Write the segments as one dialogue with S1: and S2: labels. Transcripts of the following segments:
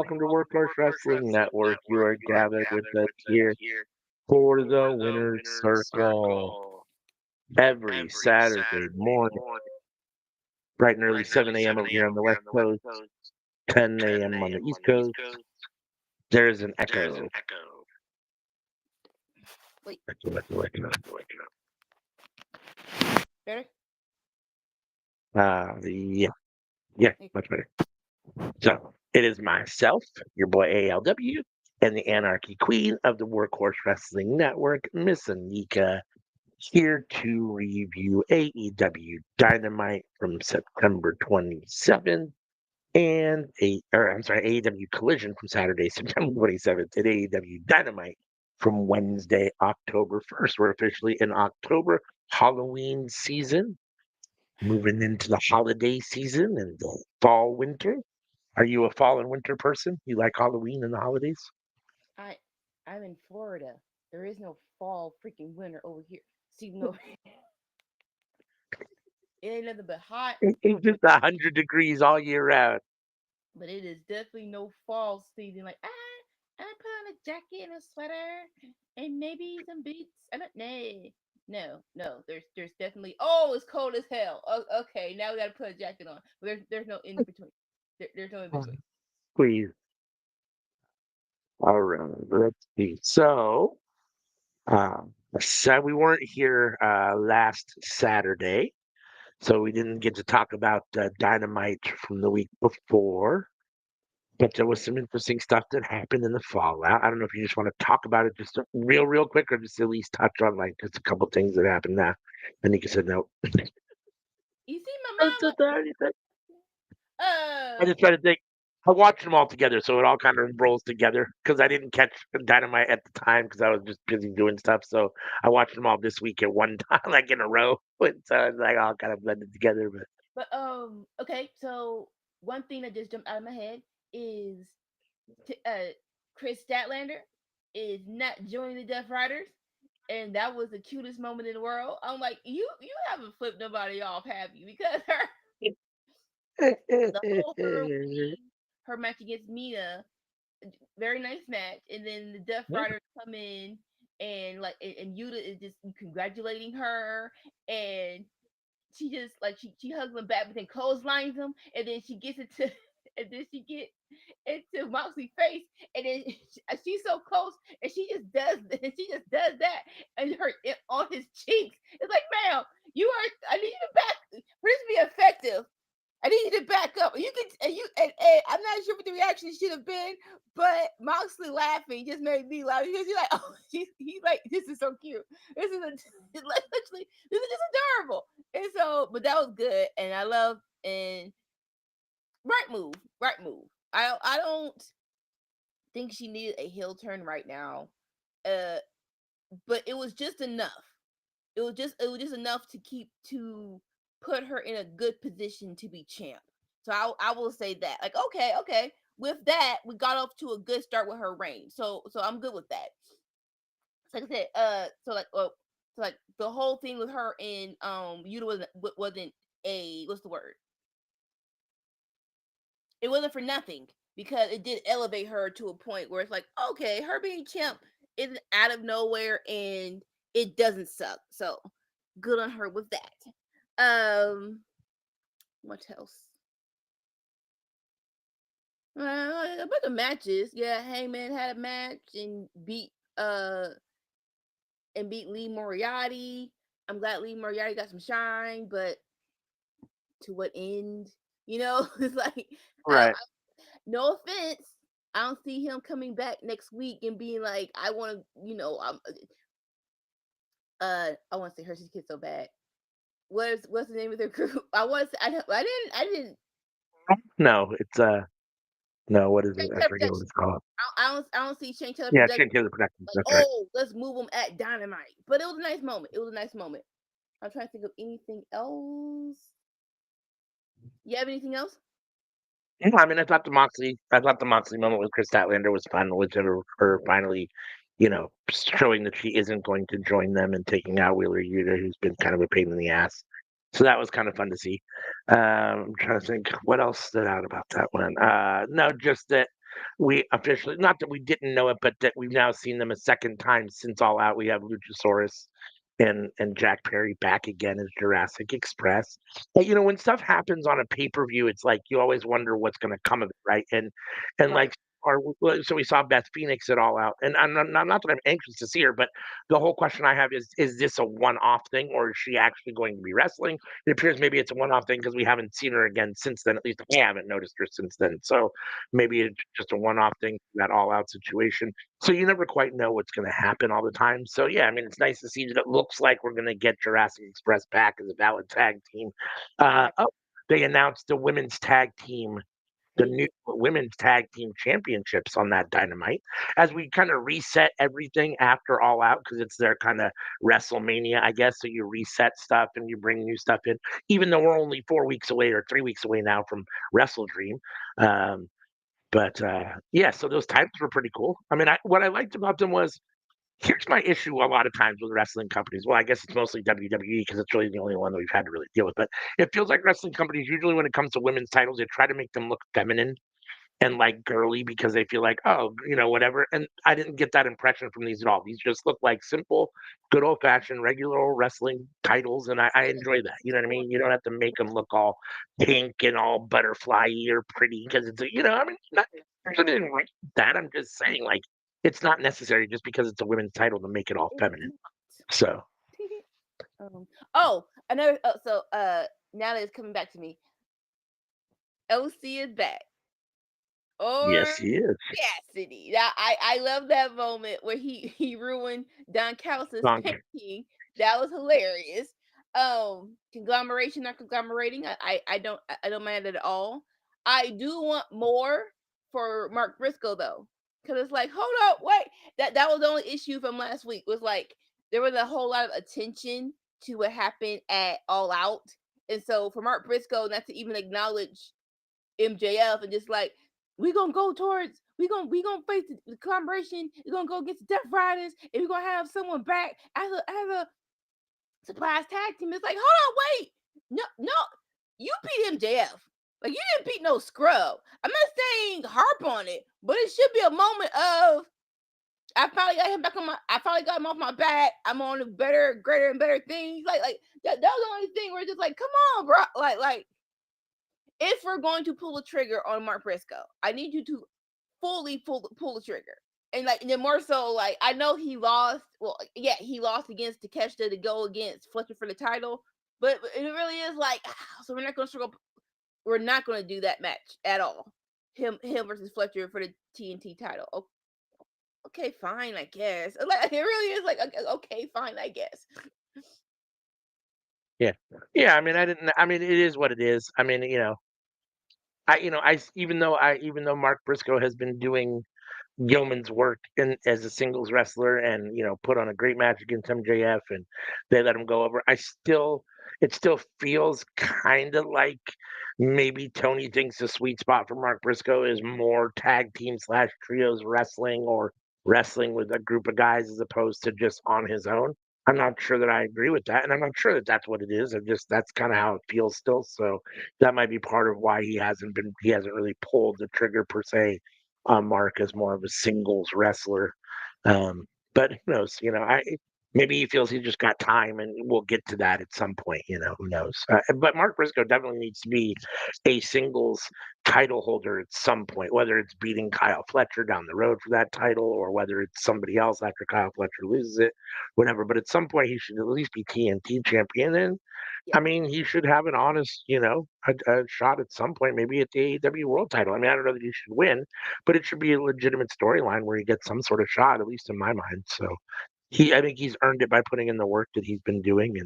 S1: welcome to Workforce Wrestling Network. You are gathered with us here for the Winner's Circle every Saturday morning, bright and early, 7 a.m. over here on the West Coast, 10 a.m. on the East Coast. There's an echo.
S2: Wait.
S1: Echo.
S2: Better?
S1: Yeah, much better. So it is myself, your boy ALW, and the Anarchy Queen of the Workhorse Wrestling Network, Miss Anika, here to review AEW Dynamite from September 27th AEW Collision from Saturday, September 27th, and AEW Dynamite from Wednesday, October 1st. We're officially in October, Halloween season, moving into the holiday season and the fall, winter. Are you a fall and winter person? You like Halloween and the holidays?
S2: I'm in Florida. There is no fall freaking winter over here. See, no, it ain't nothing but hot,
S1: It's just 100 degrees all year round.
S2: but it is definitely no fall season. Like, I put on a jacket and a sweater and maybe some boots. I don't know. No. There's definitely. Oh, it's cold as hell. Oh, okay, now we gotta put a jacket on. But there's no in between. There's no in between.
S1: Please. All right, let's see. So we weren't here last Saturday, so we didn't get to talk about Dynamite from the week before. But there was some interesting stuff that happened in the fallout. I don't know if you just want to talk about it just real quick, or just at least touch on like just a couple things that happened now. And Nika said no.
S2: You see my
S1: That's
S2: mom?
S1: not anything. I
S2: Uh,
S1: just try to think. I watched them all together, so it all kind of rolls together because I didn't catch Dynamite at the time because I was just busy doing stuff. So I watched them all this week at one time, like in a row. And so it's like all kind of blended together. But
S2: okay. So one thing that just jumped out of my head is Chris Statlander is not joining the Death Riders, and that was the cutest moment in the world. I'm like, you haven't flipped nobody off, have you? Because the whole her match against Mina, very nice match, and then the Death Riders come in and like and Yuta is just congratulating her, and she just like she hugs him back, but then clotheslines him, and then she gets into and then she get into Moxley's face, and then she's so close, and she just does that, and her on his cheeks. It's like, ma'am, I need you to back for this to be effective. I need you to back up. You can, and I'm not sure what the reaction should have been, but Moxley laughing just made me laugh because he's like, oh, he's like, this is so cute. This is literally, this is just adorable. And so, but that was good, and I love and right move. I don't think she needed a heel turn right now, uh, but it was just enough. It was just enough to put her in a good position to be champ. So I will say that. Like, okay. With that, we got off to a good start with her reign. So I'm good with that. So like I said, so like the whole thing with her and Yuta wasn't a what's the word? It wasn't for nothing because it did elevate her to a point where it's like, okay, her being champ isn't out of nowhere and it doesn't suck. So good on her with that. What else? About the matches, yeah, Hangman had a match uh and beat Lee Moriarty. I'm glad Lee Moriarty got some shine, but to what end? It's like
S1: right.
S2: no offense. I don't see him coming back next week and being like, I want to, I want to say Hershey's Kids so bad. What's the name of their group? I didn't.
S1: No, it's no. What is it?
S2: Shane
S1: I
S2: Taylor
S1: forget what
S2: Protection.
S1: it's called.
S2: I don't see Shane Taylor
S1: Yeah,
S2: Protection
S1: Shane Taylor Productions.
S2: like,
S1: That's right.
S2: oh, let's move them at Dynamite. But it was a nice moment. I'm trying to think of anything else. You have anything else?
S1: Yeah, I mean, I thought the Moxley moment with Chris Statlander was fun, with her finally, showing that she isn't going to join them and taking out Wheeler Yuta, who's been kind of a pain in the ass. So that was kind of fun to see. I'm trying to think what else stood out about that one. No, just that. we officially, not that we didn't know it, but that we've now seen them a second time since All Out. We have Luchasaurus and Jack Perry back again as Jurassic Express. But, when stuff happens on a pay-per-view, it's like you always wonder what's going to come of it, right? And
S2: Right.
S1: like, so we saw Beth Phoenix at All Out, and I'm not that I'm anxious to see her, but the whole question I have is this a one-off thing, or is she actually going to be wrestling? It appears maybe it's a one-off thing because we haven't seen her again since then. At least I haven't noticed her since then. So maybe it's just a one-off thing, that all-out situation. So you never quite know what's going to happen all the time. So yeah, I mean, it's nice to see that it looks like we're going to get Jurassic Express back as a valid tag team.
S2: Right.
S1: Oh, they announced the women's tag team, the
S2: They
S1: new
S2: did.
S1: women's tag team championships on that Dynamite as we kind of reset everything after All Out because it's their kind of WrestleMania, I guess. So you reset stuff and you bring new stuff in, even though we're only 4 weeks away or 3 weeks away now from Wrestle Dream. But yeah, so those titles were pretty cool. I mean, what I liked about them was, here's my issue a lot of times with wrestling companies. Well, I guess it's mostly WWE because it's really the only one that we've had to really deal with. But it feels like wrestling companies, usually when it comes to women's titles, they try to make them look feminine and like girly because they feel like, oh, whatever. And I didn't get that impression from these at all. These just look like simple, good old fashioned, regular old wrestling titles. And I enjoy that. You know what I mean? You don't have to make them look all pink and all butterfly or pretty because I mean, not, there's anything wrong with that. I'm just saying, like, it's not necessary just because it's a women's title to make it all
S2: It's
S1: feminine.
S2: not.
S1: So,
S2: Oh, another. Now that it's coming back to me, OC is back.
S1: yes,
S2: Orange
S1: he is.
S2: Cassidy. Now, I love that moment where he ruined Don Callis'
S1: Donk.
S2: painting. That was hilarious. Conglomeration, not conglomerating. I don't mind it at all. I do want more for Mark Briscoe though, because it's like, hold up, wait. That was the only issue from last week. Was like there was a whole lot of attention to what happened at All Out, and so for Mark Briscoe not to even acknowledge MJF and just like we gonna face the collaboration. We're gonna go against the Death Riders, and we're gonna have someone back as a surprise tag team. It's like, hold on, wait, no, you beat MJF. Like you didn't beat no scrub. I'm not saying harp on it, but it should be a moment of I finally got him back on my. I finally got him off my back. I'm on the better, greater, and better things. Like that was the only thing where it's just like, come on, bro. Like if we're going to pull the trigger on Mark Briscoe, I need you to fully pull the trigger. And then more so, like I know he lost. Well, yeah, he lost against Takeshita to go against Fletcher for the title, but it really is like so we're not going to struggle. We're not going to do that match at all. Him versus Fletcher for the TNT title. Okay, fine, I guess. Like it really is like okay, fine, I guess.
S1: Yeah. Yeah. I mean, I mean, it is what it is. I mean, even though Mark Briscoe has been doing yeoman's work as a singles wrestler and put on a great match against MJF and they let him go over, it still feels kind of like maybe Tony thinks the sweet spot for Mark Briscoe is more tag team slash trios wrestling or wrestling with a group of guys as opposed to just on his own. I'm not sure that I agree with that, and I'm not sure that that's what it is. That's kind of how it feels still. So that might be part of why he hasn't really pulled the trigger per se on Mark as more of a singles wrestler. Um, but who knows? Maybe he feels he just got time, and we'll get to that at some point. Who knows? But Mark Briscoe definitely needs to be a singles title holder at some point, whether it's beating Kyle Fletcher down the road for that title, or whether it's somebody else after Kyle Fletcher loses it, whatever. But at some point, he should at least be TNT champion, and
S2: Yeah,
S1: I mean, he should have an honest, a shot at some point, maybe at the AEW World Title. I mean, I don't know that he should win, but it should be a legitimate storyline where he gets some sort of shot, at least in my mind. So I think he's earned it by putting in the work that he's been doing,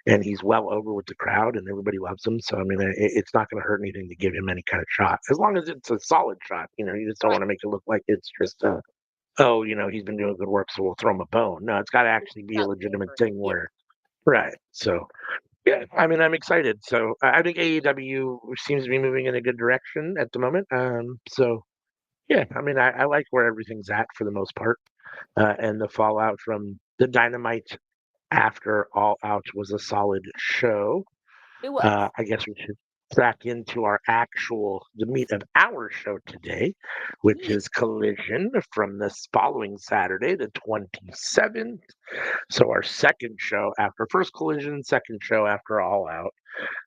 S1: and he's well over with the crowd, and everybody loves him. So I mean, it's not going to hurt anything to give him any kind of shot, as long as it's a solid shot. You just don't
S2: right.
S1: want to make it look like it's just oh, he's been doing good work, so we'll throw him a bone. No, it's got to actually be a
S2: Not
S1: legitimate
S2: flavor.
S1: thing
S2: Yeah.
S1: where, right. So yeah, I mean, I'm excited. So I think AEW seems to be moving in a good direction at the moment. So yeah, I mean, I like where everything's at for the most part, and the fallout from the Dynamite after All Out was a solid show.
S2: It was.
S1: I guess we should. back into the meat of our show today, which
S2: Yeah.
S1: is Collision from this following Saturday, the 27th. So our second show after first Collision, second show after All Out.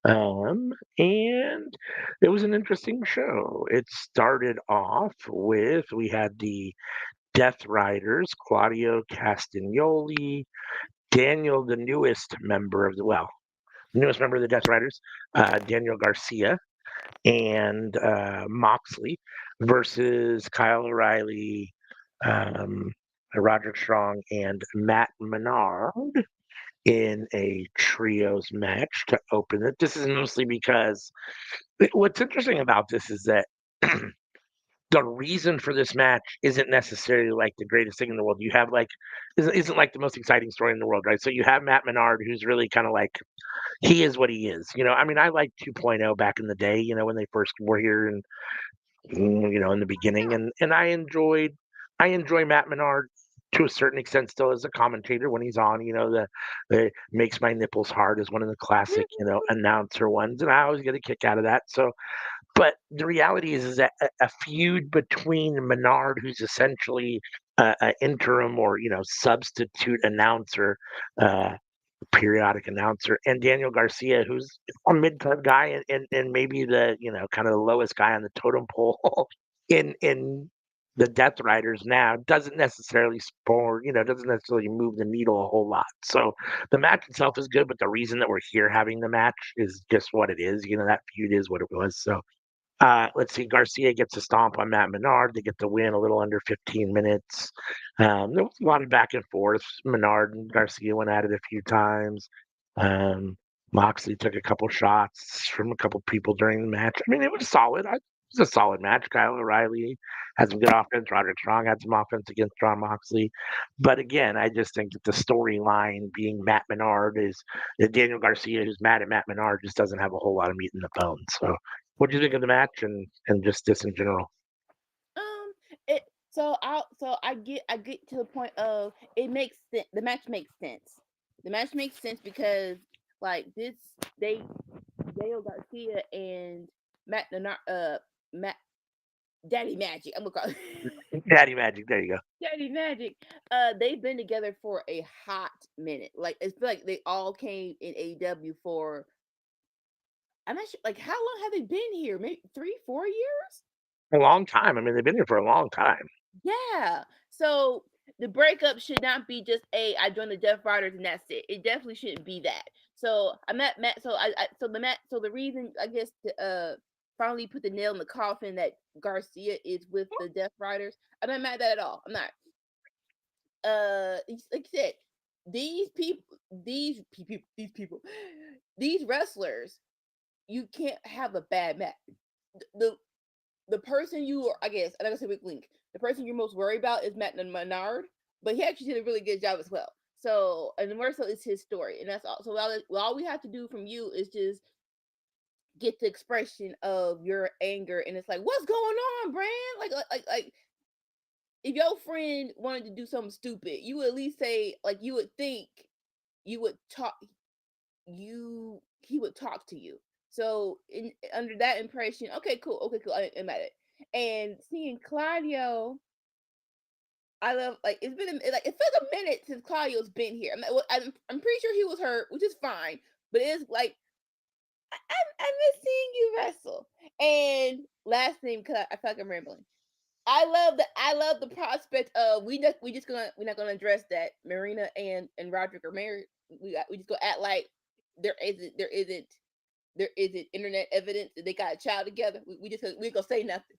S1: And it was an interesting show. It started off with we had the Death Riders, Claudio Castagnoli, Daniel, the newest member of the Death Riders, Daniel Garcia, and Moxley versus Kyle O'Reilly, um, Roderick Strong, and Matt Menard in a trios match to open it. This is mostly because what's interesting about this is that the reason for this match isn't necessarily like the greatest thing in the world. You have like isn't like the most exciting story in the world, right? So you have Matt Menard, who's really kind of like he is what he is. I mean, I liked 2.0 back in the day, when they first were here and in the beginning, and I enjoy Matt Menard to a certain extent still as a commentator when he's on. The makes my nipples hard is one of the classic announcer ones, and I always get a kick out of that. So but the reality is that a feud between Menard, who's essentially an interim or substitute announcer, uh, periodic announcer, and Daniel Garcia, who's a mid-card guy and maybe the kind of the lowest guy on the totem pole in the Death Riders now, doesn't necessarily move the needle a whole lot. So the match itself is good, but the reason that we're here having the match is just what it is. That feud is what it was. So let's see. Garcia gets a stomp on Matt Menard. They get the win a little under 15 minutes. There was a lot of back and forth. Menard and Garcia went at it a few times. Um, Moxley took a couple shots from a couple people during the match. I mean, it was solid. It was a solid match. Kyle O'Reilly had some good offense. Roderick Strong had some offense against John Moxley. But again, I just think that the storyline being Matt Menard is that Daniel Garcia, who's mad at Matt Menard, just doesn't have a whole lot of meat in the bone. So what do you think of the match and just this in general?
S2: Um, it I get to the point of it makes sense. The match makes sense. The match makes sense because like this they Dale Garcia and Matt Daddy Magic. I'm gonna call
S1: Daddy Magic, there you go.
S2: Daddy Magic. They've been together for a hot minute. Like it's like they all came in AEW for. I'm not sure. Like how long have they been here? Maybe 3, 4 years.
S1: A long time. I mean, they've been here for a long time.
S2: Yeah. So the breakup should not be just a I joined the Death Riders and that's it. It definitely shouldn't be that. So I met Matt. So the reason I guess to finally put the nail in the coffin that Garcia is with the Death Riders. I'm not mad at that at all. I'm not. Like you said, these wrestlers, you can't have a bad match. The the person you are, I guess, and like I said with Link, the person you're most worried about is Matt Menard, but he actually did a really good job as well. So, and the Mercer is his story, and that's all. So, all we have to do from you is just get the expression of your anger, and it's like, what's going on, Brand? Like, if your friend wanted to do something stupid, you would at least say, like, you would think you would talk, he would talk to you. So, under that impression, okay, cool, I'm at it. And seeing Claudio, I love like it's been like it feels a minute since Claudio's been here. I'm pretty sure he was hurt, which is fine, but it's like I miss seeing you wrestle. And last thing, because I feel like I'm rambling. I love the prospect of we're not gonna address that Marina and Roderick are married. We just go act like there isn't there isn't there isn't internet evidence that they got a child together. We gonna say nothing.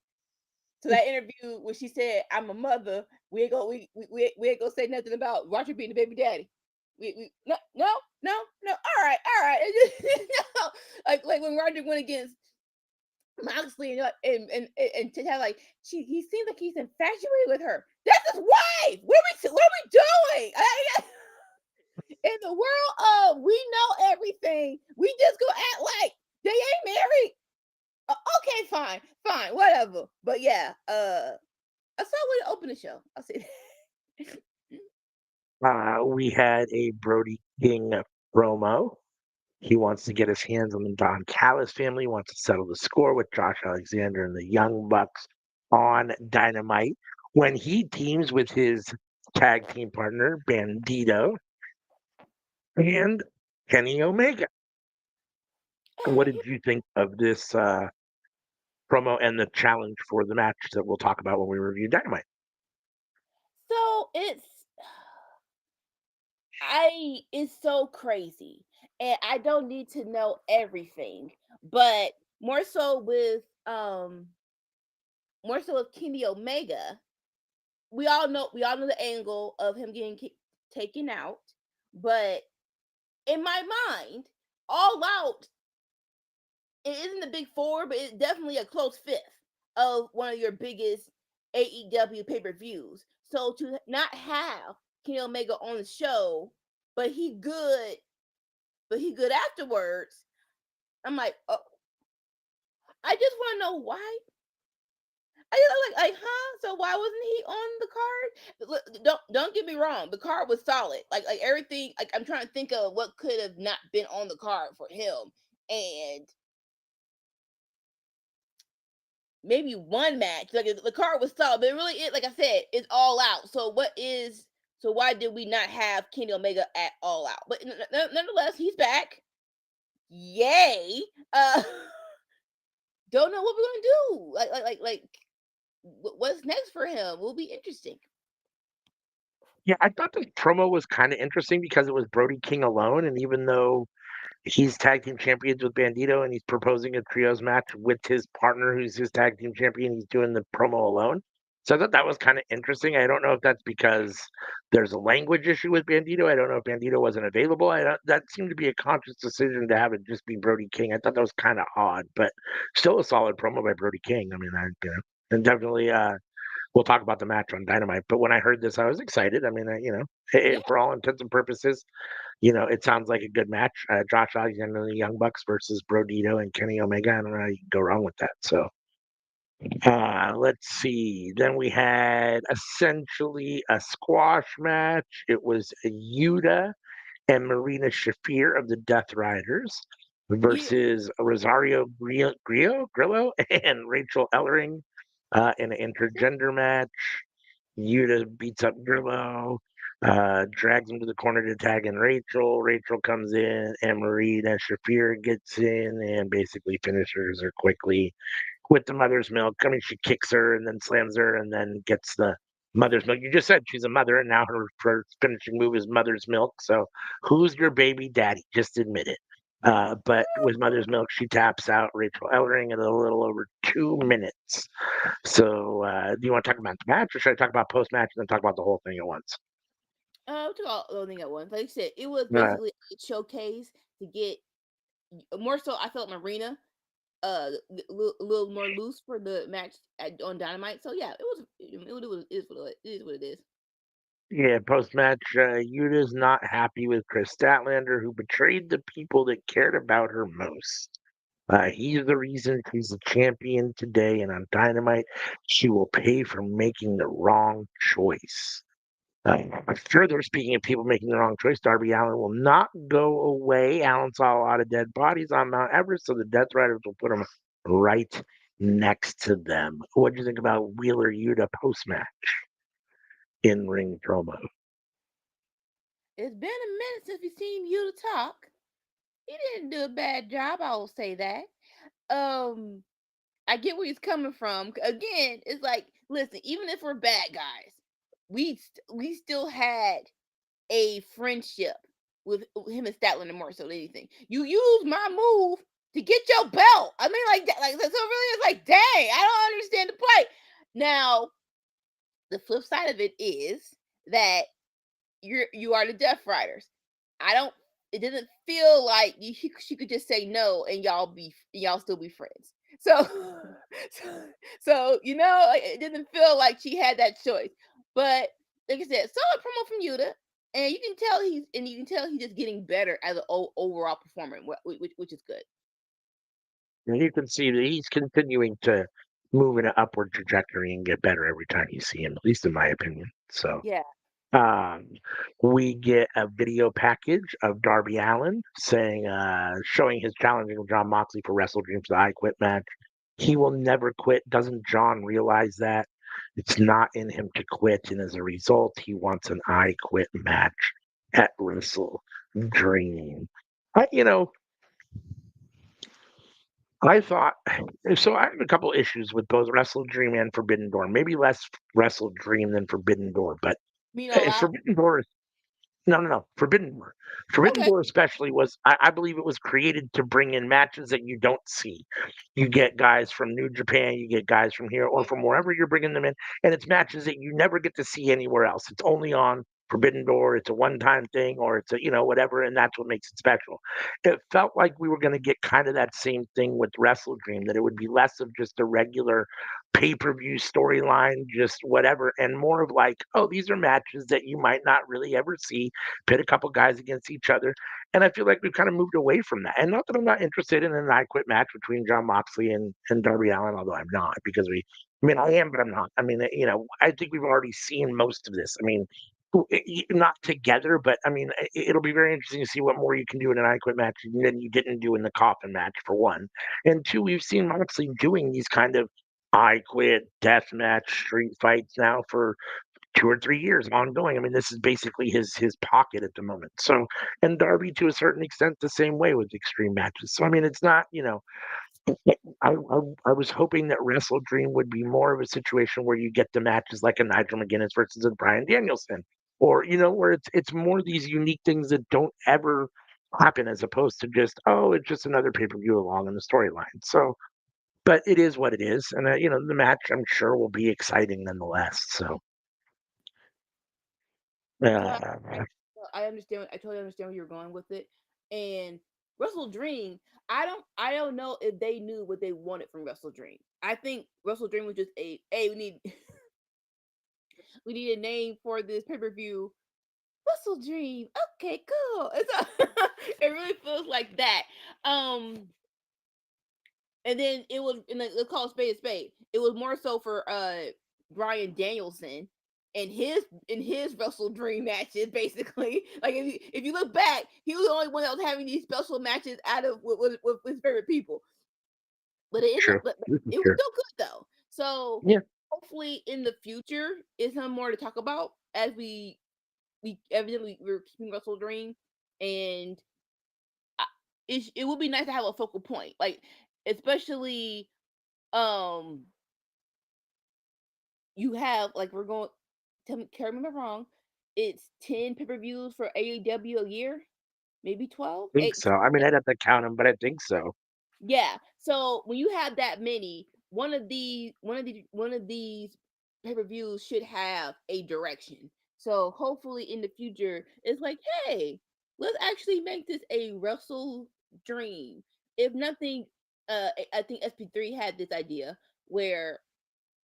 S2: So that interview when she said I'm a mother, we ain't gonna say nothing about Roger being the baby daddy. We no. All right. No. Like when Roger went against Moxley and to have like he seems like he's infatuated with her. That's his wife. What are we doing? In the world of we know everything, we just go act like they ain't married. Okay, fine, whatever. But yeah, I saw way to open the show. I'll say that.
S1: We had a Brody King promo. He wants to get his hands on the Don Callis family. He wants to settle the score with Josh Alexander and the Young Bucks on Dynamite when he teams with his tag team partner Bandito and Kenny Omega. What did you think of this promo and the challenge for the match that we'll talk about when we review Dynamite?
S2: So it's so crazy, and I don't need to know everything, but more so with um more so with Kenny Omega, we all know the angle of him getting taken out, but in my mind, All Out, it isn't the big four, but it's definitely a close fifth of one of your biggest AEW pay-per-views. So to not have Kenny Omega on the show, but he good afterwards, I'm like, oh, I just want to know why. I like, huh? So why wasn't he on the card? Look, don't get me wrong. The card was solid. Like everything. Like I'm trying to think of what could have not been on the card for him, and maybe one match. Like the card was solid, but it really is. Like I said, it's All Out. So what is? So why did we not have Kenny Omega at All Out? But nonetheless, he's back. Yay! Don't know what we're gonna do. What's next for him will be interesting.
S1: Yeah, I thought the promo was kind of interesting because it was Brody King alone, and even though he's tag team champions with Bandito and he's proposing a trios match with his partner who's his tag team champion, he's doing the promo alone. So I thought that was kind of interesting. I don't know if that's because there's a language issue with Bandito. I don't know if Bandito wasn't available. I don't, that seemed to be a conscious decision to have it just be Brody King. I thought that was kind of odd, but still a solid promo by Brody King. I mean, and definitely we'll talk about the match on Dynamite. But when I heard this, I was excited. I mean,
S2: Yeah.
S1: for all intents and purposes, it sounds like a good match. Josh Alexander and the Young Bucks versus Brodito and Kenny Omega. I don't know how you can go wrong with that. So let's see. Then we had essentially a squash match. It was Yuta and Marina Shafir of the Death Riders
S2: You
S1: versus Rosario Grillo and Rachel Ellering in an intergender match. Yuta beats up Grillo, drags him to the corner to tag in Rachel. Rachel comes in, and Marina Shafir gets in and basically finishes her quickly with the mother's milk. I mean, she kicks her and then slams her and then gets the mother's milk. You just said she's a mother, and now her first finishing move is mother's milk. So who's your baby daddy? Just admit it. But with mother's milk, she taps out Rachel Ellering in a little over 2 minutes. So, do you want to talk about the match, or should I talk about post match and then talk about the whole thing at once?
S2: we took all the thing at once. Like I said, it was
S1: Uh,
S2: basically a showcase to get more so. I felt Marina a little more loose for the match on Dynamite. So yeah, it is what it is.
S1: yeah, post match, Yuta's not happy with Chris Statlander, who betrayed the people that cared about her most. He's the reason she's the champion today, and on Dynamite, she will pay for making the wrong choice. Further, speaking of people making the wrong choice, Darby Allen will not go away. Allen saw a lot of dead bodies on Mount Everest, so the Death Riders will put him right next to them. What do you think about Wheeler Yuta post match in ring promo?
S2: It's been a minute since we've seen you to talk. He didn't do a bad job. I will say that. Um, I get where he's coming from. Again, it's like, listen, even if we're bad guys, we still had a friendship with him and Statlander more so than anything. You use my move to get your belt. I mean, like that, like so. Really, it's like, dang, I don't understand the play. Now, the flip side of it is that you are the Death Riders. I don't. It didn't feel like she could just say no and y'all still be friends. So, so like, it didn't feel like she had that choice. But like I said, solid promo from Yuta, and you can tell he's just getting better as an overall performer, which is good.
S1: And you can see that he's continuing to move in an upward trajectory and get better every time you see him, at least in my opinion. So,
S2: Yeah.
S1: Um, we get a video package of Darby Allin saying, showing his challenging of John Moxley for Wrestle Dream for the I Quit match. He will never quit. Doesn't John realize that? It's not in him to quit, and as a result, he wants an I Quit match at Wrestle Dream. You know, I thought so. I have a couple issues with both Wrestle Dream and Forbidden Door. Maybe less Wrestle Dream than Forbidden Door, but
S2: You know,
S1: if Forbidden Door no. Forbidden Door. Forbidden
S2: okay.
S1: Door especially was I believe it was created to bring in matches that you don't see. You get guys from New Japan, you get guys from here or from wherever you're bringing them in, and it's matches that you never get to see anywhere else. It's only on Forbidden Door. It's a one-time thing, or it's a whatever, and that's what makes it special. It felt like we were going to get kind of that same thing with Wrestle Dream, that it would be less of just a regular pay-per-view storyline, just whatever, and more of like, oh, these are matches that you might not really ever see, pit a couple guys against each other. And I feel like we've kind of moved away from that. And not that I'm not interested in an I Quit match between John Moxley and Darby Allin, although I'm not, because I mean, I am, but I'm not. I mean, I think we've already seen most of this. I mean, not together, but I mean, it'll be very interesting to see what more you can do in an I Quit match than you didn't do in the Coffin match, for one. And two, we've seen Moxley doing these kind of I Quit death match street fights now for 2 or 3 years ongoing. I mean, this is basically his pocket at the moment. So, and Darby to a certain extent the same way with extreme matches. So, I mean, it's not, I was hoping that Wrestle Dream would be more of a situation where you get the matches like a Nigel McGuinness versus a Bryan Danielson, or where it's more these unique things that don't ever happen, as opposed to just, oh, it's just another pay per view along in the storyline. So, but it is what it is, and the match I'm sure will be exciting nonetheless. So,
S2: So
S1: uh,
S2: I understand. I totally understand where you're going with it. And Wrestle Dream, I don't know if they knew what they wanted from Wrestle Dream. I think Wrestle Dream was just a hey, we need a name for this pay per view. Wrestle Dream. Okay, cool. It really feels like that. Um, and then it was, and let's call it spade a spade. It was more so for Brian Danielson and his Wrestle Dream matches, basically. Like if you look back, he was the only one that was having these special matches out of with his favorite people. But it ended up,
S1: true.
S2: but
S1: This is
S2: it was
S1: true.
S2: still good though. So
S1: Yeah.
S2: hopefully in the future is some more to talk about as we evidently we're keeping Wrestle Dream, and it would be nice to have a focal point, like especially um you have like we're going tell me correct me if I'm wrong, it's 10 pay-per-views for AEW a year, maybe 12,
S1: Think
S2: 8.
S1: so. I mean, I'd have to count them, but I think so.
S2: Yeah. So when you have that many, one of these pay-per-views should have a direction. So hopefully in the future it's like, hey, let's actually make this a Wrestle Dream. If nothing, I think SP3 had this idea where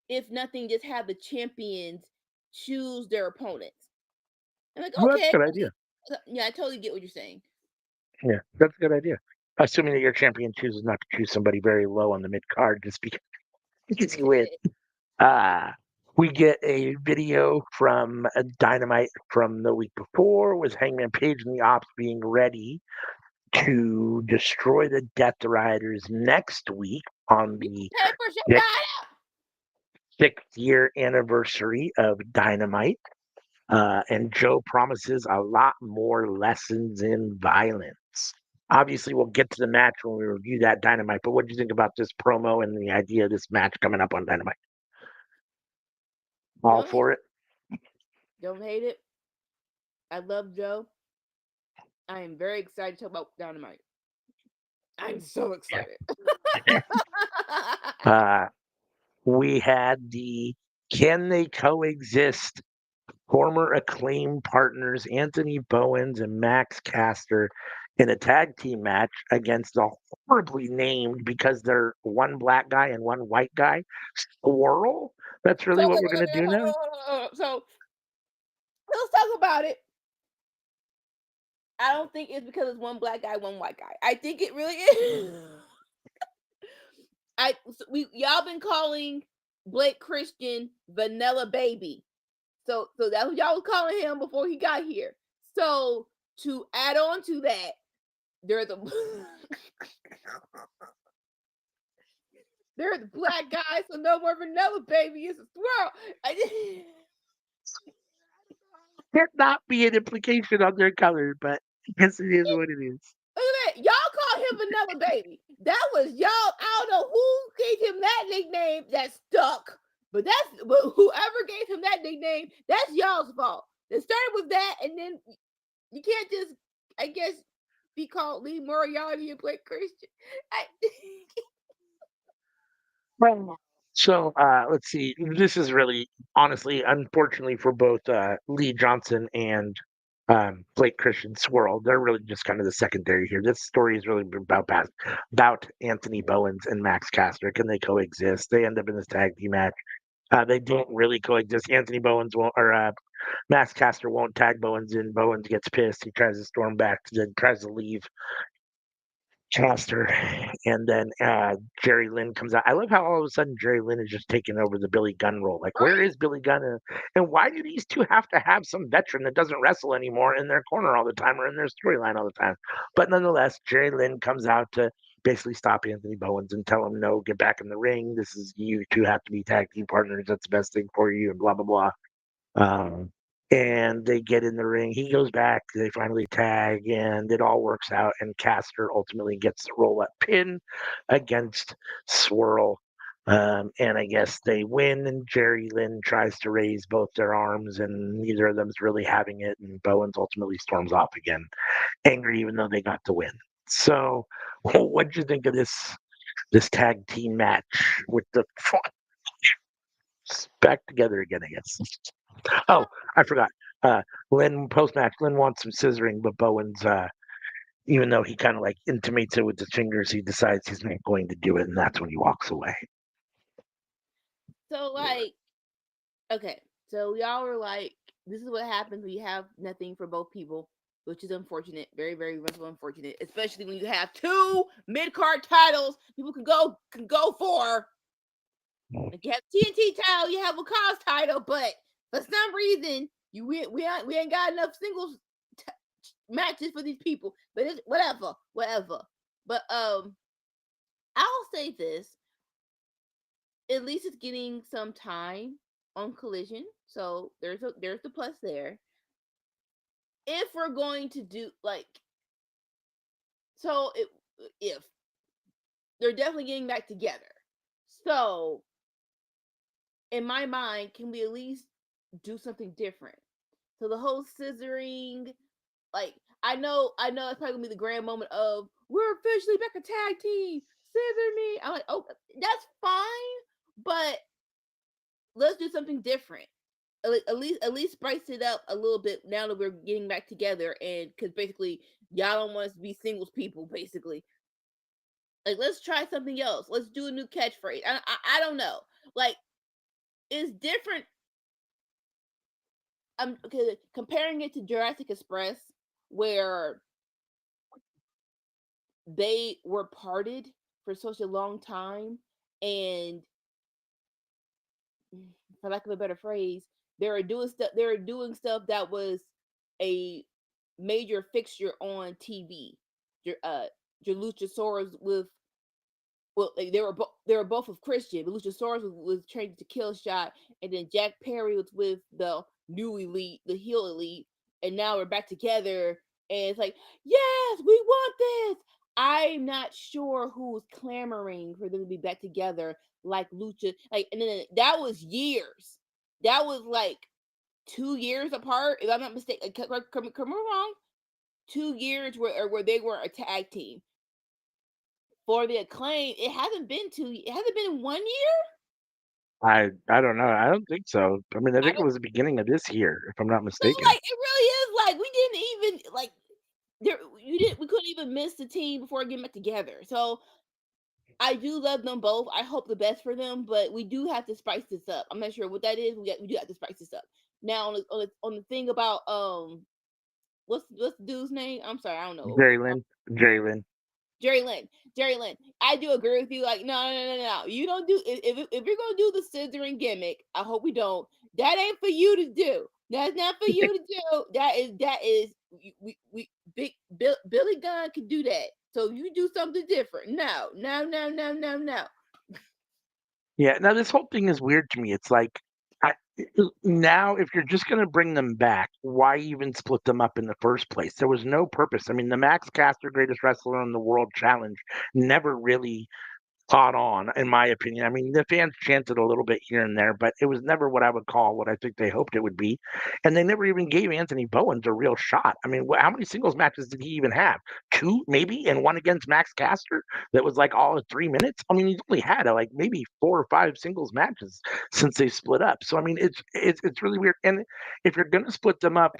S2: if nothing, just have the champions choose their opponents. I'm like,
S1: Well, that's
S2: okay,
S1: a good idea.
S2: yeah, I totally get what you're saying.
S1: Yeah, that's a good idea. Assuming that your champion chooses not to choose somebody very low on the mid card just because you win. Uh, we get a video from Dynamite from the week before with Hangman Page and the Ops being ready to destroy the Death Riders next week on
S2: You
S1: the
S2: pay for
S1: sixth,
S2: Chicago.
S1: 6th year anniversary of Dynamite. And Joe promises a lot more lessons in violence. Obviously, we'll get to the match when we review that Dynamite. But what do you think about this promo and the idea of this match coming up on Dynamite? All
S2: Don't hate,
S1: for it?
S2: don't hate it. I love Joe. I am very excited to talk about Dynamite. I'm so excited.
S1: Uh, we had the Can They Coexist former acclaim partners Anthony Bowens and Max Caster in a tag team match against a horribly named, because they're one black guy and one white guy, Squirrel. That's
S2: so
S1: really what
S2: wait,
S1: we're
S2: wait,
S1: going to
S2: wait,
S1: do
S2: hold
S1: now.
S2: on. So let's talk about it. I don't think it's because it's one black guy, one white guy. I think it really is. We y'all been calling Blake Christian Vanilla Baby. So that's what y'all was calling him before he got here. So to add on to that, there's a they're the black guys, so no more vanilla baby. It's a swirl.
S1: Can't not be an implication on their color, but I guess it is what it is.
S2: Look at that. Y'all call him vanilla baby. That was y'all. I don't know who gave him that nickname that stuck. But whoever gave him that nickname, that's y'all's fault. It started with that, and then you can't just, I guess, be called Lee Moriarty and play Christian.
S1: Well, so let's see. This is really, honestly, unfortunately for both Lee Johnson and Blake Christian Swirl, they're really just kind of the secondary here. This story is really about Anthony Bowens and Max Caster. Can they coexist? They end up in this tag team match. They don't really coexist. Anthony Bowens won't, or Max Caster won't tag Bowens in. Bowens gets pissed. He tries to storm back, then tries to leave Caster, and then Jerry Lynn comes out. I love how all of a sudden Jerry Lynn is just taking over the Billy Gunn role. Like, where
S2: Right.
S1: is Billy Gunn? And why do these two have to have some veteran that doesn't wrestle anymore in their corner all the time or in their storyline all the time? But nonetheless, Jerry Lynn comes out to basically stop Anthony Bowens and tell him, no, get back in the ring. This is you two have to be tag team partners. That's the best thing for you, and blah, blah, blah. Um, and they get in the ring. He goes back. They finally tag, and it all works out. And Caster ultimately gets the roll up pin against Swirl. And I guess they win, and Jerry Lynn tries to raise both their arms, and neither of them's really having it. And Bowens ultimately storms off again, angry even though they got the win. So, what did you think of this tag team match with the back together again? I guess. Oh, I forgot. Lynn post match. Lynn wants some scissoring, but Bowens, even though he kind of like intimates it with his fingers, he decides he's not going to do it, and that's when he walks away.
S2: So like, okay, so y'all were like, this is what happens when you have nothing for both people, which is unfortunate, very very much unfortunate, especially when you have two mid card titles people can go for. Like you have TNT title, you have a cause title, but for some reason we ain't got enough singles matches for these people. But it's whatever. But I'll say this: at least it's getting some time on Collision, so there's the plus there. If we're going to do like, so if they're definitely getting back together, so in my mind, can we at least do something different? So the whole scissoring, like it's probably gonna be the grand moment of we're officially back a tag team, scissor me. I'm like, oh, that's fine, but let's do something different. At least spice it up a little bit now that we're getting back together, and because basically y'all don't want us to be singles people, basically. Like, let's try something else. Let's do a new catchphrase. I don't know. Like, it's different. I'm comparing it to Jurassic Express, where they were parted for such a long time, and for lack of a better phrase, they were doing stuff. They were doing stuff that was a major fixture on TV. Uh, Luchasaurus with like they were both with Christian. But Luchasaurus was trained to kill shot, and then Jack Perry was with the new elite, the heel elite, and now we're back together. And it's like, yes, we want this. I'm not sure who's clamoring for them to be back together like Lucha. Like, and then that was years. That was like 2 years apart, if I'm not mistaken. Come wrong. 2 years where they were a tag team for the Acclaim. It hasn't been 2. It hasn't been 1 year.
S1: I don't know. I don't think so. I mean, I
S2: I
S1: think it
S2: don't.
S1: was the beginning of this year, if I'm not
S2: So
S1: mistaken.
S2: like, it really is like we didn't even like there. You didn't. We couldn't even miss the team before getting back together. So I do love them both. I hope the best for them, but we do have to spice this up. I'm not sure what that is. We do have to spice this up. Now on the thing about what's the dude's name? I'm sorry, I don't know.
S1: Jerry Lynn, Jerry Lynn.
S2: Jerry Lynn. Jerry Lynn. I do agree with you. Like, no. You don't do if you're gonna do the scissoring gimmick. I hope we don't. That ain't for you to do. That's not for you to do. That is we big Billy Gunn can do that. So you do something different. No, no, no, no, no, no.
S1: Yeah, now this whole thing is weird to me. It's like I, now if you're just going to bring them back, why even split them up in the first place? There was no purpose. I mean, the Max Caster Greatest Wrestler in the World Challenge never really caught on, in my opinion. I mean, the fans chanted a little bit here and there, but it was never what I would call what I think they hoped it would be. And they never even gave Anthony Bowens a real shot. I mean, how many singles matches did he even have? Two, maybe, and one against Max Caster that was like all of 3 minutes. I mean, he's only had like maybe 4 or 5 singles matches since they split up. So I mean, it's really weird. And if you're gonna split them up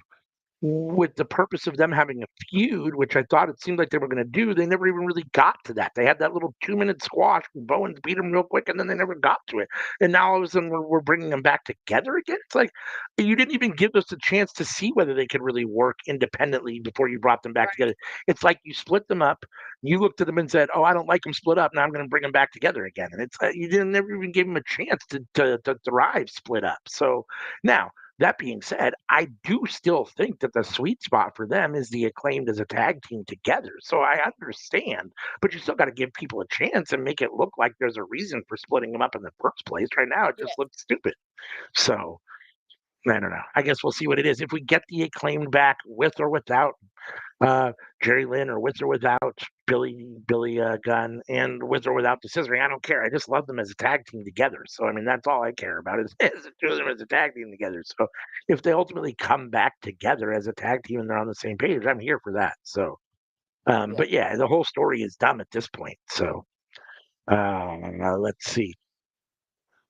S1: with the purpose of them having a feud, which I thought it seemed like they were going to do, they never even really got to that. They had that little 2 minute squash. Bowens beat him real quick, and then they never got to it. And now all of a sudden we're bringing them back together again. It's like you didn't even give us a chance to see whether they could really work independently before you brought them back
S2: Right.
S1: together. It's like you split them up. You looked at them and said, "Oh, I don't like them split up. Now I'm going to bring them back together again." And it's you didn't never even give them a chance to thrive split up. So now that being said, I do still think that the sweet spot for them is the Acclaimed as a tag team together. So I understand, but you still got to give people a chance and make it look like there's a reason for splitting them up in the first place. Right now, it
S2: Yeah.
S1: just looks stupid. So I don't know. I guess we'll see what it is. If we get the Acclaimed back with or without uh, Jerry Lynn, or with or without Billy Gunn, and with or without the Scissoring. I don't care. I just love them as a tag team together. So I mean, that's all I care about is doing them as a tag team together. So if they ultimately come back together as a tag team and they're on the same page, I'm here for that. So,
S2: Yeah.
S1: but yeah, the whole story is dumb at this point. So let's see.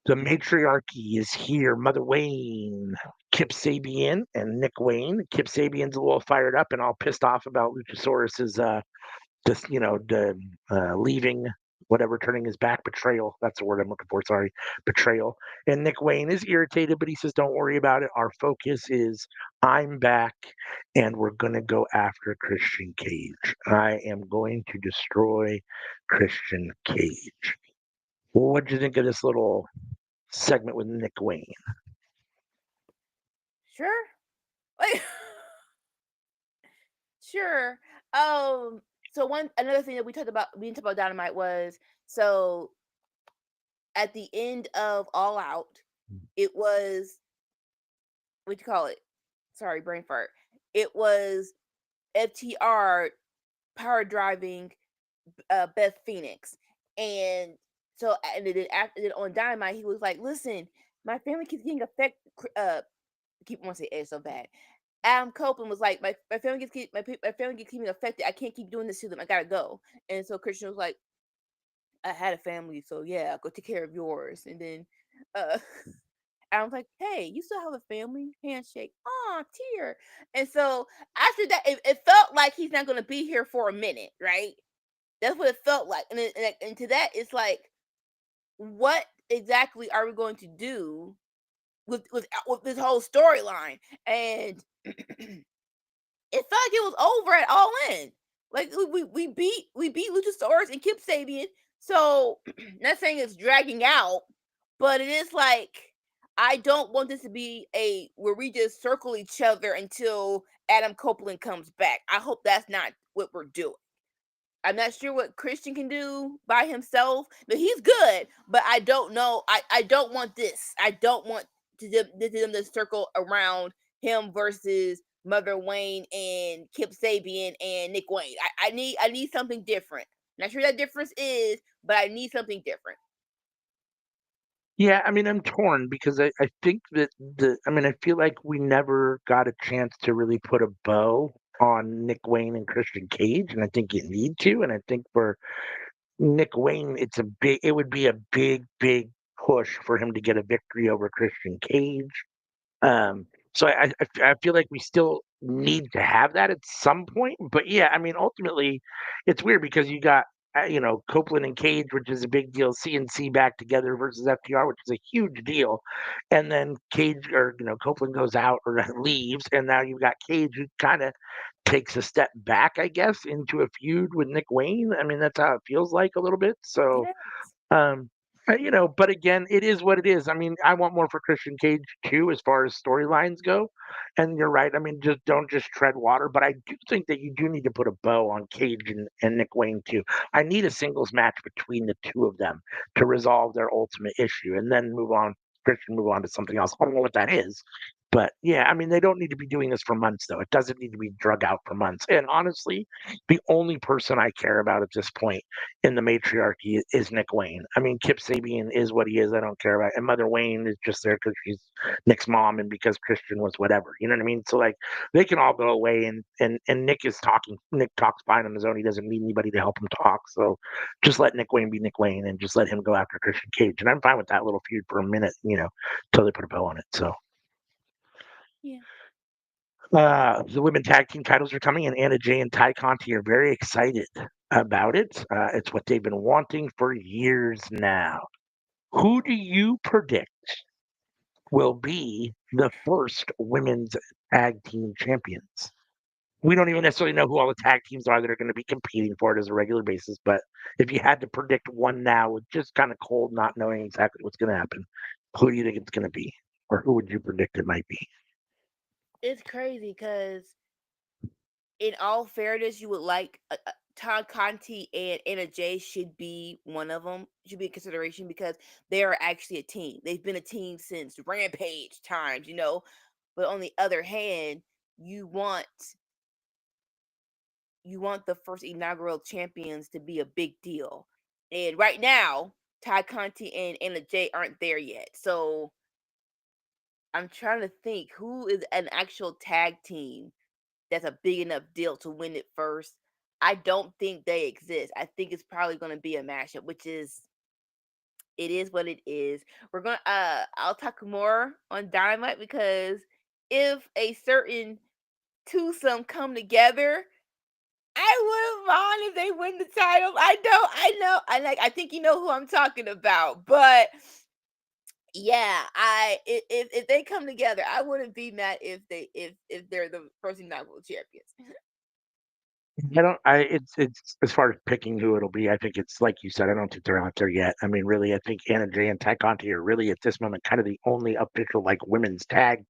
S1: The matriarchy is here. Mother Wayne, Kip Sabian, and Nick Wayne. Kip Sabian's a little fired up and all pissed off about Luchasaurus's just the leaving, whatever, turning his back, betrayal. That's the word I'm looking for. Sorry, betrayal. And Nick Wayne is irritated, but he says, "Don't worry about it. Our focus is I'm back, and we're gonna go after Christian Cage. I am going to destroy Christian Cage." What do you think of this little segment with Nick Wayne?
S2: Sure. Like, sure. So one another thing that we didn't talk about Dynamite was so at the end of All Out, it was what you call it? Sorry, brain fart. It was FTR power driving Beth Phoenix, and so and then after then on Dynamite, he was like, "Listen, my family keeps getting affected. Keep want to say it so bad." Adam Copeland was like, "My family my family gets keeping affected. I can't keep doing this to them. I gotta go." And so Christian was like, "I had a family, so yeah, go take care of yours." And then uh I was like, "Hey, you still have a family?" Handshake. Aw, tear. And so after that, it felt like he's not gonna be here for a minute, right? That's what it felt like. And to that, it's like, what exactly are we going to do with this whole storyline? And it felt like it was over at All In. Like we beat Luchasaurus and Kip Sabian. So not saying it's dragging out, but it is like I don't want this to be a where we just circle each other until Adam Copeland comes back. I hope that's not what we're doing. I'm not sure what Christian can do by himself, but he's good. But I don't know. I don't want this. I don't want them to circle around him versus Mother Wayne and Kip Sabian and Nick Wayne. I need something different. Not sure that difference is, but I need something different.
S1: Yeah, I mean, I'm torn because I think that I mean, I feel like we never got a chance to really put a bow on Nick Wayne and Christian Cage, and I think you need to. And I think for Nick Wayne, it would be a big push for him to get a victory over Christian Cage. So I feel like we still need to have that at some point. But yeah, I mean, ultimately, it's weird because you got Copeland and Cage, which is a big deal. CNC back together versus FTR, which is a huge deal. And then Cage or Copeland goes out or leaves, and now you've got Cage who kind of takes a step back, I guess, into a feud with Nick Wayne. I mean, that's how it feels like a little bit. So
S2: Yes.
S1: um, But again, it is what it is. I mean, I want more for Christian Cage too, as far as storylines go. And you're right. I mean, just don't just tread water. But I do think that you do need to put a bow on Cage and Nick Wayne too. I need a singles match between the two of them to resolve their ultimate issue, and then move on. Christian move on to something else. I don't know what that is. But yeah, I mean, they don't need to be doing this for months, though. It doesn't need to be drug out for months. And honestly, the only person I care about at this point in the matriarchy is Nick Wayne. I mean, Kip Sabian is what he is. I don't care about, and Mother Wayne is just there because she's Nick's mom and because Christian was whatever. You know what I mean? So like, they can all go away, and Nick is talking. Nick talks fine on his own. He doesn't need anybody to help him talk. So just let Nick Wayne be Nick Wayne, and just let him go after Christian Cage. And I'm fine with that little feud for a minute, until they put a bow on it. So.
S2: Yeah.
S1: The women tag team titles are coming, and Anna Jay and Ty Conti are very excited about it. It's what they've been wanting for years now. Who do you predict will be the first women's tag team champions? We don't even necessarily know who all the tag teams are that are going to be competing for it as a regular basis, but if you had to predict one now with just kind of cold, not knowing exactly what's going to happen, who do you think it's going to be? Or who would you predict it might be?
S2: It's crazy because, in all fairness, you would like Todd Conti and Anna Jay should be one of them. Should be a consideration because they are actually a team. They've been a team since Rampage times, But on the other hand, you want you want the first inaugural champions to be a big deal. And right now, Ty Conti and Anna Jay aren't there yet. So I'm trying to think who is an actual tag team that's a big enough deal to win it first. I don't think they exist. I think it's probably going to be a mashup, which is it is what it is. We're going to I'll talk more on Dynamite because if a certain twosome come together, I wouldn't mind if they win the title. I think you know who I'm talking about. But yeah, if they come together, I wouldn't be mad if they're the first inaugural champions.
S1: I don't. It's as far as picking who it'll be. I think it's like you said. I don't think they're out there yet. I mean, really, I think Anna Jay and Ty Conti are really at this moment kind of the only official like women's tag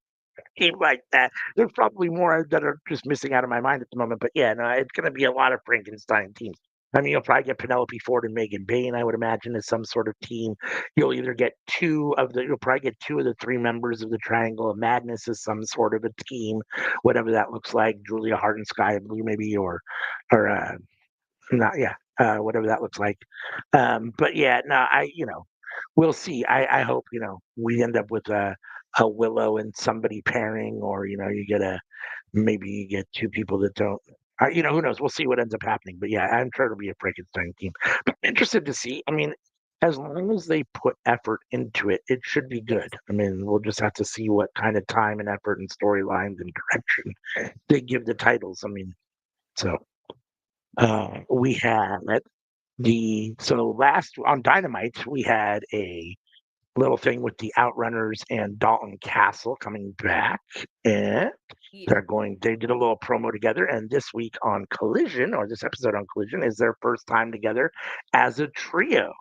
S1: team like that. There's probably more that are just missing out of my mind at the moment. But yeah, no, it's going to be a lot of Frankenstein teams. I mean, you'll probably get Penelope Ford and Megan Bayne, I would imagine, as some sort of team. You'll probably get two of the three members of the Triangle of Madness as some sort of a team, whatever that looks like. Julia Hart and Sky Blue, maybe, or not, yeah, whatever that looks like. But yeah, no, we'll see. I hope we end up with a Willow and somebody pairing, or you get maybe you get two people that don't. Who knows? We'll see what ends up happening. But yeah, I'm sure it'll be a Frankenstein team. But I'm interested to see. I mean, as long as they put effort into it, it should be
S2: Yes.
S1: good. I mean, we'll just have to see what kind of time and effort and storylines and direction they give the titles. I mean, so we had so last on Dynamite we had a little thing with the Outrunners and Dalton Castle coming back, and
S2: Yeah.
S1: they did a little promo together. And this week on Collision, or this episode on Collision, is their first time together as a trio.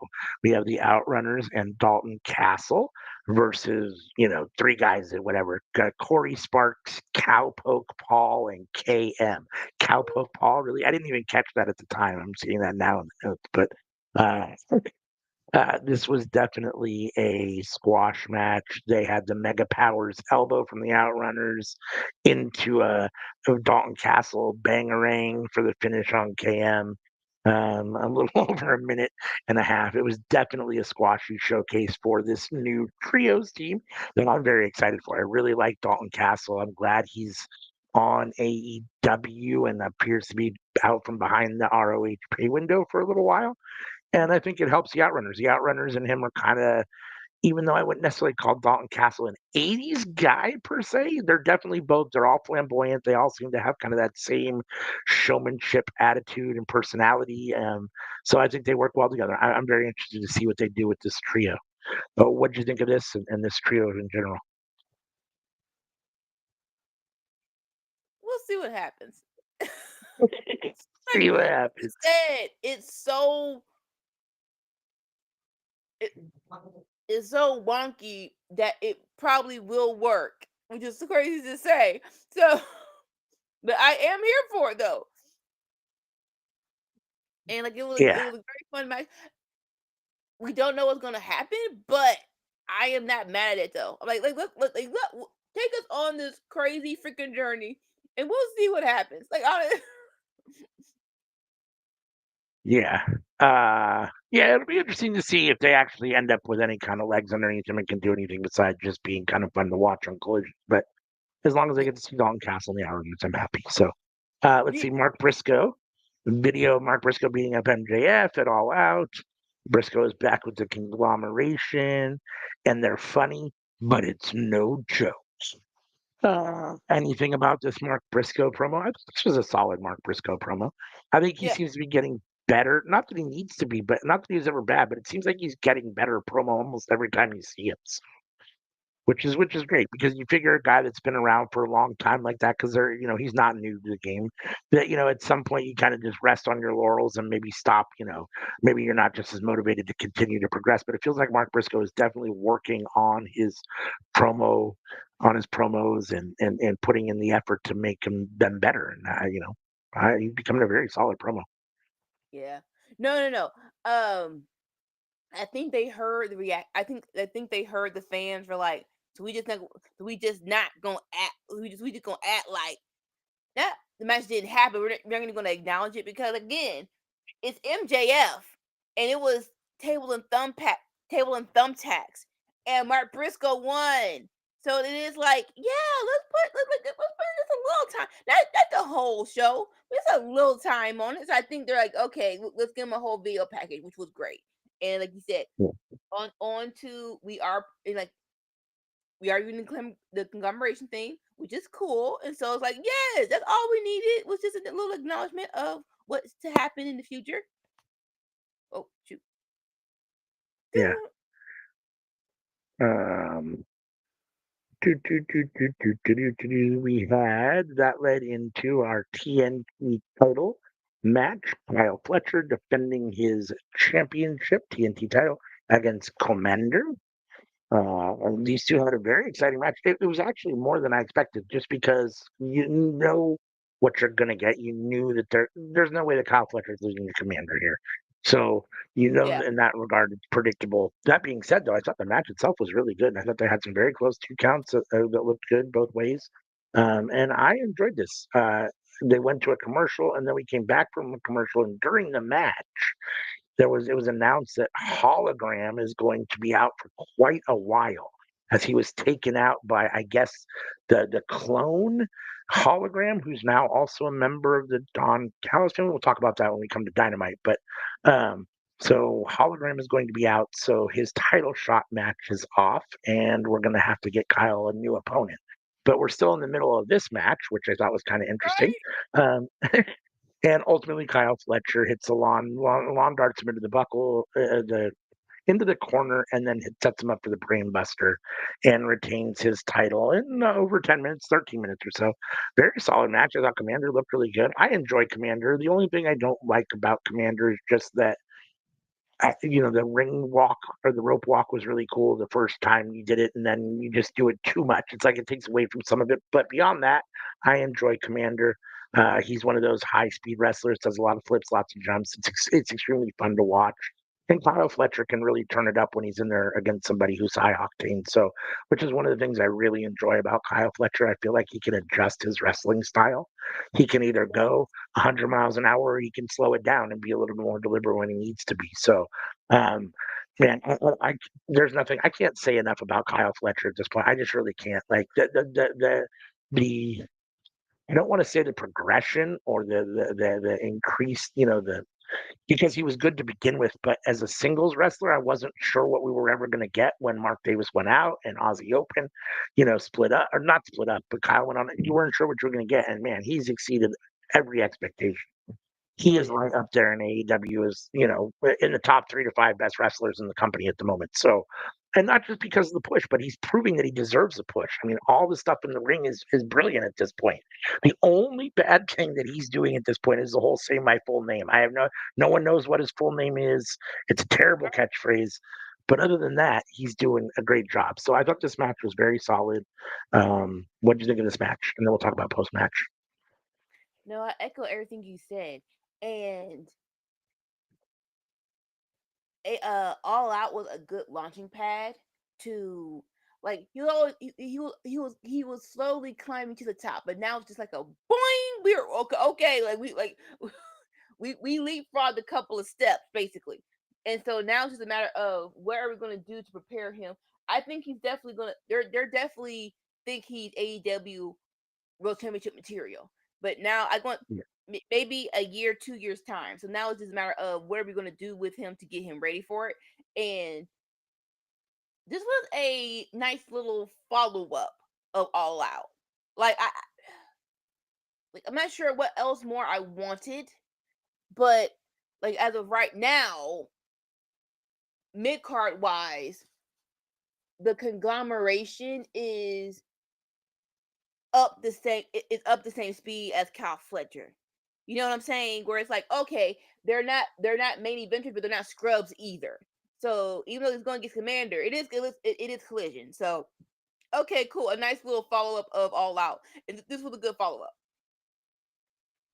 S1: We have the Outrunners and Dalton Castle versus three guys at whatever, Corey Sparks, Cowpoke Paul, and KM. Cowpoke Paul, really, I didn't even catch that at the time. I'm seeing that now in the notes. But uh this was definitely a squash match. They had the Mega Powers elbow from the Outrunners into a Dalton Castle bangerang for the finish on KM. A little over a minute and a half. It was definitely a squashy showcase for this new trios team that I'm very excited for. I really like Dalton Castle. I'm glad he's on AEW and appears to be out from behind the ROH pay window for a little while. And I think it helps the Outrunners. The Outrunners and him are kind of, even though I wouldn't necessarily call Dalton Castle an 80s guy per se, they're all flamboyant. They all seem to have kind of that same showmanship attitude and personality. So I think they work well together. I'm very interested to see what they do with this trio. But what do you think of this and this trio in general?
S2: We'll see what happens.
S1: See what
S2: Like you
S1: happens.
S2: said, it's so is so wonky that it probably will work, which is crazy to say. So, but I am here for it though, and like it
S1: Yeah,
S2: was a very fun match. We don't know what's gonna happen, but I am not mad at it though. I'm like look, take us on this crazy freaking journey, and we'll see what happens. Like,
S1: yeah. Yeah, it'll be interesting to see if they actually end up with any kind of legs underneath them and can do anything besides just being kind of fun to watch on Collision. But as long as I
S2: yeah,
S1: get to see Dalton Castle in the hour games, I'm happy. So let's
S2: yeah,
S1: see, Mark Briscoe. Video of Mark Briscoe beating up MJF at All Out. Briscoe is back with the conglomeration, and they're funny, but it's no joke. Anything about this Mark Briscoe promo? I think this was a solid Mark Briscoe promo. I think he
S2: yeah,
S1: seems to be getting better. Not that he needs to be, but not that he's ever bad, but it seems like he's getting better promo almost every time you see him. Which is great because you figure a guy that's been around for a long time like that because he's not new to the game, that at some point you kind of just rest on your laurels and maybe stop. Maybe you're not just as motivated to continue to progress, but it feels like Mark Briscoe is definitely working promo on his promos and putting in the effort to make them better, and he's becoming a very solid promo.
S2: yeah. No, no, no. I think they heard the react. I think they heard the fans were like, so we just not gonna act. We just gonna act like that the match didn't happen. We're not gonna acknowledge it because again, it's MJF, and it was table and thumbtacks, and Mark Briscoe won. So it is like, yeah, let's put this a little time, not the whole show, just a little time on it. So I think they're like, okay, let's give them a whole video package, which was great. And like you said,
S1: Yeah.
S2: on to we are using the conglomeration thing, which is cool. And so it's like, yes, that's all we needed was just a little acknowledgement of what's to happen in the future. Oh shoot.
S1: Yeah. Um, we had that led into our TNT title match. Kyle Fletcher defending his championship TNT title against Commander. And these two had a very exciting match. It was actually more than I expected, just because you know what you're going to get. You knew that there's no way that Kyle Fletcher is losing the Commander here. So,
S2: Yeah.
S1: in that regard, it's predictable. That being said, though, I thought the match itself was really good. I thought they had some very close two counts that looked good both ways. And I enjoyed this. They went to a commercial, and then we came back from a commercial. And during the match, it was announced that Hologram is going to be out for quite a while, as he was taken out by, I guess, the clone Hologram, who's now also a member of the Don Callis family. We'll talk about that when we come to Dynamite. But um, so Hologram is going to be out, so his title shot match is off, and we're going to have to get Kyle a new opponent. But we're still in the middle of this match, which I thought was kind of interesting.
S2: Right.
S1: Um, and ultimately, Kyle Fletcher hits a lawn darts him into the buckle, into the corner, and then sets him up for the brainbuster, and retains his title in over 10 minutes, 13 minutes or so. Very solid match. I thought Commander looked really good. I enjoy Commander. The only thing I don't like about Commander is just that the ring walk or the rope walk was really cool the first time you did it, and then you just do it too much. It's like it takes away from some of it. But beyond that, I enjoy Commander. He's one of those high speed wrestlers, does a lot of flips, lots of jumps. It's extremely fun to watch. And Kyle Fletcher can really turn it up when he's in there against somebody who's high octane. So, which is one of the things I really enjoy about Kyle Fletcher. I feel like he can adjust his wrestling style. He can either go 100 miles an hour, or he can slow it down and be a little more deliberate when he needs to be. So, um, man, there's nothing I can't say enough about Kyle Fletcher at this point. I just really can't. Like the I don't want to say the progression or the increase, the because he was good to begin with, but as a singles wrestler, I wasn't sure what we were ever going to get when Mark Davis went out and Ozzy Open, split up or not split up, but Kyle went on. You weren't sure what you were going to get, and man, he's exceeded every expectation. He
S2: Oh
S1: is
S2: yeah.
S1: right up there in AEW as, in the top 3 to 5 best wrestlers in the company at the moment. So, and not just because of the push, but he's proving that he deserves the push. I mean, all the stuff in the ring is brilliant at this point. The only bad thing that he's doing at this point is the whole "say my full name." I have no one knows what his full name is. It's a terrible catchphrase. But other than that, he's doing a great job. So I thought this match was very solid. What do you think of this match? And then we'll talk about post match.
S2: No, I echo everything you said. And All Out was a good launching pad to like he was slowly climbing to the top, but now it's just like a boing. We're okay. Like we leapfrogged a couple of steps basically, and so now it's just a matter of what are we going to do to prepare him. I think he's definitely gonna. They're definitely think he's AEW World Championship material, but now I want
S1: Yeah.
S2: maybe a year, 2 years time. So now it's just a matter of what are we going to do with him to get him ready for it. And this was a nice little follow up of All Out. Like I'm not sure what else more I wanted, but like as of right now, mid card wise, the conglomeration is up the same. It's up the same speed as Cal Fletcher. You know what I'm saying? Where it's like, okay, they're not main eventers, but they're not scrubs either. So even though it's going against Commander, it is Collision. So okay, cool, a nice little follow up of All Out, and this was a good follow up.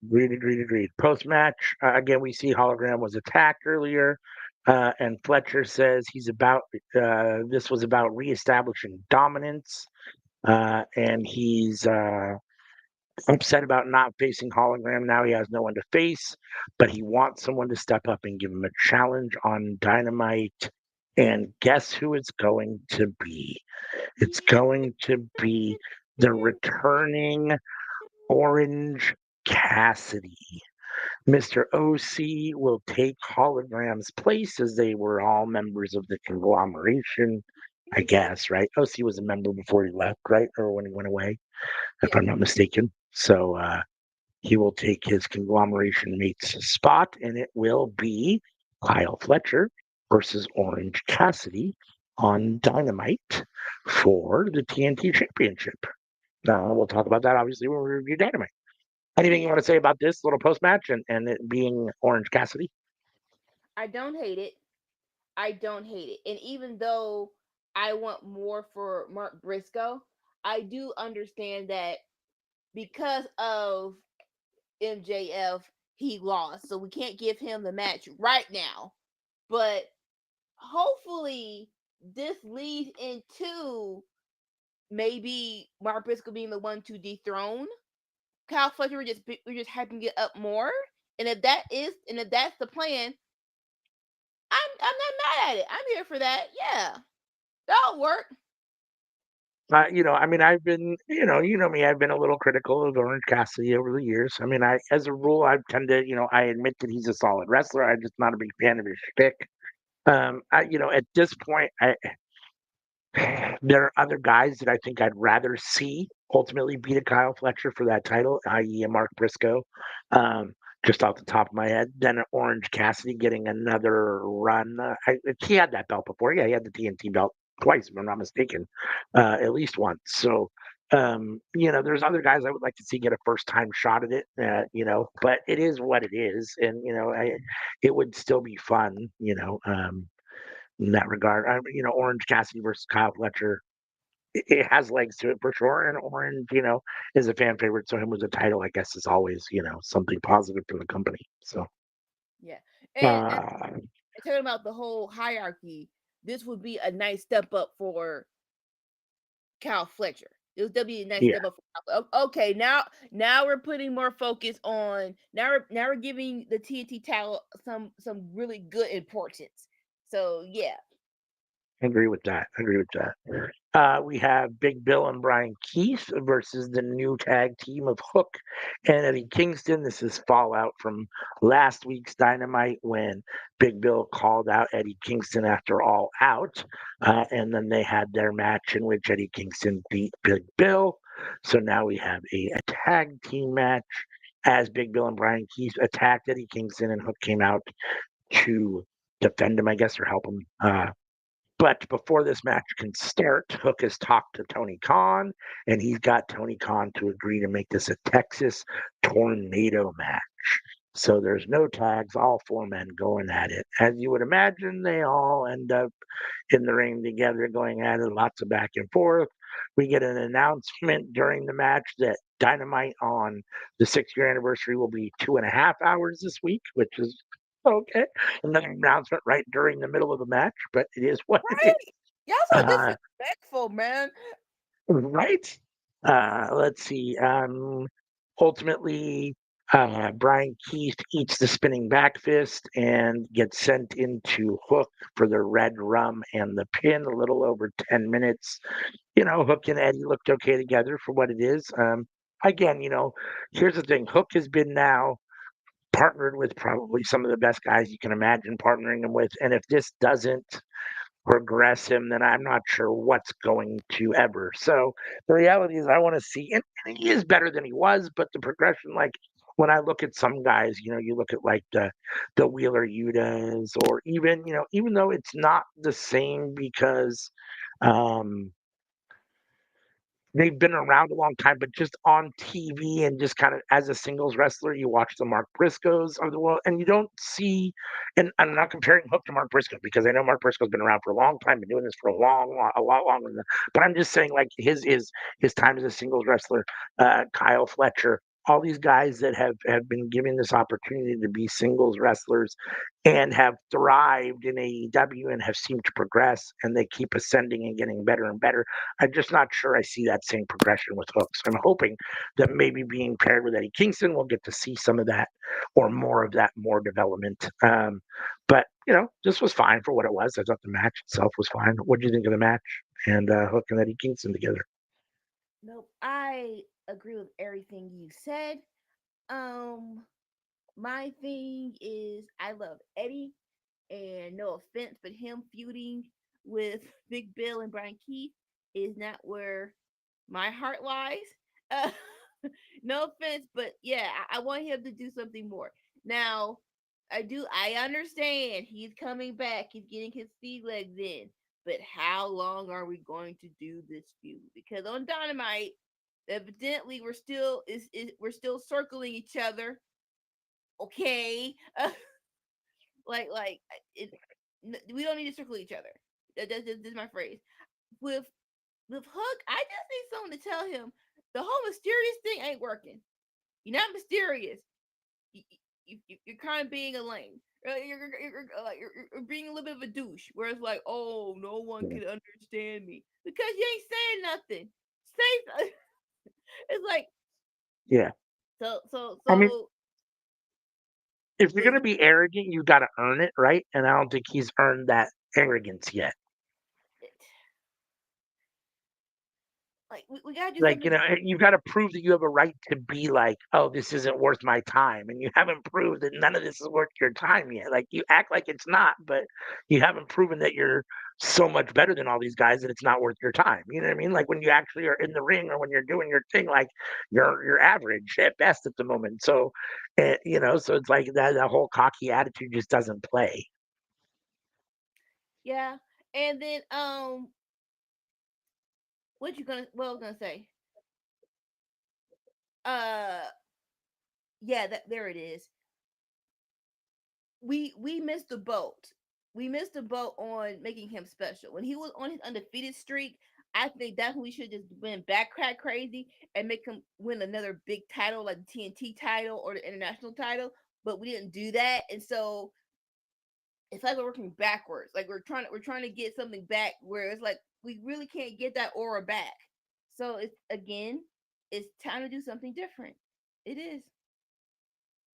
S1: Agreed. Post match, again, we see Hologram was attacked earlier, and Fletcher says this was about reestablishing dominance, and he's upset about not facing Hologram. Now he has no one to face, but he wants someone to step up and give him a challenge on Dynamite. And guess who it's going to be? It's going to be the returning Orange Cassidy. Mr. OC will take Hologram's place as they were all members of the conglomeration, I guess, right? OC was a member before he left, right? Or when he went away, if
S2: Yeah.
S1: I'm not mistaken. So he will take his conglomeration mate's spot, and it will be Kyle Fletcher versus Orange Cassidy on Dynamite for the TNT Championship. We'll talk about that obviously when we review Dynamite. Anything you
S2: Yeah.
S1: want to say about this little post match and it being Orange Cassidy?
S2: I don't hate it. I don't hate it. And even though I want more for Mark Briscoe, I do understand that because of MJF, he lost. So we can't give him the match right now. But hopefully, this leads into maybe Mark Briscoe being the one to dethrone Kyle Fletcher. We're just hyping it up more. And if that's the plan, I'm not mad at it. I'm here for that. Yeah, that'll work.
S1: I mean, I've been, you know me, I've been a little critical of Orange Cassidy over the years. I mean, as a rule, I tend to, I admit that he's a solid wrestler. I'm just not a big fan of his shtick. At this point, there are other guys that I think I'd rather see ultimately beat a Kyle Fletcher for that title, i.e., a Mark Briscoe, just off the top of my head, than an Orange Cassidy getting another run. He had that belt before. Yeah, he had the TNT belt twice, if I'm not mistaken, at least once. So, there's other guys I would like to see get a first time shot at it, but it is what it is. And, it would still be fun, in that regard. Orange Cassidy versus Kyle Fletcher, it has legs to it for sure. And Orange, is a fan favorite. So him with the title, I guess, is always, something positive for the company. So,
S2: Yeah, and
S1: uh,
S2: talking about the whole hierarchy, this would be a nice step up for Kyle Fletcher. It was be a nice
S1: yeah,
S2: step up. Okay, now we're putting more focus on now we're giving the TNT title some really good importance. So yeah,
S1: agree with that. We have Big Bill and Brian Keith versus the new tag team of Hook and Eddie Kingston. This is fallout from last week's Dynamite when Big Bill called out Eddie Kingston after All Out. And then they had their match in which Eddie Kingston beat Big Bill. So now we have a tag team match as Big Bill and Brian Keith attacked Eddie Kingston, and Hook came out to defend him, I guess, or help him. But before this match can start, Hook has talked to Tony Khan, and he's got Tony Khan to agree to make this a Texas tornado match. So there's no tags, all four men going at it. As you would imagine, they all end up in the ring together, going at it, lots of back and forth. We get an announcement during the match that Dynamite on the 6 year anniversary will be 2.5 hours this week, which is okay. And then an announcement right during the middle of the match, but it is what it is.
S2: Right? Y'all so
S1: Uh,
S2: disrespectful, man.
S1: right? Let's see. Ultimately, Brian Keith eats the spinning back fist and gets sent into Hook for the red rum and the pin. A little over 10 minutes. Hook and Eddie looked okay together for what it is. Again, here's the thing: Hook has been now partnered with probably some of the best guys you can imagine partnering him with, and if this doesn't progress him, then I'm not sure what's going to ever. So the reality is, I want to see, and he is better than he was, but the progression, like when I look at some guys, you look at like the Wheeler Yutas, or even though it's not the same because um, they've been around a long time, but just on TV and just kind of as a singles wrestler, you watch the Mark Briscoes of the world, and you don't see. And I'm not comparing Hook to Mark Briscoe because I know Mark Briscoe's been around for a long time, been doing this for a lot longer than. But I'm just saying, like his time as a singles wrestler, Kyle Fletcher, all these guys that have been given this opportunity to be singles wrestlers and have thrived in AEW and have seemed to progress, and they keep ascending and getting better and better. I'm just not sure I see that same progression with Hooks. I'm hoping that maybe being paired with Eddie Kingston, we'll get to see some of that or more of that, more development. But this was fine for what it was. I thought the match itself was fine. What do you think of the match and Hook and Eddie Kingston together?
S2: Nope. I agree with everything you said. Um, my thing is I love Eddie, and no offense, but him feuding with Big Bill and Brian Keith is not where my heart lies. Uh, no offense, but yeah, I want him to do something more. Now, I understand he's coming back, he's getting his sea legs in, but how long are we going to do this feud? Because on Dynamite, evidently we're still circling each other. Okay, like it, we don't need to circle each other. That's my phrase. With Hook, I just need someone to tell him the whole mysterious thing ain't working. You're not mysterious. You're kind of being a lame. You're being a little bit of a douche. Where it's like, oh, no one
S1: Yeah.
S2: can understand me because you ain't saying nothing. Say it's like
S1: Yeah.
S2: so so
S1: I mean,
S2: so.
S1: if you're
S2: Like,
S1: gonna be arrogant, you got to earn it, right? And I don't think he's earned that arrogance yet.
S2: we gotta do
S1: Like,
S2: something.
S1: you've got to prove that you have a right to be like, oh, this isn't worth my time. And you haven't proved that none of this is worth your time yet. Like, you act like it's not, but you haven't proven that you're so much better than all these guys that it's not worth your time. You know what I mean? Like when you actually are in the ring or when you're doing your thing, like you're average at best at the moment. So, so it's like that whole cocky attitude just doesn't play.
S2: Yeah, and then what I was gonna say? Uh, yeah, that there it is. We missed the boat. We missed the boat on making him special. When he was on his undefeated streak, I think that's when we should just win backcrack crazy and make him win another big title like the TNT title or the international title. But we didn't do that, and so it's like we're working backwards. Like we're trying to get something back where it's like we really can't get that aura back. So it's time to do something different. It is.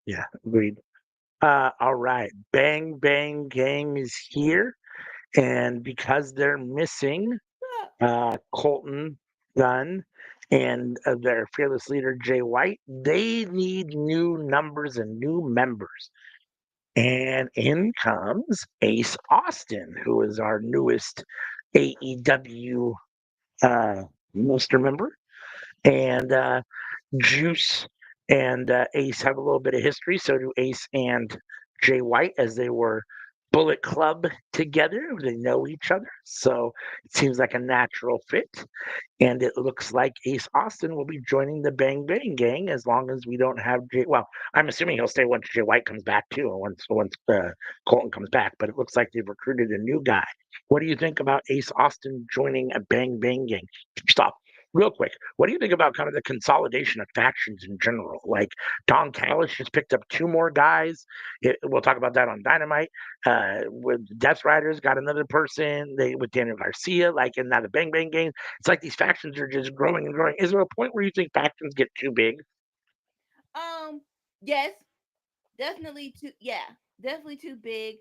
S1: Yeah, agreed. All right. Bang Bang Gang is here. And because they're missing Colton Gunn and their fearless leader, Jay White, they need new numbers and new members. And in comes Ace Austin, who is our newest AEW roster member. And Juice and Ace have a little bit of history. So do Ace and Jay White, as they were Bullet Club together. They know each other, so it seems like a natural fit. And it looks like Ace Austin will be joining the Bang Bang Gang as long as we don't have Jay. Well, I'm assuming he'll stay once Jay White comes back too, or once Colton comes back. But it looks like they've recruited a new guy. What do you think about Ace Austin joining a Bang Bang Gang? Stop. Real quick, what do you think about kind of the consolidation of factions in general? Like Don Callis just picked up two more guys. We'll talk about that on Dynamite. With Death Riders got another person. They with Daniel Garcia, like and now the Bang Bang Gang. It's like these factions are just growing and growing. Is there a point where you think factions get too big?
S2: Yes, definitely too. Yeah, definitely too big.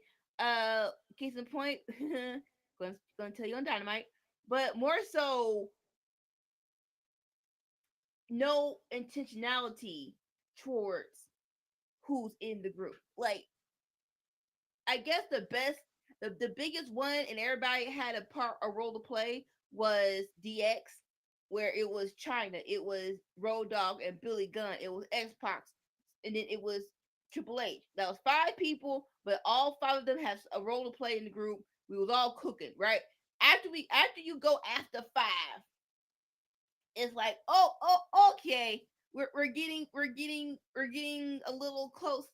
S2: Case in point, going to tell you on Dynamite, but more so, no intentionality towards who's in the group. Like, I guess the biggest one, and everybody had a role to play was DX, where it was China, it was Road Dogg and Billy Gunn, it was X Pac, and then it was Triple H. That was five people, but all five of them have a role to play in the group. We was all cooking, right? After you go after five, it's like, okay, we're getting a little close.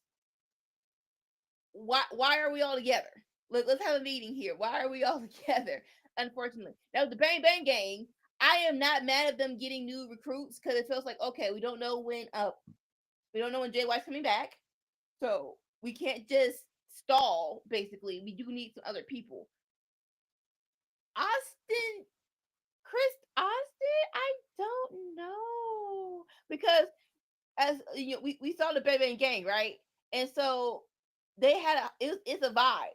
S2: Why are we all together? Let's have a meeting here. Why are we all together? Unfortunately, now the Bang Bang Gang, I am not mad at them getting new recruits because it feels like, okay, we don't know when Jay White's coming back, so we can't just stall. Basically, we do need some other people. Austin, Chris Austin, I don't know, because as you know, we saw the Bang Bang Gang, right? And so they had it's a vibe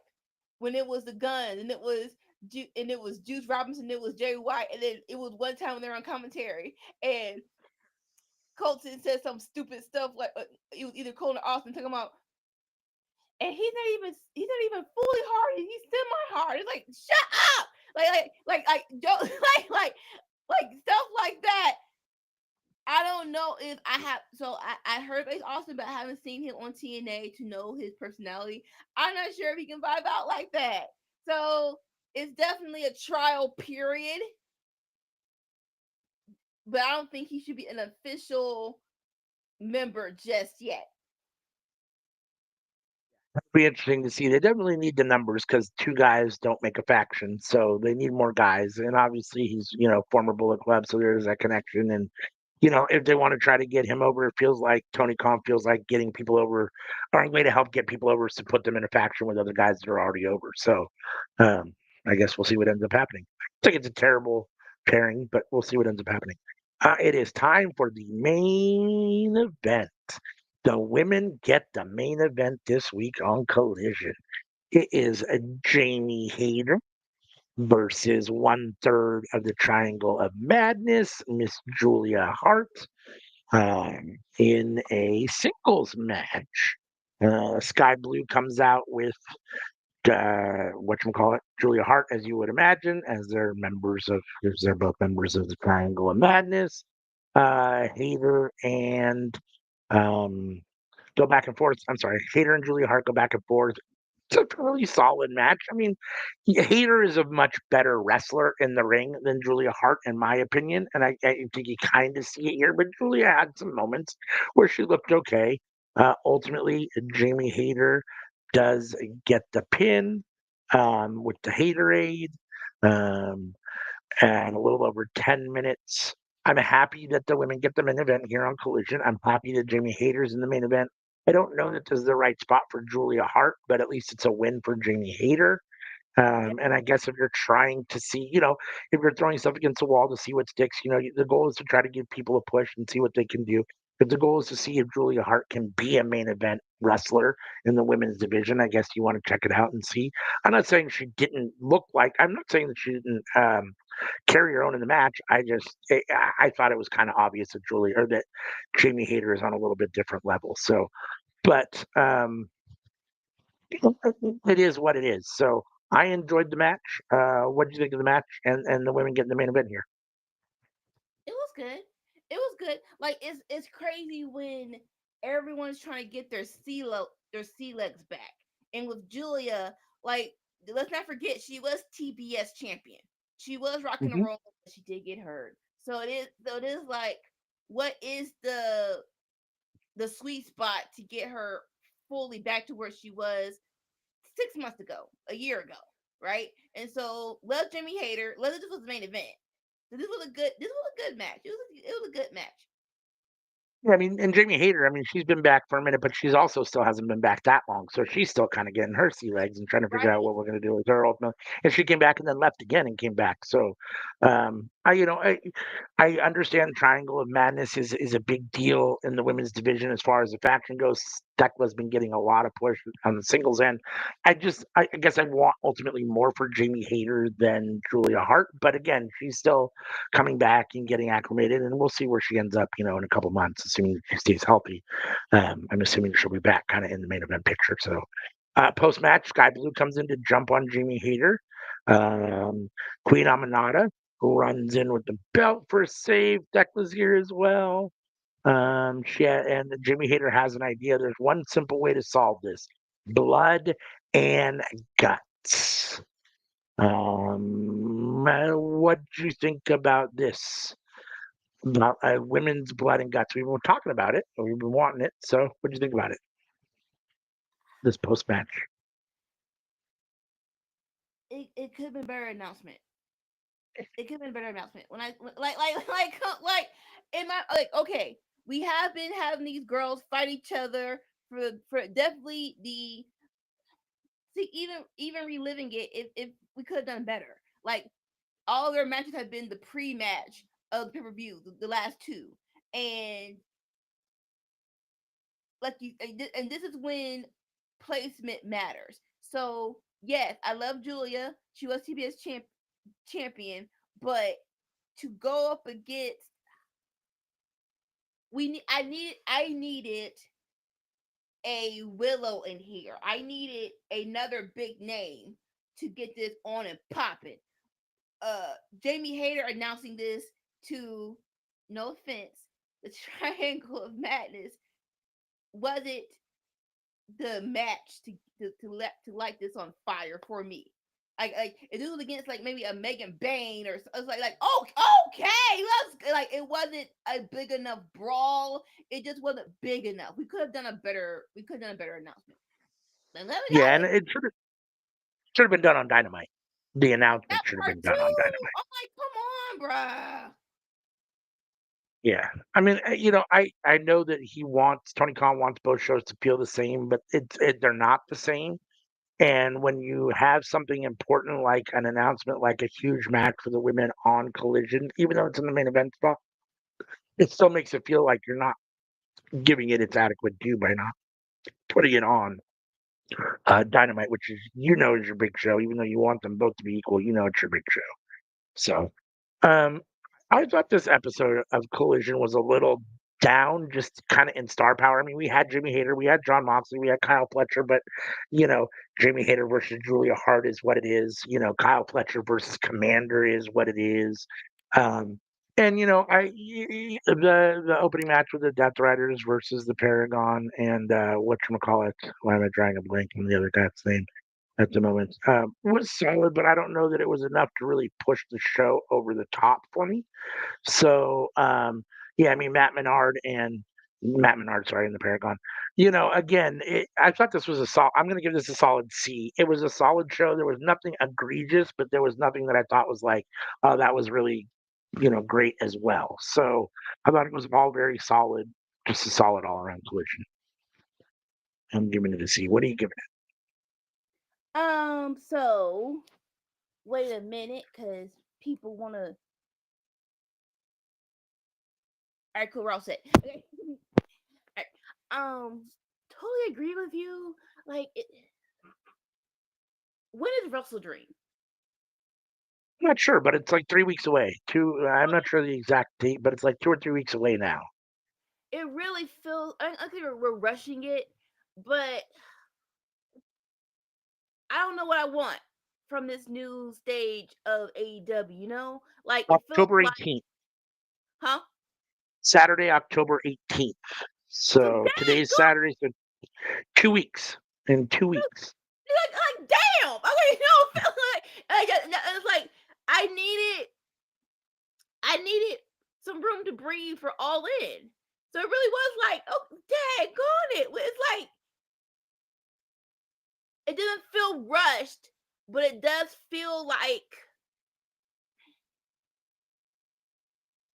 S2: when it was the gun, and it was Juice Robinson, it was Jay White, and then it was one time when they were on commentary, and Colton said some stupid stuff like it was either Colton or Austin talking about, and he's not even fully hard, he's semi hard. It's like, shut up, don't like stuff like that. I don't know if I have. So I heard Ace Austin, but I haven't seen him on TNA to know his personality. I'm not sure if he can vibe out like that. So it's definitely a trial period, but I don't think he should be an official member just yet.
S1: Be interesting to see. They definitely need the numbers because two guys don't make a faction, so they need more guys. And obviously, he's former Bullet Club, so there's that connection. And if they want to try to get him over, it feels like Tony Khan feels like getting people over, or a way to help get people over is to put them in a faction with other guys that are already over. So, um, I guess we'll see what ends up happening. I think it's a terrible pairing, but we'll see what ends up happening. It is time for the main event. The women get the main event this week on Collision. It is a Jamie Hayter versus one third of the Triangle of Madness, Miss Julia Hart, in a singles match. Sky Blue comes out with whatchamacallit, Julia Hart, as you would imagine, as they're both members of the Triangle of Madness. Hayter and um, go back and forth. I'm sorry, Hayter and Julia Hart go back and forth. It's a really solid match. I mean, Hayter is a much better wrestler in the ring than Julia Hart, in my opinion, and I think you kind of see it here. But Julia had some moments where she looked okay. Ultimately, Jamie Hayter does get the pin with the Haterade. Um, and a little over 10 minutes. I'm happy that the women get the main event here on Collision. I'm happy that Jamie Hayter's in the main event. I don't know that this is the right spot for Julia Hart, but at least it's a win for Jamie Hayter.
S2: Yep.
S1: And I guess if you're trying to see, if you're throwing stuff against the wall to see what sticks, the goal is to try to give people a push and see what they can do. But the goal is to see if Julia Hart can be a main event wrestler in the women's division. I guess you want to check it out and see. I'm not saying she didn't look like. I'm not saying that she didn't carry her own in the match. I thought it was kind of obvious that Julia or that Jamie Hayter is on a little bit different level. So, but it is what it is. So I enjoyed the match. What did you think of the match and the women getting the main event here?
S2: It was good. It was good. Like, it's crazy when everyone's trying to get their sea legs back, and with Julia. like let's not forget she was TBS champion. She was rocking and
S1: Hmm.
S2: rolling, but she did get hurt. So it is like, what is the sweet spot to get her fully back to where she was 6 months ago, a year ago, right? And so love Jimmy Hater. This was the main event. So this was a good match. It was a good match.
S1: Yeah, I mean, and Jamie Hayter, I mean, she's been back for a minute, but she's also still hasn't been back that long. So she's still kind of getting her sea legs and trying to figure out
S2: Right?
S1: what we're going to do with her ultimately. And she came back and then left again and came back. So, I understand Triangle of Madness is a big deal in the women's division as far as the faction goes. Stekla's been getting a lot of push on the singles end. I guess I want ultimately more for Jamie Hayter than Julia Hart, but again, she's still coming back and getting acclimated, and we'll see where she ends up, in a couple months, assuming she stays healthy. I'm assuming she'll be back kind of in the main event picture. So, post match, Sky Blue comes in to jump on Jamie Hayter. Um, Queen Aminata runs in with the belt for a save. Decla's here as well. And Jimmy Hayter has an idea. There's one simple way to solve this: blood and guts. What do you think about this? About women's blood and guts. We've been talking about it, or we've been wanting it. So, what do you think about it? This post match.
S2: It could have been a better announcement. It could have been a better announcement. When I like in my like okay, we have been having these girls fight each other for definitely the see even reliving it if we could have done better. Like all their matches have been the pre-match of the pay-per-view, the last two. And like you and this is when placement matters. So yes, I love Julia. She was TBS champion, but to go up against I needed a Willow in here. I needed another big name to get this on and popping. Jamie Hayter announcing this to, no offense, the Triangle of Madness wasn't the match to light this on fire for me. Like if it was against like maybe a Megan Bain or it's like oh okay, let's like it wasn't a big enough brawl. It just wasn't big enough. We could have done a better announcement. And let me
S1: Yeah,
S2: tell
S1: and
S2: you,
S1: it should have been done on Dynamite. The announcement
S2: that
S1: should have
S2: part
S1: been done on
S2: too.
S1: Dynamite.
S2: I'm like, come on, bruh.
S1: Yeah, I mean, I know that Tony Khan wants both shows to feel the same, but they're not the same. And when you have something important like an announcement, like a huge match for the women on Collision, even though it's in the main event spot, it still makes it feel like you're not giving it its adequate due by not putting it on Dynamite, which is your big show. Even though you want them both to be equal, it's your big show. So, um, I thought this episode of Collision was a little down, just kind of in star power. I mean, we had Jimmy Hayter, we had John Moxley, we had Kyle Fletcher, but you know, Jimmy Hayter versus Julia Hart is what it is. Kyle Fletcher versus Commander is what it is. Um, and the opening match with the Death Riders versus the Paragon and whatchamacallit. Why am I drawing a blank on the other guy's name at the moment? Was solid, but I don't know that it was enough to really push the show over the top for me. So, yeah, I mean, Matt Menard, sorry, in the Paragon. Again, I thought this was a solid. I'm going to give this a solid C. It was a solid show. There was nothing egregious, but there was nothing that I thought was like, oh, that was really, great as well. So I thought it was all very solid, just a solid all around collision. I'm giving it a C. What are you giving it?
S2: So wait a minute, because people want to. All right, cool. We're all set. Okay. All right. Totally agree with you. Like, when is Wrestle Dream?
S1: I'm not sure, but it's like 3 weeks away. I'm not sure the exact date, but it's like 2 or 3 weeks away now.
S2: It really feels. I think we're rushing it, but I don't know what I want from this new stage of AEW. Like it feels
S1: October
S2: like,
S1: 18th.
S2: huh?
S1: Saturday, October 18th.
S2: So
S1: So
S2: dang,
S1: today's Saturday, so 2 weeks. In 2 weeks.
S2: Like damn. Okay, no, it's like I needed some room to breathe for All In. So it really was like, oh, dang, on it. It's like it doesn't feel rushed, but it does feel like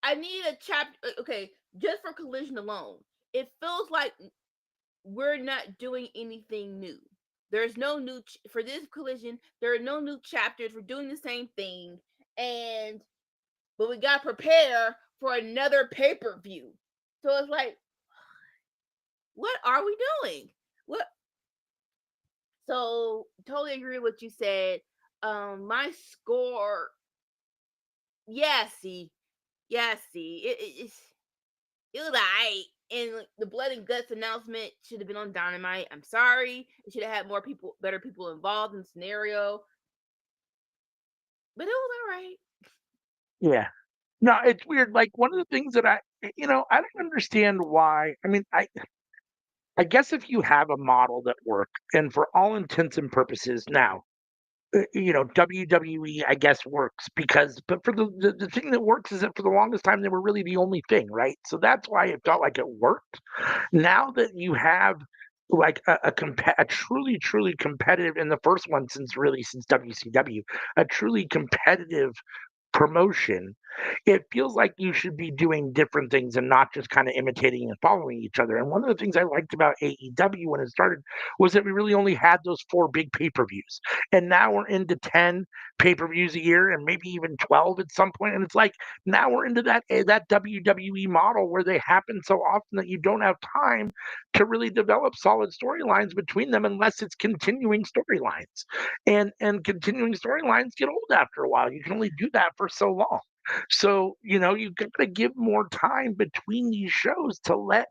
S2: I need a chapter. Okay, just for Collision alone, it feels like we're not doing anything new. There's no new for this Collision. There are no new chapters. We're doing the same thing, and but we got to prepare for another pay-per-view. So it's like, what are we doing? What? So totally agree with what you said. My score, yeah, see, it was alright. And the blood and guts announcement should have been on Dynamite. I'm sorry, it should have had more people, better people involved in the scenario, but it was alright.
S1: Yeah. No, it's weird. Like one of the things that I don't understand why. I mean, I guess if you have a model that works, and for all intents and purposes now, WWE, I guess, works because, but for the thing that works is that for the longest time, they were really the only thing, right? So that's why it felt like it worked. Now that you have like a truly, truly competitive, and the first one since WCW, a truly competitive promotion, it feels like you should be doing different things and not just kind of imitating and following each other. And one of the things I liked about AEW when it started was that we really only had those four big pay-per-views. And now we're into 10 pay-per-views a year and maybe even 12 at some point. And it's like now we're into that WWE model where they happen so often that you don't have time to really develop solid storylines between them unless it's continuing storylines. And continuing storylines get old after a while. You can only do that for so long. So, you've got to give more time between these shows to let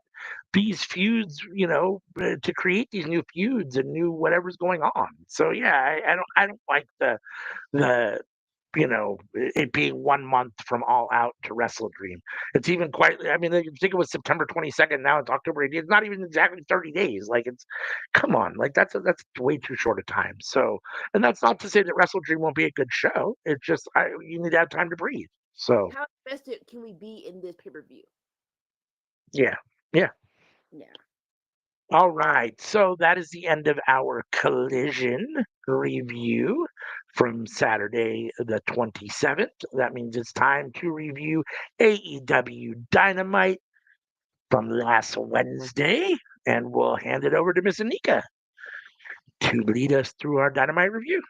S1: these feuds, to create these new feuds and new whatever's going on. So yeah, I don't like the it being 1 month from All Out to Wrestle Dream. It's even quite. I mean, I think it was September 22nd. Now it's October 18th. It's not even exactly 30 days. Like come on, like that's way too short a time. So, and that's not to say that Wrestle Dream won't be a good show. It's just you need to have time to breathe. So
S2: How invested can we be in this pay-per-view?
S1: yeah, yeah.
S2: Yeah.
S1: All right. So that is the end of our Collision review from Saturday, the 27th. That means it's time to review AEW Dynamite from last Wednesday. And we'll hand it over to Miss Anika to lead us through our Dynamite review.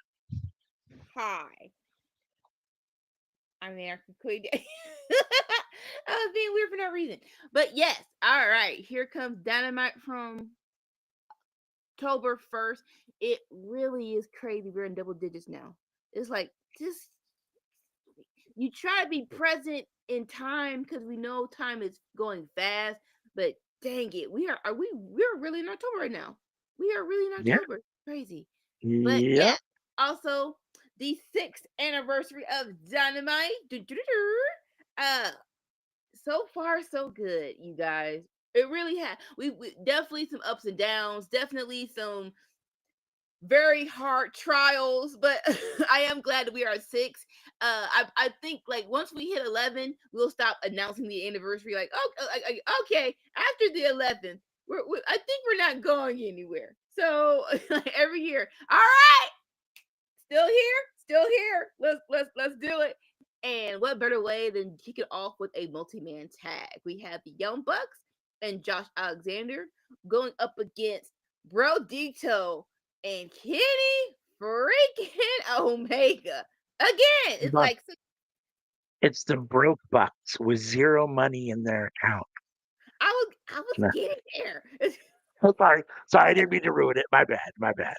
S2: Hi. I mean, I could. I was being weird for no reason. But yes, all right. Here comes Dynamite from October 1st. It really is crazy. We're in double digits now. It's like just you try to be present in time because we know time is going fast, but dang it, we're really in October right now. We are really in
S1: Yeah.
S2: October. Crazy. But yeah,
S1: Yep.
S2: also the 6th anniversary of Dynamite. Uh so far so good, you guys. It really had we definitely some ups and downs, definitely some very hard trials, but I am glad that we are at 6. I think like once we hit 11, we'll stop announcing the anniversary. Like, okay, after the 11th, I think we're not going anywhere. So every year, all right, still here. Let's do it. And what better way than kick it off with a multi-man tag? We have the Young Bucks and Josh Alexander going up against Bro Dito and Kenny freaking Omega. Again, it's
S1: But
S2: like
S1: it's the broke bucks with zero money in their account.
S2: I was
S1: Nah.
S2: getting there.
S1: Oh, sorry, I didn't mean to ruin it. My bad. My bad.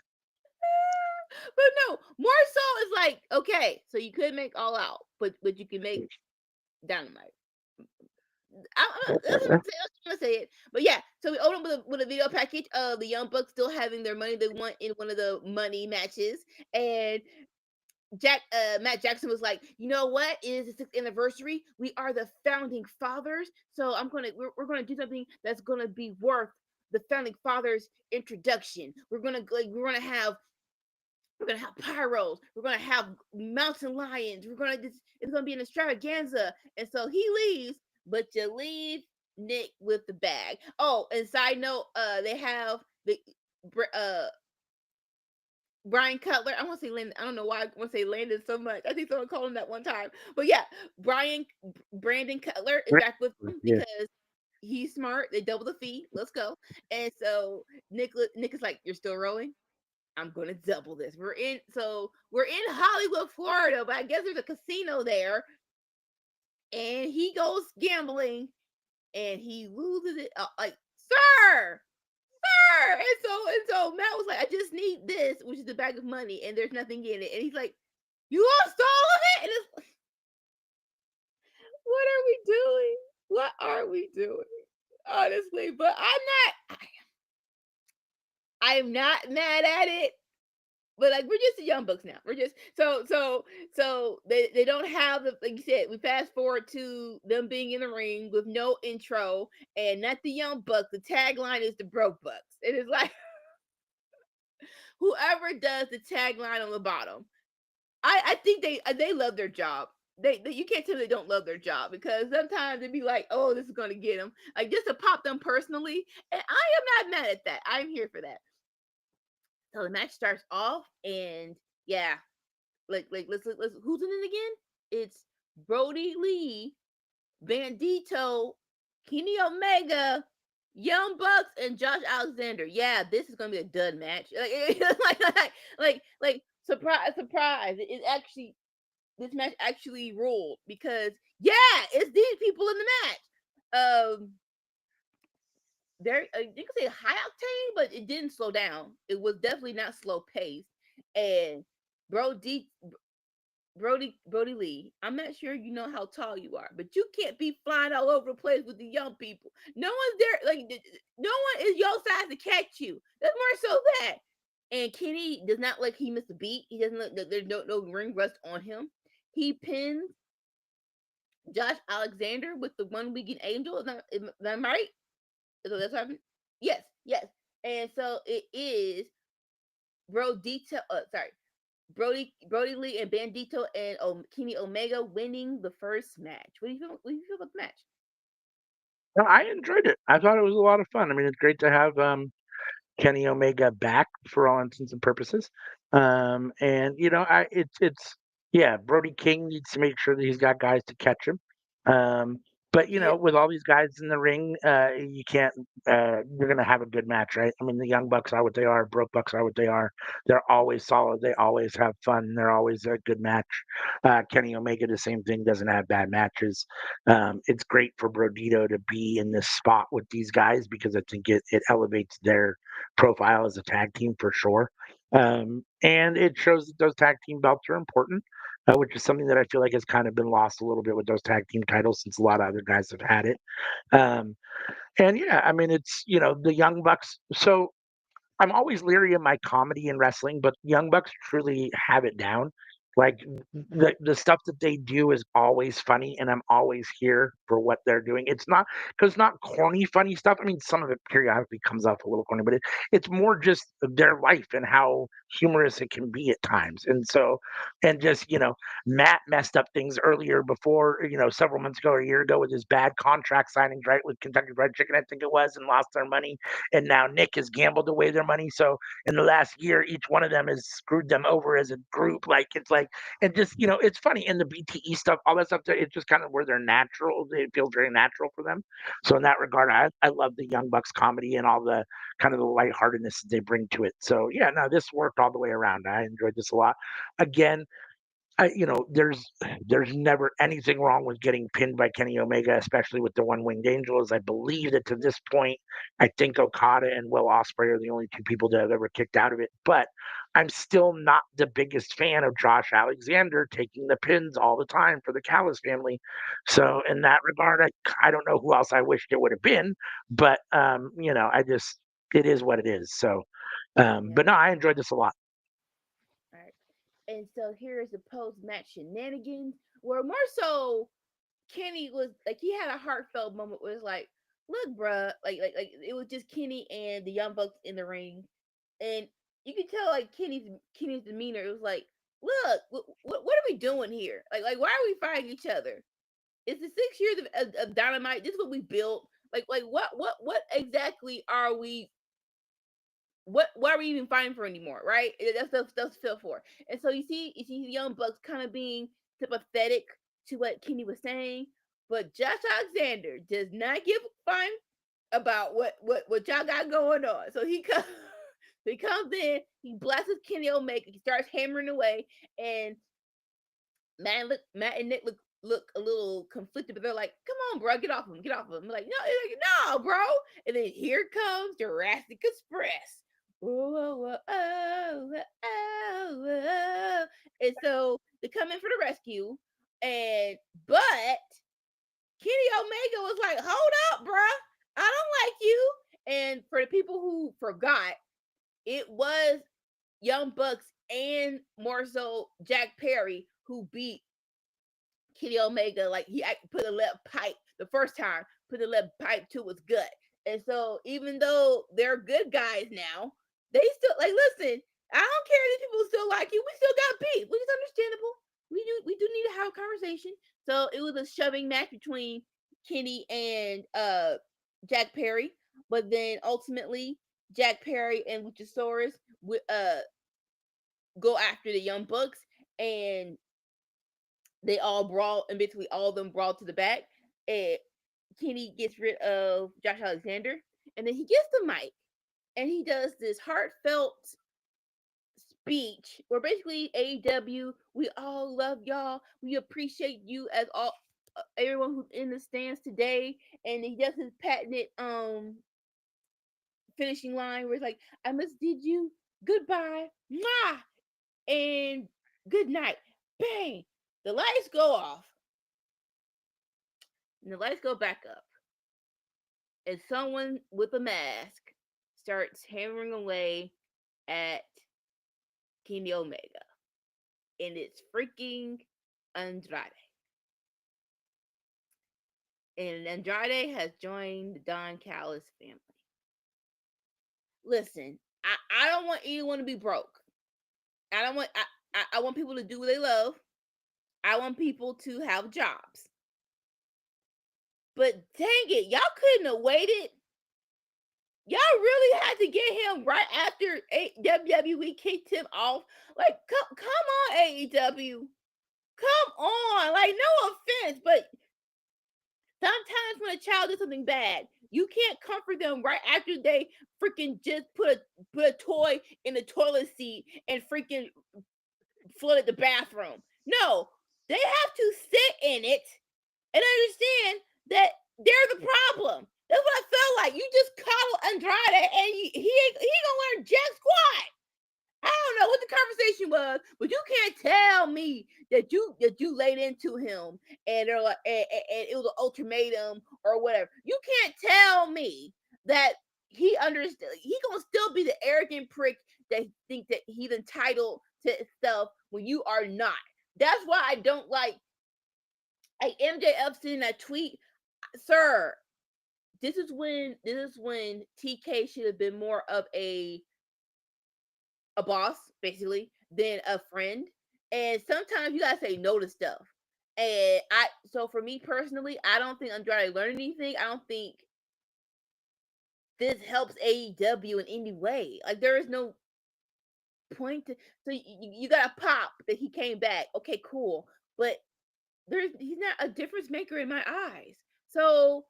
S2: But no, more so is like, okay, so you could make All Out, but you can make Dynamite. That's what I'm gonna say it. But yeah, so we opened with a video package of the Young Bucks still having their money they won in one of the money matches, and Matt Jackson was like, you know what? It is the 6th anniversary. We are the founding fathers, so we're gonna do something that's gonna be worth the founding fathers introduction. We're gonna have we're gonna have pyros, we're gonna have mountain lions, it's gonna be an extravaganza. And so he leaves, but you leave Nick with the bag. Oh, and side note, they have the uh Brian Cutler. I want to say Landon. I don't know why I want to say Landon so much. I think someone called him that one time. But yeah, Brandon Cutler is back with him
S1: Yeah.
S2: because he's smart. They double the fee. Let's go. And so Nick is like, "You're still rolling? I'm gonna double this." We're in Hollywood, Florida, but I guess there's a casino there, and he goes gambling and he loses it. Like, sir, sir. And so Matt was like, "I just need this, which is the bag of money, and there's nothing in it." And he's like, "You lost all of it?" And it's like, what are we doing? What are we doing? Honestly, but I'm not mad at it. But like, we're just the young bucks now. We're just so they don't have the, like you said, we fast forward to them being in the ring with no intro and not the young bucks. The tagline is the broke bucks. It is like, whoever does the tagline on the bottom, I think they love their job. They you can't tell me they don't love their job, because sometimes they'd be like, "Oh, this is gonna get them," like just to pop them personally. And I am not mad at that. I'm here for that. So the match starts off, and yeah, like let's who's in it again? It's Brody Lee, Bandito, Kenny Omega, Young Bucks, and Josh Alexander. Yeah, this is gonna be a dud match. Like surprise, surprise! It actually, this match actually ruled, because yeah, it's these people in the match. There, you can say high octane, but it didn't slow down. It was definitely not slow paced. And Brody Brody Lee, I'm not sure you know how tall you are, but you can't be flying all over the place with the young people. No one's there, like no one is your size to catch you. That's more so that. And Kenny does not like he missed a beat. He doesn't look. There's no ring rust on him. He pins Josh Alexander with the 1 weekend angel. Is that right? Is that's what happened? Yes, yes. And so it is sorry, Brody Lee and Bandito and Kenny Omega winning the first match. What do you feel about the match?
S1: No, I enjoyed it. I thought it was a lot of fun. I mean, it's great to have Kenny Omega back for all intents and purposes. And it's yeah, Brody King needs to make sure that he's got guys to catch him. Um, but
S2: Yeah,
S1: with all these guys in the ring, you can't. You're gonna have a good match, right? I mean, the Young Bucks are what they are. Broke Bucks are what they are. They're always solid. They always have fun. They're always a good match. Kenny Omega, the same thing, doesn't have bad matches. It's great for Brodito to be in this spot with these guys because I think it elevates their profile as a tag team for sure. And it shows that those tag team belts are important, which is something that I feel like has kind of been lost a little bit with those tag team titles since a lot of other guys have had it. Um, and yeah, I mean, it's, the Young Bucks. So I'm always leery of my comedy in wrestling, but Young Bucks truly have it down. Like the stuff that they do is always funny, and I'm always here for what they're doing. It's not because not corny, funny stuff. I mean, some of it periodically comes off a little corny, but it's more just their life and how humorous it can be at times. And so, and just Matt messed up things earlier before, several months ago or a year ago with his bad contract signings, right, with Kentucky Fried Chicken, I think it was, and lost their money, and now Nick has gambled away their money. So in the last year, each one of them has screwed them over as a group. Like it's like, and just it's funny in the BTE stuff, all that stuff. It's just kind of where they're natural. It feels very natural for them. So in that regard, I love the Young Bucks comedy and all the kind of the lightheartedness that they bring to it. So yeah, no, this worked all the way around. I enjoyed this a lot. Again, there's never anything wrong with getting pinned by Kenny Omega, especially with the One Winged Angel. As I believe that to this point, I think Okada and Will Ospreay are the only two people that have ever kicked out of it. But I'm still not the biggest fan of Josh Alexander taking the pins all the time for the Callis family. So in that regard, I don't know who else I wished it would have been, but I just it is what it is. So,
S2: yeah.
S1: but no, I enjoyed this a lot.
S2: All right. And so here's the post match shenanigans, where more so Kenny was like, he had a heartfelt moment where it's like, look, bruh, like it was just Kenny and the Young Bucks in the ring, and you could tell like Kenny's demeanor. It was like, look, what are we doing here? Like why are we fighting each other? It's the 6 years of Dynamite. This is what we built. Like what exactly are we? What are we even fighting for anymore? Right? That's feel for. And so you see the Young Bucks kind of being sympathetic to what Kenny was saying, but Josh Alexander does not give a fine about what y'all got going on. So he comes. So he comes in, he blasts Kenny Omega, he starts hammering away, and Matt and Nick look a little conflicted, but they're like, "Come on, bro, get off him, get off him." I'm like, no, bro. And then here comes Jurassic Express. Whoa, whoa, oh, oh, oh. And so they come in for the rescue, and but Kenny Omega was like, "Hold up, bro, I don't like you." And for the people who forgot, it was Young Bucks and more so Jack Perry who beat Kenny Omega. Like he put a left pipe the first time, put the left pipe to his gut. And so even though they're good guys now, they still like listen. I don't care if people still like you. We still got beef, which is understandable. We do need to have a conversation. So it was a shoving match between Kenny and Jack Perry, but then ultimately Jack Perry and Luchasaurus go after the Young Bucks, and they all brawl, and basically all of them brawl to the back. And Kenny gets rid of Josh Alexander, and then he gets the mic, and he does this heartfelt speech where basically AEW, we all love y'all, we appreciate you as all everyone who's in the stands today, and he does his patented finishing line where it's like, I must bid you goodbye, mwah, and good night. Bang! The lights go off, and the lights go back up, and someone with a mask starts hammering away at Kenny Omega, and it's freaking Andrade. And Andrade has joined the Don Callis family. Listen, I don't want anyone to be broke. I want people to do what they love. I want people to have jobs. But dang it, y'all couldn't have waited. Y'all really had to get him right after WWE kicked him off. Like, come on, AEW. Come on. Like, no offense, but sometimes when a child does something bad, you can't comfort them right after they freaking just put a toy in the toilet seat and freaking flooded the bathroom. No, they have to sit in it and understand that they're the problem. That's what I felt like. You just coddle Andrade, and he gonna learn jack squat. I don't know what the conversation was, but you can't tell me that you laid into him and and it was an ultimatum or whatever. You can't tell me that he understood. He gonna still be the arrogant prick that think that he's entitled to stuff when you are not. That's why I don't like MJF sending that tweet, sir. This is when TK should have been more of a boss, basically, than a friend. And sometimes you gotta say no to stuff. And so for me personally, I don't think Andrade learned anything. I don't think this helps AEW in any way. Like there is no point to. So you got to pop that he came back. Okay, cool, but he's not a difference maker in my eyes. So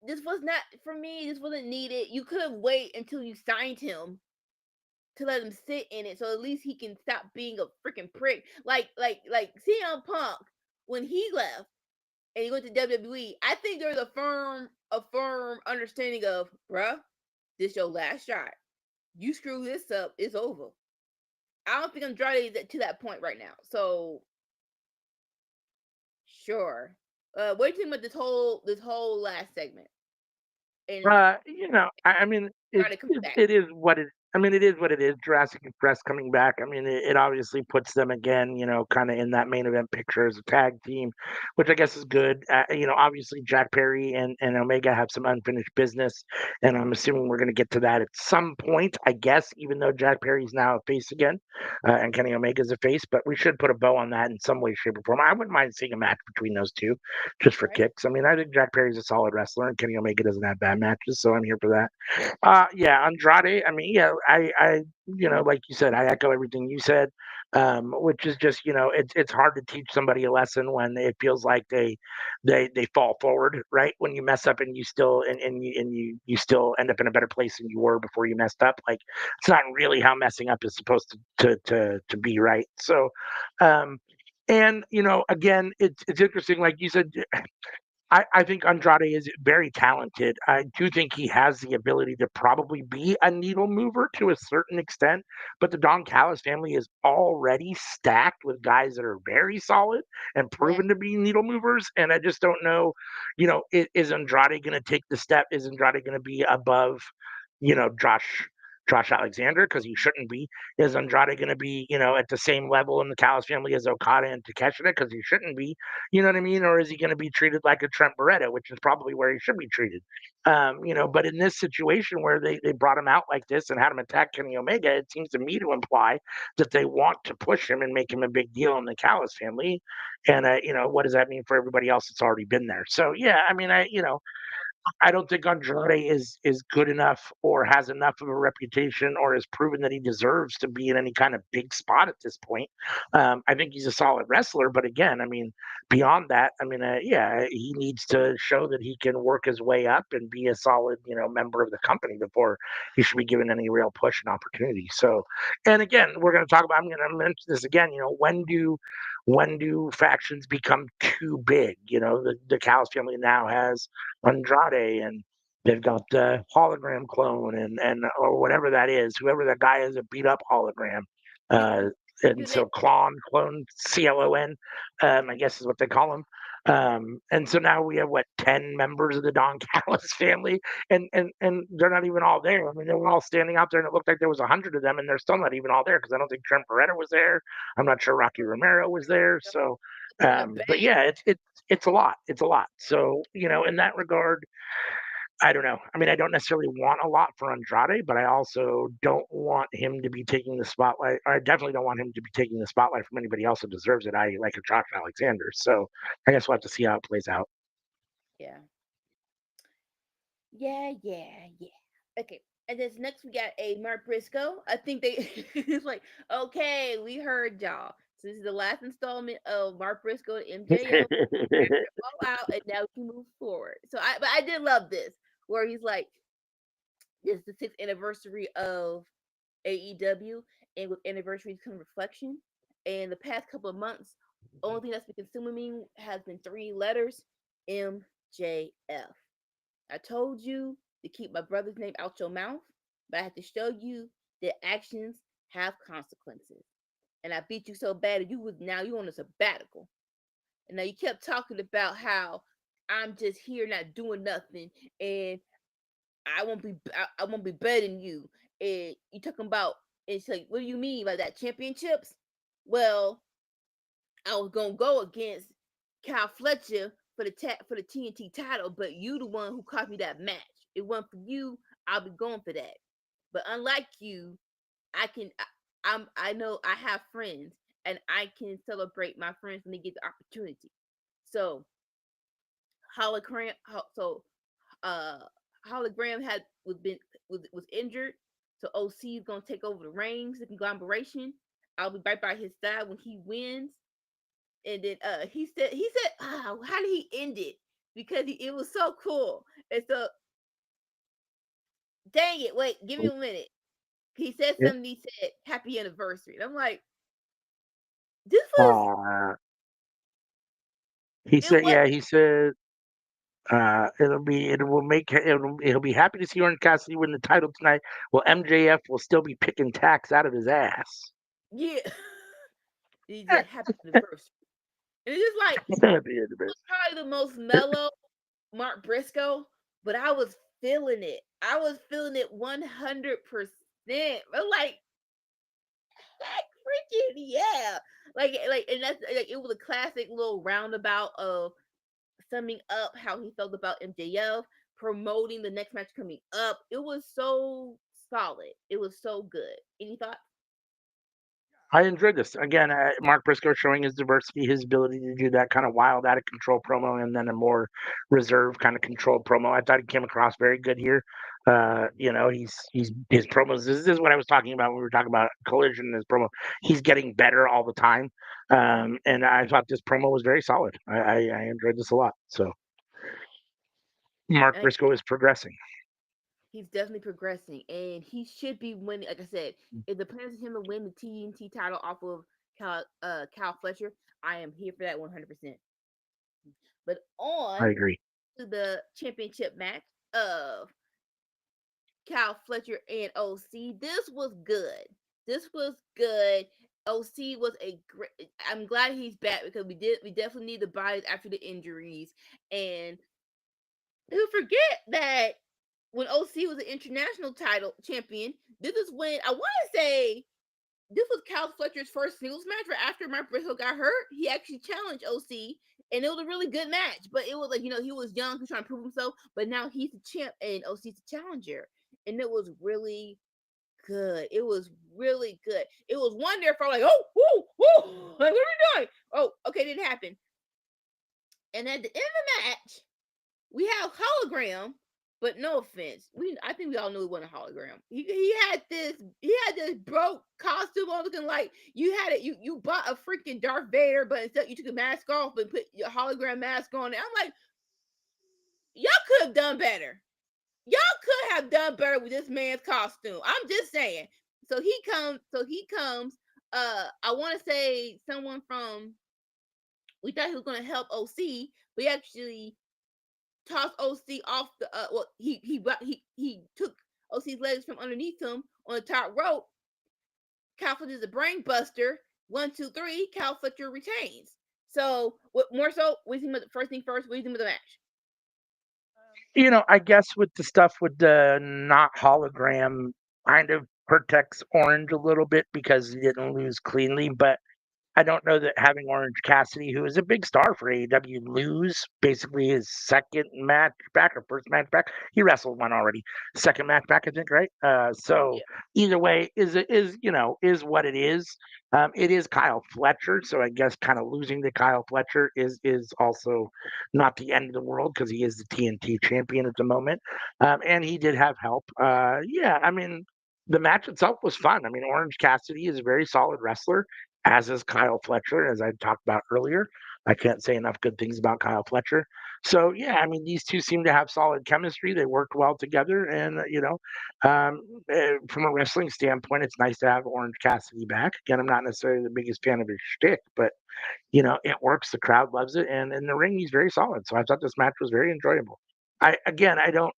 S2: this was not for me. This wasn't needed. You could have waited until you signed him to let him sit in it, so at least he can stop being a freaking prick. Like CM Punk when he left and he went to WWE. I think there was a firm understanding of, bruh, this your last shot. You screw this up, it's over. I don't think Andrade is to that point right now. So sure. What do you think about this whole last segment? And
S1: I mean,
S2: Andrade comes back.
S1: it is what it. I mean, it is what it is. Jurassic Express coming back. I mean, it obviously puts them again, kind of in that main event picture as a tag team, which I guess is good. Obviously Jack Perry and Omega have some unfinished business, and I'm assuming we're going to get to that at some point. I guess, even though Jack Perry's now a face again, and Kenny Omega's a face, but we should put a bow on that in some way, shape, or form. I wouldn't mind seeing a match between those two, just for
S2: Right?
S1: kicks. I mean, I think Jack Perry's a solid wrestler, and Kenny Omega doesn't have bad matches, so I'm here for that. Yeah, Andrade. I mean, yeah, like you said, I echo everything you said. Which is just, it's hard to teach somebody a lesson when it feels like they fall forward, right? When you mess up and you still and you still end up in a better place than you were before you messed up. Like it's not really how messing up is supposed to be, right? So, and again, it's interesting, like you said. I think Andrade is very talented. I do think he has the ability to probably be a needle mover to a certain extent, but the Don Callis family is already stacked with guys that are very solid and
S2: Yeah.
S1: proven to be needle movers. And I just don't know, is Andrade going to take the step? Is Andrade going to be above, Josh Alexander? Because he shouldn't be. Is Andrade going to be, at the same level in the Callis family as Okada and Takeshita? Because he shouldn't be. You know what I mean? Or is he going to be treated like a Trent Beretta, which is probably where he should be treated? But in this situation where they brought him out like this and had him attack Kenny Omega, it seems to me to imply that they want to push him and make him a big deal in the Callis family. And, what does that mean for everybody else that's already been there? So, yeah, I mean, I don't think Andrade is good enough or has enough of a reputation or has proven that he deserves to be in any kind of big spot at this point. I think he's a solid wrestler, but again, I mean, beyond that, I mean, yeah, he needs to show that he can work his way up and be a solid, member of the company before he should be given any real push and opportunity. So, and again, we're going to talk about. I'm going to mention this again. When do factions become too big? The Callis family now has Andrade, and they've got the hologram clone, and or whatever that is, whoever that guy is, a beat up hologram. Uh, and
S2: Do they?
S1: so clone, CLON, I guess is what they call him. And so now we have what 10 members of the Don Callis family, and they're not even all there. I mean, they were all standing out there, and it looked like there was 100 of them, and they're still not even all there because I don't think Trent Beretta was there. I'm not sure Rocky Romero was there. So,
S2: In the back.
S1: but yeah, it's a lot. It's a lot. So, in that regard, I don't know. I mean, I don't necessarily want a lot for Andrade, but I also don't want him to be taking the spotlight. Or I definitely don't want him to be taking the spotlight from anybody else who deserves it. I like a Josh Alexander. So I guess we'll have to see how it plays out.
S2: Yeah. Yeah. Okay. And then next we got a Mark Briscoe. I think they it's like, okay, we heard y'all. So this is the last installment of Mark Briscoe and MJF. All out, and now we can move forward. But I did love this, where he's like, this is the sixth anniversary of AEW, and with anniversaries come reflection. And the past couple of months, only thing that's been consuming me has been three letters: MJF. I told you to keep my brother's name out your mouth, but I have to show you that actions have consequences. And I beat you so bad that you on a sabbatical. And now you kept talking about how I'm just here not doing nothing, and I won't be better than you. And you talking about, it's like, what do you mean by that, championships? Well, I was gonna go against Kyle Fletcher for the TNT title, but you the one who cost me that match. It wasn't for you, I'll be going for that. But unlike you, I can I know I have friends, and I can celebrate my friends when they get the opportunity. So hologram so uh hologram had was injured, so OC is gonna take over the reins, the conglomeration. I'll be right by his side when he wins. And then he said, oh, how did he end it? Because it was so cool. And so, dang it, wait, give me a minute. He said
S1: Yeah.
S2: something, he said happy anniversary. And I'm like, this was
S1: Uh, he
S2: it
S1: said,
S2: was
S1: yeah, he said, he'll be happy to see Orange Cassidy win the title tonight. Well, MJF will still be picking tax out of his ass.
S2: yeah. He said happy anniversary. And it's just like,
S1: At the end of it.
S2: probably the most mellow Mark Briscoe, but I was feeling it. I was feeling it 100%. But like freaking yeah. And that's like it was a classic little roundabout of summing up how he felt about MJF, promoting the next match coming up. It was so solid. It was so good. Any thoughts?
S1: I enjoyed this. Again, Mark Briscoe showing his diversity, his ability to do that kind of wild, out of control promo, and then a more reserved kind of controlled promo. I thought he came across very good here. He's his promos. This is what I was talking about when we were talking about Collision. His promo, he's getting better all the time, and I thought this promo was very solid. I enjoyed this a lot. So Mark
S2: And
S1: Briscoe is progressing.
S2: he's definitely progressing, and he should be winning. Like I said, if the plan is him to win the TNT title off of Cal Fletcher, I am here for that 100%. But
S1: I
S2: on
S1: agree.
S2: to the championship match of Cal Fletcher and OC. This was good. This was good. OC was a great. I'm glad he's back because we definitely need the bodies after the injuries. And who forget that when OC was an international title champion, this is when I want to say this was Cal Fletcher's first singles match. Right after Mark Briscoe got hurt, he actually challenged OC, and it was a really good match. But it was like he was young, he was trying to prove himself. But now he's the champ, and OC's the challenger, and it was really good. It was really good. It was one there for like, oh, woo, woo, like what are we doing? Oh, okay, it didn't happen. And at the end of the match, we have hologram, but no offense, I think we all knew it wasn't a hologram. He had this broke costume on, looking like you bought a freaking Darth Vader, but instead you took the mask off and put your hologram mask on. And I'm like, y'all could have done better. Y'all could have done better with this man's costume. I'm just saying. So he comes. I want to say someone from. We thought he was going to help OC, but he actually tossed OC off the he took OC's legs from underneath him on the top rope. Cal Fletcher is a brain buster. 1, 2, 3. Cal Fletcher retains. So what more so? We see first thing first. We see with the match.
S1: I guess with the stuff with the not hologram kind of protects Orange a little bit because he didn't lose cleanly, but I don't know that having Orange Cassidy, who is a big star for AEW, lose basically his second match back or first match back. He wrestled one already, second match back, I think, right? So
S2: Yeah.
S1: either way, is what it is. It is Kyle Fletcher, so I guess kind of losing to Kyle Fletcher is also not the end of the world because he is the TNT champion at the moment, and he did have help. Yeah, I mean. The match itself was fun. I mean, Orange Cassidy is a very solid wrestler, as is Kyle Fletcher, as I talked about earlier. I can't say enough good things about Kyle Fletcher. So yeah, I mean, these two seem to have solid chemistry. They worked well together, and from a wrestling standpoint, it's nice to have Orange Cassidy back. Again, I'm not necessarily the biggest fan of his shtick, but it works. The crowd loves it, and in the ring, he's very solid. So I thought this match was very enjoyable. I don't.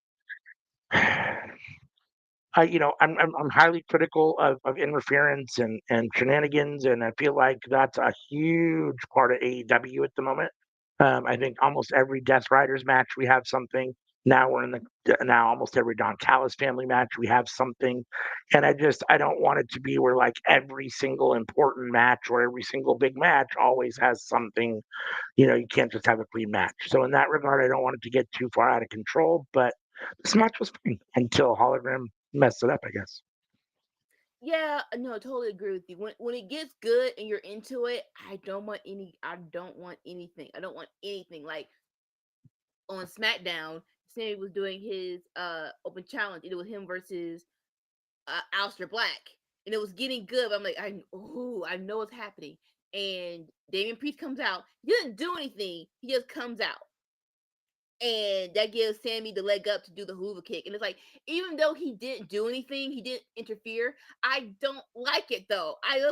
S1: I'm highly critical of interference and shenanigans, and I feel like that's a huge part of AEW at the moment. I think almost every Death Riders match we have something. Now we're in the now almost every Don Callis family match we have something, and I don't want it to be where like every single important match or every single big match always has something. You can't just have a clean match. So in that regard, I don't want it to get too far out of control. But this match was fine until Hologram messed it up, I guess.
S2: Yeah, no, I totally agree with you. When it gets good and you're into it, I don't want anything. I don't want anything. Like on SmackDown, Sammy was doing his open challenge. It was him versus Aleister Black. And it was getting good. But I'm like, I know what's happening. And Damian Priest comes out. He doesn't do anything. He just comes out. And that gives Sammy the leg up to do the hoover kick. And it's like, even though he didn't do anything, he didn't interfere. I don't like it though. I just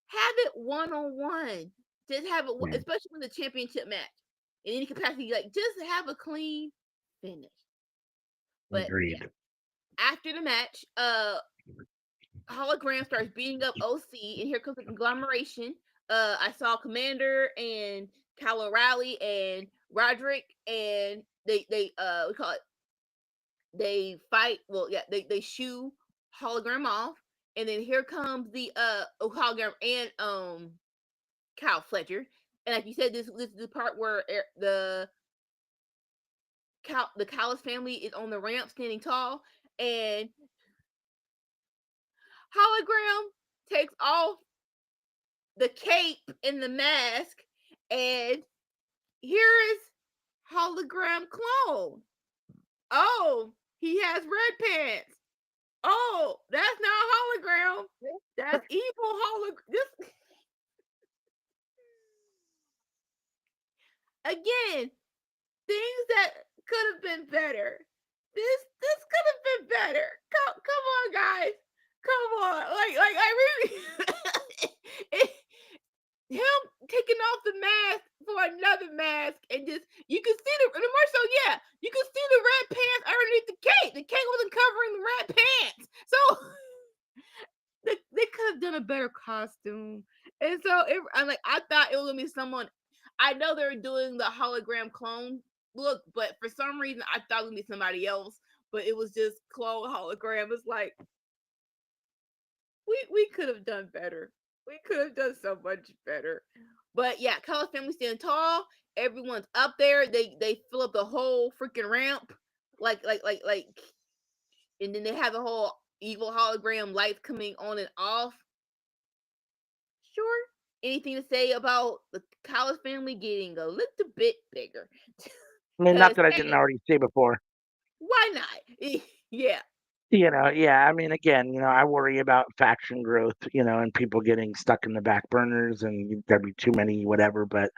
S2: have it 1-on-1. Just have it,
S1: Yeah,
S2: especially in the championship match. In any capacity, like just have a clean finish. But yeah,
S1: agreed.
S2: after the match, Hologram starts beating up OC, and here comes the conglomeration. I saw Commander and Kyle O'Reilly and Roderick, and they we call it they fight. Well, yeah, they shoo hologram off, and then here comes the hologram and Kyle Fletcher. And like you said, this is the part where the Callis family is on the ramp standing tall, and hologram takes off the cape and the mask, and here is hologram clone. Oh, he has red pants. Oh, that's not hologram. That's evil hologram. This again, things that could have been better. This could have been better. Come on, guys. Come on. Like I really it, him taking off the mask for another mask, and just you can see the more so, yeah, you can see the red pants underneath the cape. The cape wasn't covering the red pants. So they could have done a better costume. And so I thought it was gonna be someone. I know they're doing the hologram clone look, but for some reason I thought it was gonna be somebody else. But it was just clone hologram. It's like we could have done better. We could have done so much better. But yeah, College family standing tall. Everyone's up there. They fill up the whole freaking ramp, like, and then they have the whole evil hologram lights coming on and off. Sure. Anything to say about the College family getting a little bit bigger?
S1: I mean, not
S2: Because
S1: that I didn't
S2: hey,
S1: already say before.
S2: why not? Yeah,
S1: Yeah, I mean, again, I worry about faction growth, and people getting stuck in the back burners and there'd be too many, whatever. But,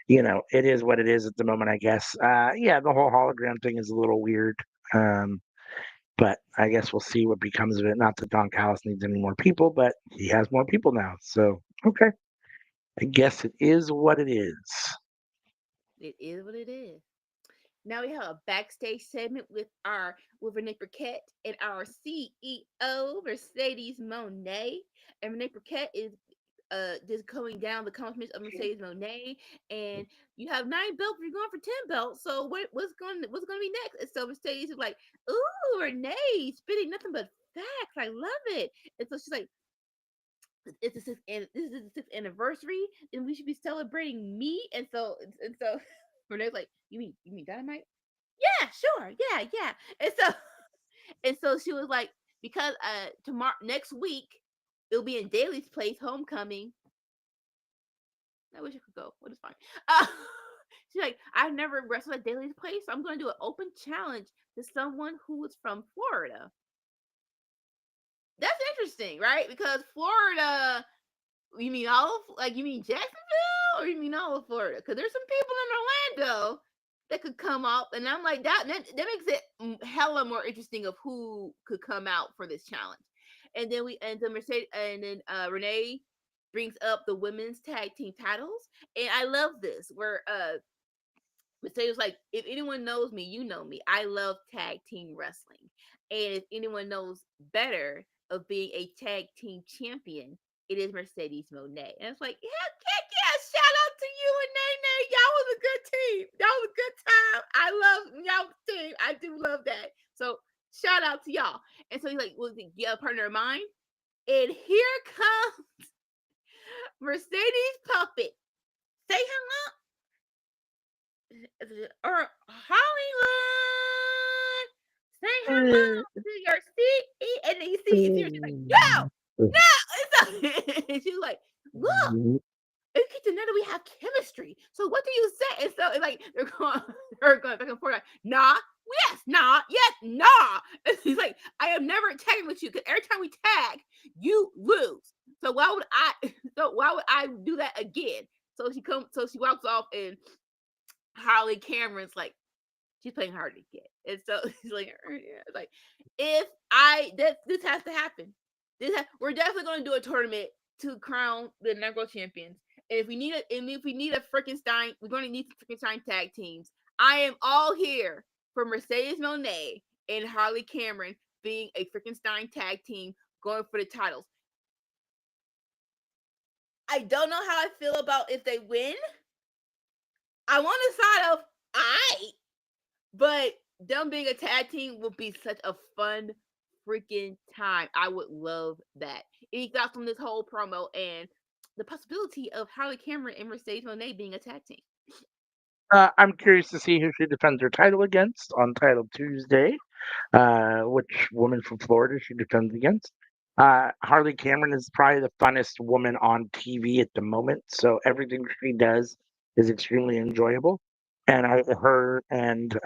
S1: it is what it is at the moment, I guess. Yeah, the whole hologram thing is a little weird. Um, but I guess we'll see what becomes of it. Not that Don Callis needs any more people, but he has more people now. So, okay. I guess it is what it is.
S2: it is what it is. Now we have a backstage segment with Renee Burkett and our CEO Mercedes Monet. And Renee Burkett is just going down the accomplishments of Mercedes Monet, and you have 9 belts. You're going for 10 belts. So what's going to be next? And so Mercedes is like, "Ooh, Renee, spitting nothing but facts. I love it." And so she's like, "It's the sixth, and this is the sixth anniversary, and we should be celebrating me." And so Renee's like, "You mean Dynamite?" Yeah, sure, yeah. And so she was like, because tomorrow next week it'll be in Daly's place, homecoming. I wish I could go, but it's fine. Uh, she's like, I've never wrestled at Daly's place, so I'm going to do an open challenge to someone who is from Florida. That's interesting, right? Because Florida, you mean Jacksonville, or you mean all of Florida? Because there's some people in Orlando that could come out, and I'm like that makes it hella more interesting of who could come out for this challenge. And then Mercedes, and then Renee brings up the women's tag team titles, and I love this where Mercedes was like, if anyone knows me, you know me. I love tag team wrestling. And if anyone knows better of being a tag team champion, it is Mercedes Monet. And it's like, heck yeah, shout out to you and Nene. Y'all was a good team. Y'all was a good time. I love y'all team. I do love that. So shout out to y'all. And so he's like, was it a partner of mine? And here comes Mercedes Puppet. Say hello or Hollywood, say hello to your CEO. And then you see, she's like, no, no. And she's like, look, it's good to know that we have chemistry. So what do you say? And so it's like they're going back and forth, like, nah, yes, nah, yes, nah. And she's like, I am never tagging with you because every time we tag, you lose. So why would I? So why would I do that again? So she walks off, and Harley Cameron's like, she's playing hard to get. And so he's like, yeah. It's like, if this has to happen. We're definitely going to do a tournament to crown the Negro champions. And if we need a Frankenstein, we're going to need Frankenstein tag teams. I am all here for Mercedes Monet and Harley Cameron being a Frankenstein tag team going for the titles. I don't know how I feel about if they win. I'm on the side of but them being a tag team would be such a fun freaking time. I would love that. Any thoughts on this whole promo and the possibility of Harley Cameron and Mercedes Moné being a tag team?
S1: I'm curious to see who she defends her title against on Title Tuesday. Which woman from Florida she defends against. Harley Cameron is probably the funnest woman on TV at the moment, so everything she does is extremely enjoyable. And her and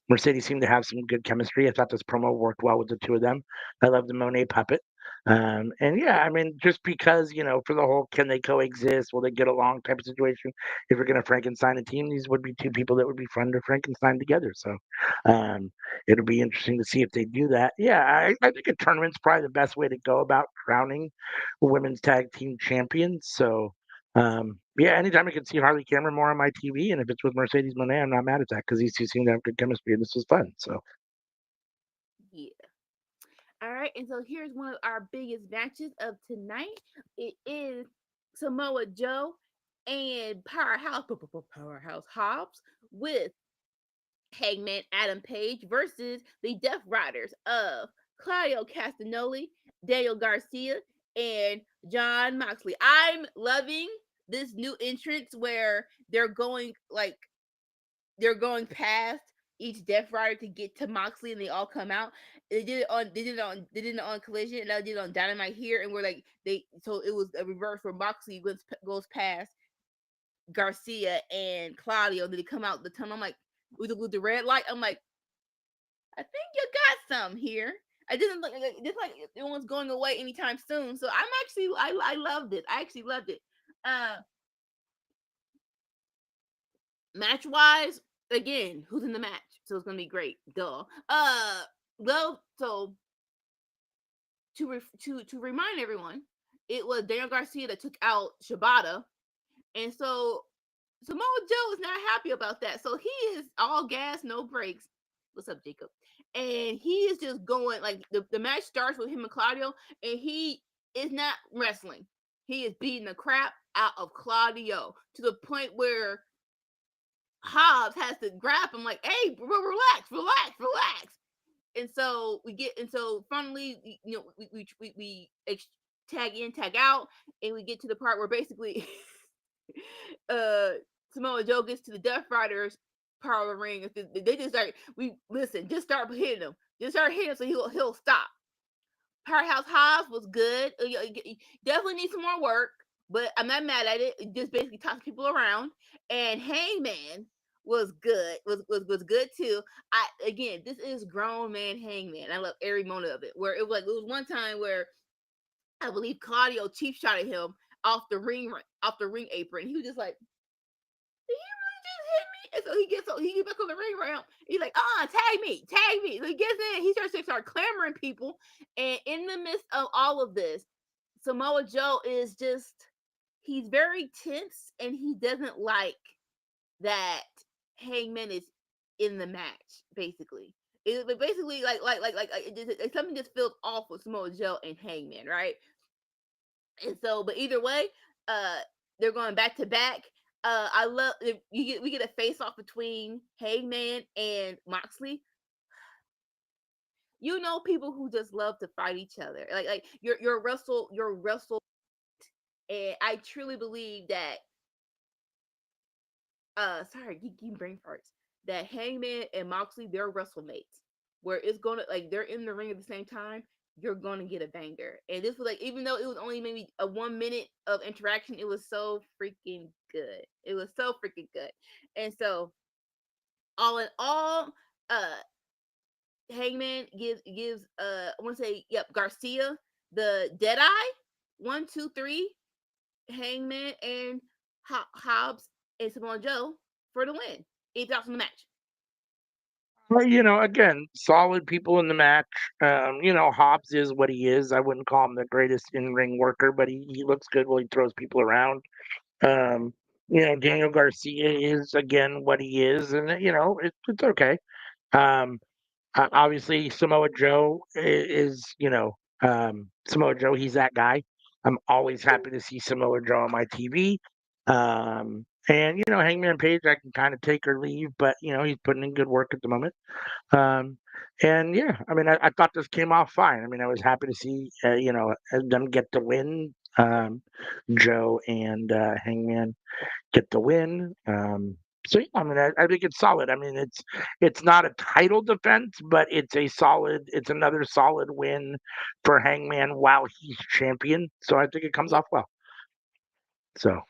S1: Mercedes seemed to have some good chemistry. I thought this promo worked well with the two of them. I love the Monet puppet. And yeah, I mean, just because, for the whole can they coexist, will they get along type of situation, if you're going to Frankenstein a team, these would be two people that would be fun to Frankenstein together. So um, it'll be interesting to see if they do that. Yeah, I think a tournament's probably the best way to go about crowning women's tag team champions. So yeah, anytime I can see Harley Cameron more on my TV, and if it's with Mercedes Moné, I'm not mad at that because these two seem to have good chemistry, and this was fun. So
S2: Yeah. All right, and so here's one of our biggest matches of tonight. It is Samoa Joe and Powerhouse Hobbs with Hangman Adam Page versus the Death Riders of Claudio Castagnoli, Daniel Garcia, and John Moxley. I'm loving this new entrance where they're going past each Death Rider to get to Moxley, and they all come out. They did it on Collision, and I did it on Dynamite here, and we're like so it was a reverse where Moxley goes past Garcia and Claudio, and then they come out the tunnel. I'm like with the red light. I'm like, I think you got some here. I didn't look just like it was going away anytime soon. So I'm actually I loved it. I actually loved it. Uh Match wise, again, who's in the match? So it's gonna be great. Duh. Well, so to remind everyone, it was Daniel Garcia that took out Shibata, and so Samoa Joe is not happy about that. So he is all gas, no brakes. What's up, Jacob? And he is just going like the match starts with him and Claudio, and he is not wrestling. He is beating the crap out of Claudio to the point where Hobbs has to grab him like, "Hey, bro, relax." And so finally, we tag in, tag out, and we get to the part where basically uh Samoa Joe gets to the Death Riders parlor ring. They just start just start hitting him. Just start hitting him so he'll stop. Powerhouse Hobbs was good. Definitely needs some more work, but I'm not mad at it. Just basically toss people around. And Hangman was good. Was good too. This is grown man Hangman. I love every moment of it. Where it was one time where I believe Claudio cheap shot at him off the ring apron. He was just like, did he really just hit me? And so he gets back on the ring ramp. He's like, tag me. So he gets in. He starts to start clamoring people. And in the midst of all of this, Samoa Joe is just he's very tense and he doesn't like that Hangman is in the match, basically. Basically something just feels off with Samoa Joe and Hangman, right? And so, but either way, uh, they're going back to back. I love we get a face off between Hangman and Moxley. You know, people who just love to fight each other, like your wrestle, and I truly believe that. Sorry, you brain farts. That Hangman and Moxley, they're wrestlemates, where it's gonna like they're in the ring at the same time. You're gonna get a banger, and this was like even though it was only maybe a 1 minute of interaction, it was so freaking good. It was so freaking good, and so all in all, Hangman gives I want to say Garcia the dead eye 1, 2, 3, Hangman and Hobbs and Samoa Joe for the win. 8,000 the match.
S1: well, again, solid people in the match. Hobbs is what he is. I wouldn't call him the greatest in-ring worker, but he looks good while he throws people around. Um, Daniel Garcia is again what he is, and it's okay. Um, Obviously, Samoa Joe is, Samoa Joe. He's that guy. I'm always happy to see Samoa Joe on my TV. And Hangman Page, I can kind of take or leave, but he's putting in good work at the moment. Um, and yeah, I mean, I thought this came off fine. I mean, I was happy to see them get the win. Joe and Hangman get the win. So yeah, I mean, I think it's solid. I mean, it's not a title defense, but it's another solid win for Hangman while he's champion. So I think it comes
S2: Yeah.
S1: off well. So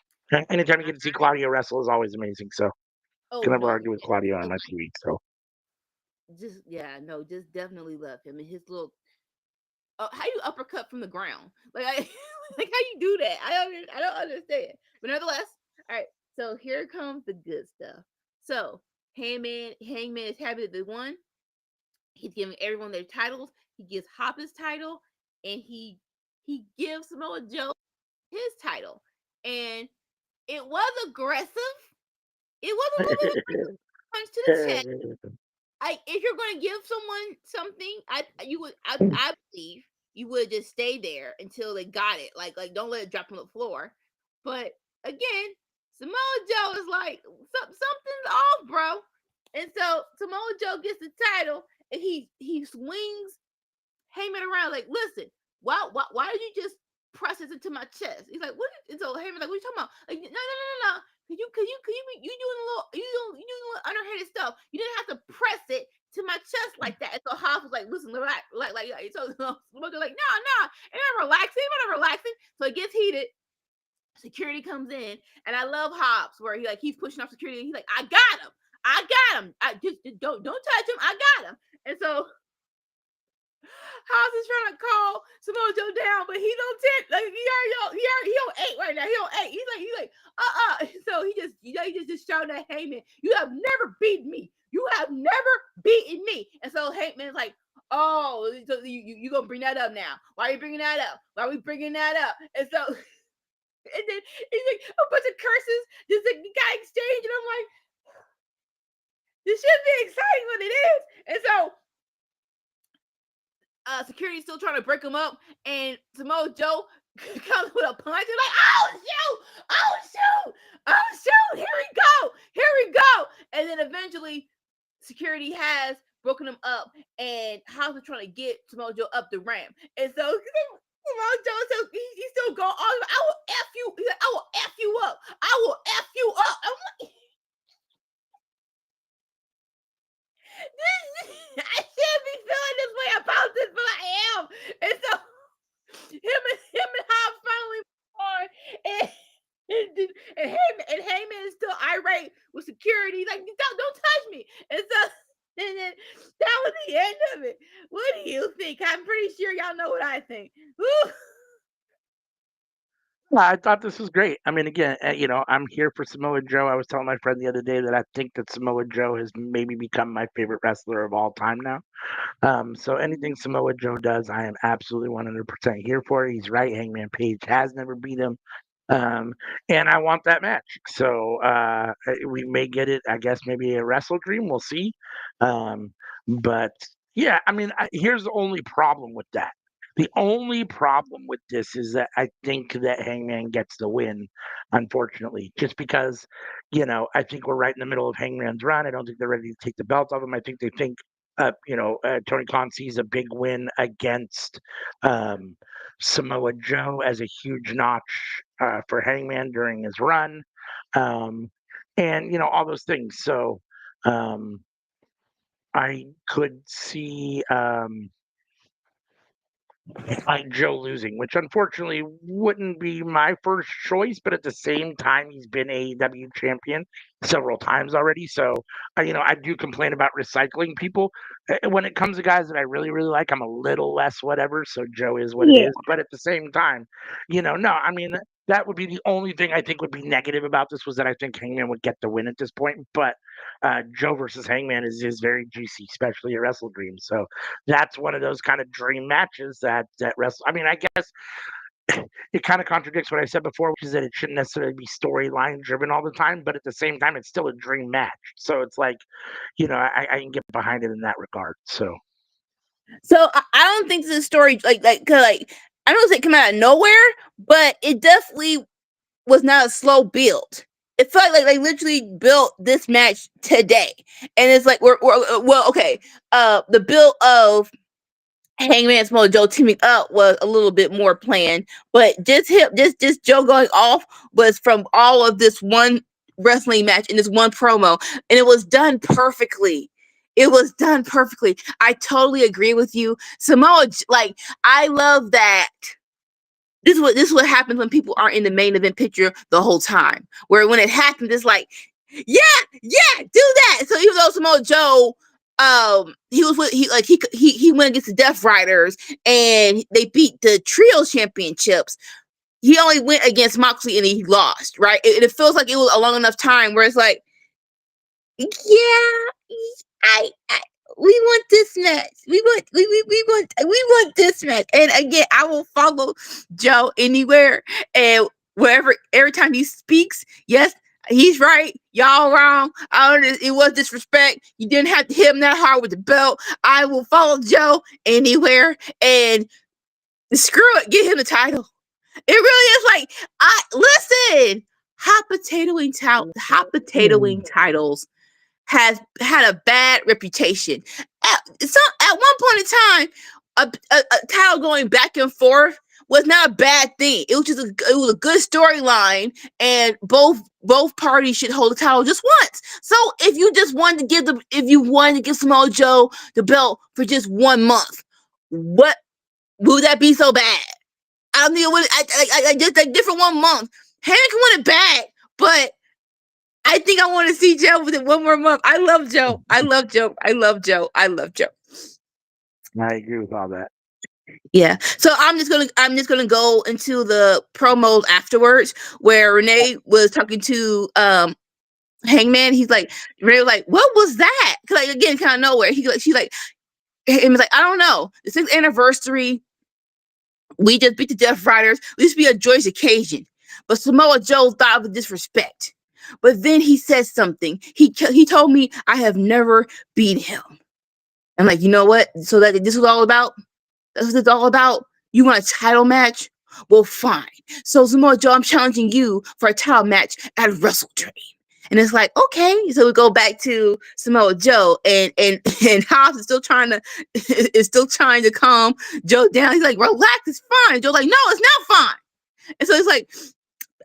S1: anytime you get to see Claudio wrestle is always amazing. So
S2: Oh
S1: can never
S2: no.
S1: argue with Claudio on
S2: Oh,
S1: my TV. So
S2: just yeah, no, just definitely love him and his little. How you uppercut from the ground? Like I, like how you do that? I don't understand. But nevertheless, all right. So here comes the good stuff. So Hangman is happy that they won. He's giving everyone their titles. He gives Hop his title, and he gives Samoa Joe his title. And it was aggressive. It was a little bit of a punch to the chest. If you're going to give someone something, I believe you would just stay there until they got it. Like don't let it drop on the floor. But again, Samoa Joe is like something's off, bro. And so Samoa Joe gets the title, and he swings Heyman around like, listen, why did you just press it into my chest? He's like, what? And so Heyman's like, what are you talking about? Like, no. You doing a little, you doing a little underhanded stuff. You didn't have to press it to my chest like that. And so Hobbs was like, listen, relax, like, so they're like, no, ain't not relaxing, ain't not relaxing. So it gets heated. Security comes in, and I love Hobbs where he's pushing off security. And he's like, I got him. I just don't touch him. I got him. And so Hobbs is trying to call Samoa Joe down, but he don't tip. Like he on 8 right now. He on 8. He's like So he just shouting at Heyman, you have never beaten me. You have never beaten me. And so Heyman's like, oh, so you gonna bring that up now? Why are you bringing that up? Why are we bringing that up? And so and then he's like a bunch of curses. Just like the guy exchange, and I'm like, this should be exciting when it is. And so security still trying to break him up, and Samoa Joe comes with a punch. And like, oh shoot, here we go. And then eventually, security has broken him up, and House is trying to get Samoa Joe up the ramp. And so Samoa Joe, he's still going. I will f you. He's like, I will f you up. I will f you up. I'm like, I shouldn't be feeling this way about this, but I am. And so him and Hobbs finally on, and Heyman is still irate with security. He's like, don't touch me. And so and then that was the end of it. What do you think? I'm pretty sure y'all know what I think. Woo!
S1: I thought this was great. I mean, again, I'm here for Samoa Joe. I was telling my friend the other day that I think that Samoa Joe has maybe become my favorite wrestler of all time now. So anything Samoa Joe does, I am absolutely 100% here for. He's right. Hangman Page has never beat him. Um, and I want that match. So we may get it, I guess, maybe a Wrestle Dream. We'll see. But yeah, I mean, here's the only problem with that. The only problem with this is that I think that Hangman gets the win, unfortunately, just because, I think we're right in the middle of Hangman's run. I don't think they're ready to take the belt off him. I think they think Tony Khan sees a big win against Samoa Joe as a huge notch for Hangman during his run, um, and all those things. So um, I could see. Like Joe losing, which unfortunately wouldn't be my first choice, but at the same time, he's been AEW champion several times already. So, I do complain about recycling people. When it comes to guys that I really, really like, I'm a little less whatever. So Joe is what it
S3: Yeah.
S1: is. But at the same time, no, I mean, that would be the only thing I think would be negative about this was that I think Hangman would get the win at this point. But Joe versus Hangman is very juicy, especially at Wrestle Dream. So that's one of those kind of dream matches that wrestle. I mean, I guess it kind of contradicts what I said before, which is that it shouldn't necessarily be storyline driven all the time, but at the same time, it's still a dream match. So it's like, I can get behind it in that regard. So
S2: I don't think this story cause I don't say it come out of nowhere, but it definitely was not a slow build. It felt like they literally built this match today, and it's like we're well, okay. The build of Hangman Samoa Joe teaming up was a little bit more planned, but just Joe going off was from all of this one wrestling match in this one promo, and it was done perfectly. It was done perfectly. I totally agree with you, like I love that. This is what happens when people aren't in the main event picture the whole time. Where when it happens, it's like, yeah, do that. So even though Samoa Joe, he was with he went against the Death Riders and they beat the trio championships. He only went against Moxley and he lost, right? It feels like it was a long enough time where it's like, yeah, I we want this match. We want this match. And again, I will follow Joe anywhere and wherever. Every time he speaks, yes, he's right. Y'all wrong. It was disrespect. You didn't have to hit him that hard with the belt. I will follow Joe anywhere and screw it. Get him the title. It really is like listen. Hot potatoing titles has had a bad reputation. At one point in time, a title going back and forth was not a bad thing. It was just it was a good storyline, and both parties should hold the title just once. So if you wanted to give Samoa Joe the belt for just 1 month, what would that be so bad? I don't think it would. I just like different 1 month. Hank won it back, but I think I want to see Joe with it 1 more month. I love Joe. I love Joe. I love Joe. I love Joe.
S1: I agree with all that.
S2: Yeah. So I'm just gonna go into the promos afterwards where Renee was talking to Hangman. He's like, Renee was like, what was that? Cause like again, kind of nowhere. She's like, and was like, I don't know. The 6th anniversary. We just beat the Death Riders. This be a joyous occasion. But Samoa Joe thought of disrespect. But then he said something. He told me I have never beat him. I'm like, you know what? So that this was all about. That's what it's all about. You want a title match? Well, fine. So Samoa Joe, I'm challenging you for a title match at Wrestle Dream. And it's like, okay. So we go back to Samoa Joe, and Hobbs is still trying to calm Joe down. He's like, relax, it's fine. Joe's like, no, it's not fine. And so it's like,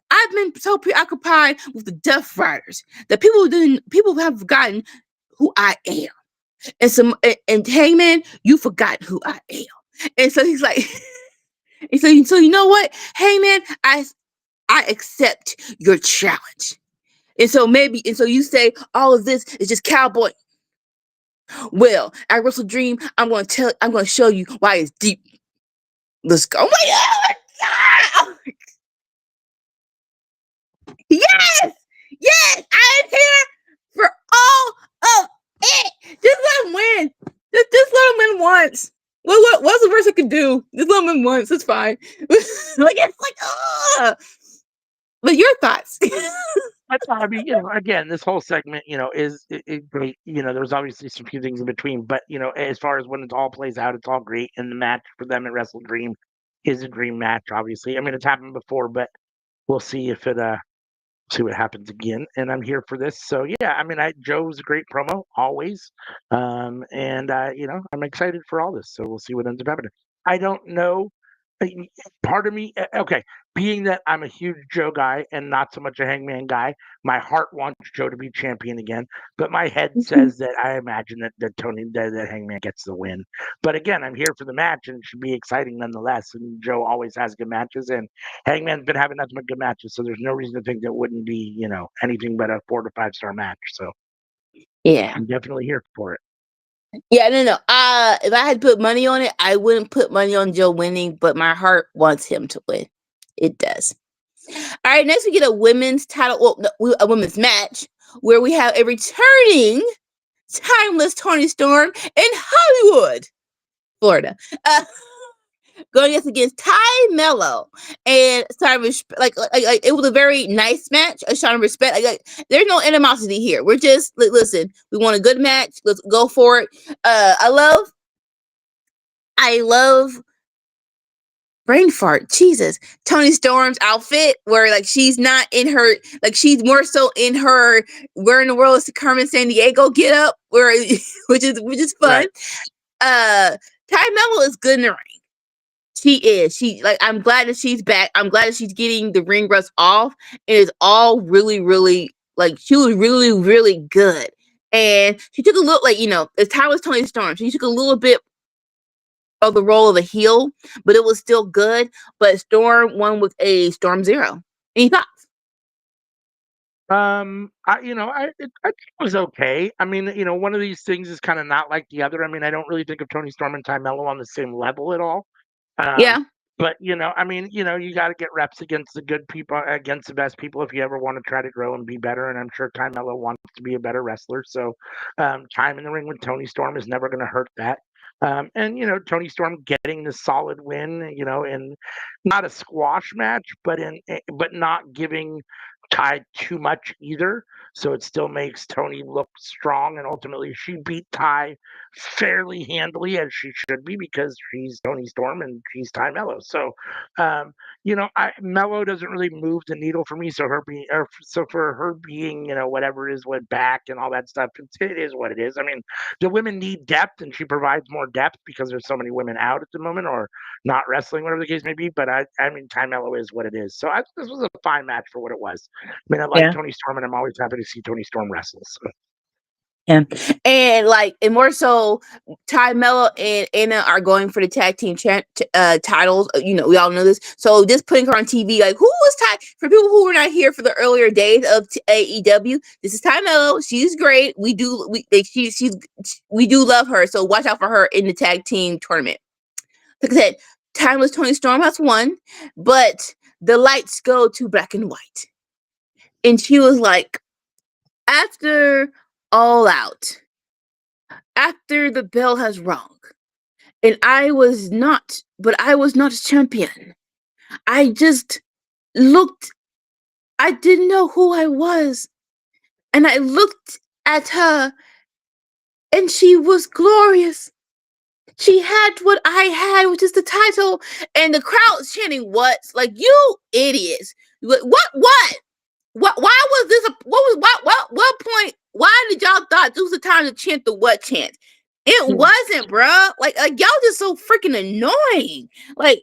S2: I've been so preoccupied with the Death Riders that people have forgotten who I am. And Hangman, you forgotten who I am. And so he's like, and so you know what, Hangman, I accept your challenge. And so you say all of this is just cowboy. Well, at Wrestle Dream, I'm going to show you why it's deep. Let's go. Oh my God! Yes! I'm here for all of it. Just let him win. Just let him win once. What's the worst I could do? Just let him win once. It's fine. Like it's like, but your thoughts?
S1: That's I mean, again, this whole segment, is great. There's obviously some few things in between, but as far as when it all plays out, it's all great. And the match for them at Wrestle Dream is a dream match. Obviously, I mean, it's happened before, but we'll see if it see what happens again. And I'm here for this. So yeah, I mean, Joe's a great promo always, and I'm excited for all this. So we'll see what ends up happening. I don't know. Part of me, okay, being that I'm a huge Joe guy and not so much a Hangman guy, my heart wants Joe to be champion again, but my head says that I imagine that Hangman gets the win. But again, I'm here for the match and it should be exciting nonetheless. And Joe always has good matches, and Hangman's been having nothing but good matches, so there's no reason to think that wouldn't be anything but a 4 to 5 star match. So
S2: yeah,
S1: I'm definitely here for it.
S2: Yeah, no. If I had to put money on it, I wouldn't put money on Joe winning, but my heart wants him to win. It does. All right, next we get a women's title, a women's match where we have a returning timeless Toni Storm in Hollywood, Florida. Going against Ty Mello, and like it was a very nice match. A shot of respect. There's no animosity here. We're just listen. We want a good match. Let's go for it. I love brain fart. Jesus. Tony Storm's outfit, where like she's not in her, like she's more so in her "Where in the World is Carmen Sandiego" get up, where which is fun.
S1: Right.
S2: Ty Mello is good in the ring. She is. I'm glad that she's back. I'm glad that she's getting the ring rust off. It is all really, really like she was really, really good. And she took a little as Ty was Tony Storm, she took a little bit of the role of a heel, but it was still good. But Storm won with a Storm Zero. Any thoughts?
S1: I think it was okay. I mean, one of these things is kind of not like the other. I mean, I don't really think of Tony Storm and Ty Mello on the same level at all. Um,
S2: Yeah.
S1: but I mean, you got to get reps against the good people, against the best people, if you ever want to try to grow and be better. And I'm sure Ty Mello wants to be a better wrestler. So, time in the ring with Tony Storm is never going to hurt that. And Tony Storm getting the solid win, in not a squash match, but not giving Ty too much either. So it still makes Tony look strong, and ultimately she beat Ty fairly handily, as she should be, because she's Tony Storm and she's Ty Mello. So, Mello doesn't really move the needle for me. So for her being, whatever it is with back and all that stuff, it is what it is. I mean, the women need depth, and she provides more depth because there's so many women out at the moment or not wrestling, whatever the case may be. But I mean, Ty Mello is what it is. So this was a fine match for what it was. I mean, I like
S2: Yeah.
S1: Tony Storm, and I'm always happy to see Tony Storm wrestle. So.
S2: Yeah. And more so, Ty Mello and Anna are going for the tag team titles. We all know this. So just putting her on TV, like, who was Ty? For people who were not here for the earlier days of AEW, this is Ty Mello. She's great. We do we do love her. So watch out for her in the tag team tournament. Like I said, Timeless Tony Storm has won, but the lights go to Black and White, and she was like, after All Out, after the bell has rung, and I was not a champion. I just looked, I didn't know who I was. And I looked at her, and she was glorious. She had what I had, which is the title. And the crowd's chanting, "What?" Like, you idiots. What? Why was this what point? Why did y'all thought this was the time to chant the what chant? It wasn't, bruh. Like y'all just so freaking annoying. She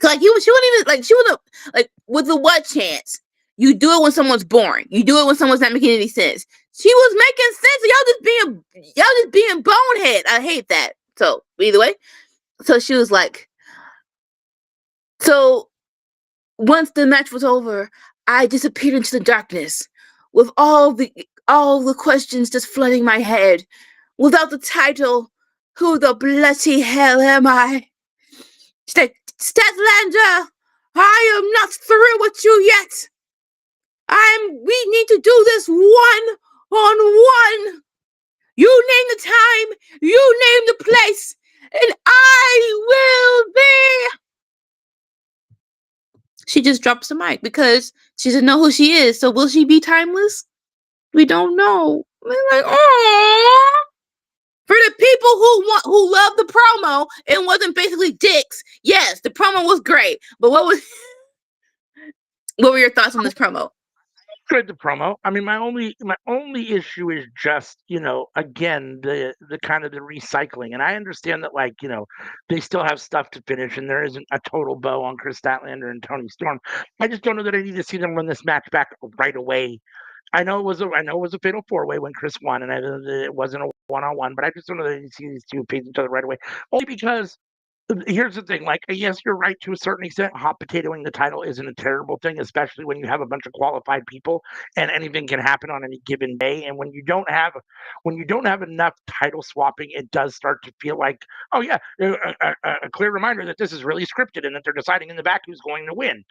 S2: wouldn't even she would have like with the what chance. You do it when someone's boring. You do it when someone's not making any sense. She was making sense. Y'all just being bonehead. I hate that. So either way, so she was like, so once the match was over, I disappeared into the darkness with all the questions just flooding my head. Without the title, who the bloody hell am I? Statlander, I am not through with you yet. We need to do this one on one. You name the time, you name the place, and I will be. She just drops the mic because she doesn't know who she is. So will she be timeless? We don't know. We're like, oh. For the people who love the promo and wasn't basically dicks, yes, the promo was great. But what were your thoughts on this promo?
S1: Good, the promo. I mean, my only issue is just, again, the kind of the recycling. And I understand that, like, they still have stuff to finish, and there isn't a total bow on Chris Statlander and Tony Storm. I just don't know that I need to see them run this match back right away. I know it was a fatal 4-way when Chris won, and it wasn't a one-on-one. But I just don't know that I need to see these two face each other right away. Only because here's the thing, like, yes, you're right to a certain extent. Hot potatoing the title isn't a terrible thing, especially when you have a bunch of qualified people and anything can happen on any given day. And when you don't have enough title swapping, it does start to feel like, oh yeah, a clear reminder that this is really scripted and that they're deciding in the back who's going to win.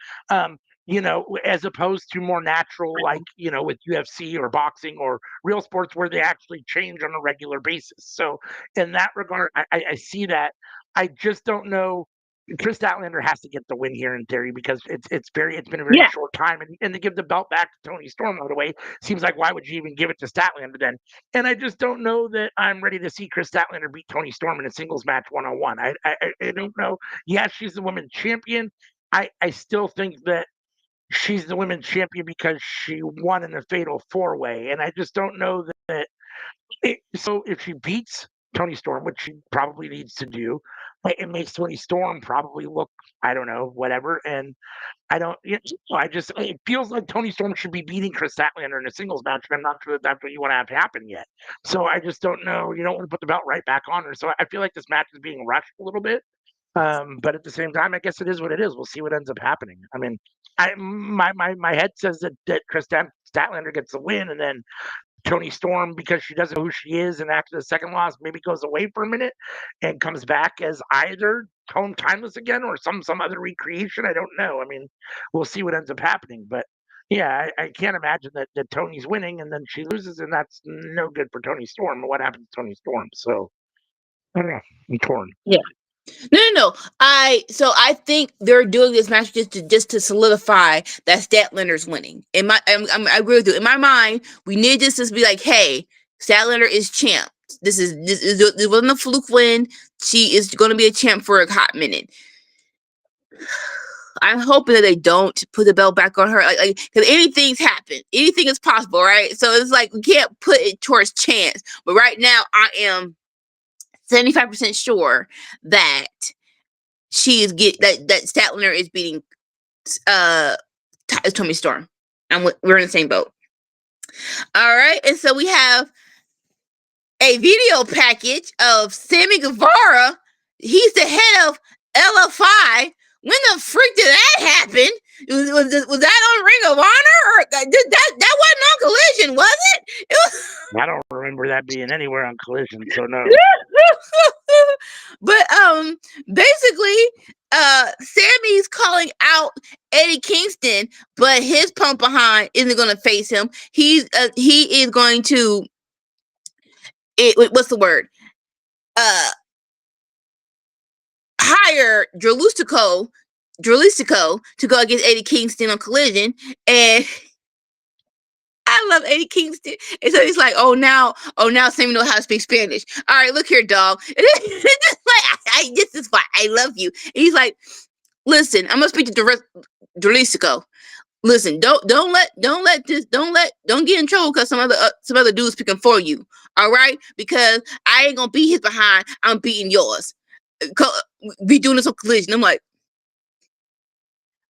S1: As opposed to more natural, like, with UFC or boxing or real sports where they actually change on a regular basis. So in that regard, I see that. I just don't know Chris Statlander has to get the win here in theory because it's been a very
S3: Yeah.
S1: short time, and to give the belt back to Tony Storm right away seems like why would you even give it to Statlander then? And I just don't know that I'm ready to see Chris Statlander beat Tony Storm in a singles match 1-on-1. I don't know. Yeah, she's the women's champion. I still think that she's the women's champion because she won in a fatal 4-way, and I just don't know that. So if she beats Tony Storm, which she probably needs to do, it makes Tony Storm probably look, I don't know, whatever. And I don't, it feels like Tony Storm should be beating Chris Statlander in a singles match, and I'm not sure that that's what you want to have happen yet. So I just don't know. You don't want to put the belt right back on her. So I feel like this match is being rushed a little bit. But at the same time, I guess it is what it is. We'll see what ends up happening. I mean, my head says that Chris Statlander gets the win, and then Tony Storm, because she doesn't know who she is, and after the second loss, maybe goes away for a minute and comes back as either Tone Timeless again or some other recreation. I don't know. I mean, we'll see what ends up happening. But yeah, I can't imagine that Tony's winning and then she loses, and that's no good for Tony Storm. What happens to Tony Storm? So I don't know. I'm torn.
S3: Yeah. No. I think they're doing this match just to solidify that Statlander's winning. I agree with you. In my mind, we need this to be like, hey, Statlander is champ. This wasn't a fluke win. She is going to be a champ for a hot minute. I'm hoping that they don't put the belt back on her. Because anything's happened. Anything is possible, right? So it's like we can't put it towards chance. But right now, I am 75% sure that that Statlander is beating Tony Storm. We're in the same boat. All right, and so we have a video package of Sammy Guevara. He's the head of LFI. When the freak did that happen? Was that on Ring of Honor, or that wasn't on Collision, was it?
S1: I don't remember that being anywhere on Collision, so no.
S3: But basically, Sammy's calling out Eddie Kingston, but his pump behind isn't going to face him. He is going to. What's the word? Hire Dralistico to go against Eddie Kingston on Collision, and I love Eddie Kingston. And so he's like, oh now Sammy knows how to speak Spanish. All right, look here, dog. It's just like, this is why I love you. And he's like, listen, I'm gonna speak to Dralistico. Listen, don't get in trouble because some other dude's speaking for you. All right, because I ain't gonna beat his behind. I'm beating yours. Be doing this on Collision. I'm like,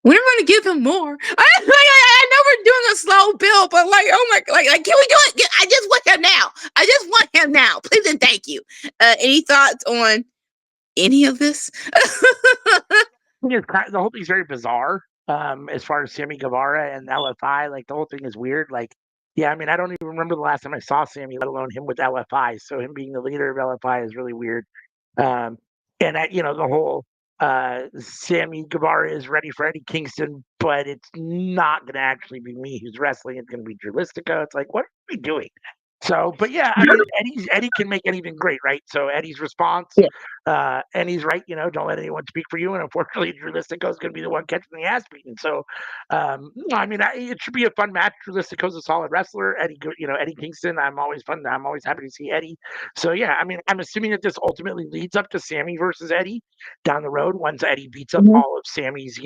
S3: we're gonna give him more. I know we're doing a slow build, but like, oh my, like, can we do it? I just want him now. I just want him now. Please and thank you. Any thoughts on any of this?
S1: The whole thing's very bizarre. As far as Sammy Guevara and LFI, like the whole thing is weird. Like, yeah, I mean, I don't even remember the last time I saw Sammy, let alone him with LFI. So him being the leader of LFI is really weird. And the whole Sammy Guevara is ready for Eddie Kingston, but it's not going to actually be me who's wrestling. It's going to be Dralistico. It's like, what are we doing? So, but yeah, I mean, Eddie can make anything great, right? So Eddie's response, and he's right, don't let anyone speak for you. And unfortunately, Dralistico is going to be the one catching the ass beating. So, I mean, it should be a fun match. Dralistico's a solid wrestler. Eddie Kingston, I'm always happy to see Eddie. So yeah, I mean, I'm assuming that this ultimately leads up to Sammy versus Eddie down the road once Eddie beats up all of Sammy's,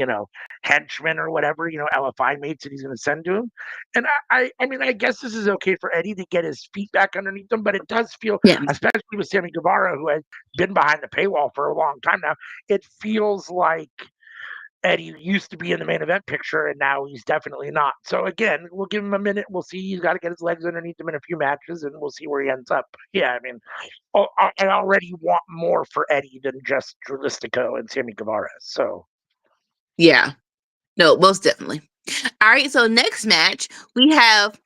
S1: henchmen or whatever, LFI mates that he's going to send to him. And I mean, I guess this is okay for Eddie to get his feet back underneath him, but it does feel, especially with Sammy Guevara, who has been behind the paywall for a long time now, it feels like Eddie used to be in the main event picture, and now he's definitely not. So again, we'll give him a minute. We'll see. He's got to get his legs underneath him in a few matches, and we'll see where he ends up. Yeah, I mean, I already want more for Eddie than just Dralistico and Sammy Guevara. So,
S3: yeah, no, most definitely. All right, so next match we have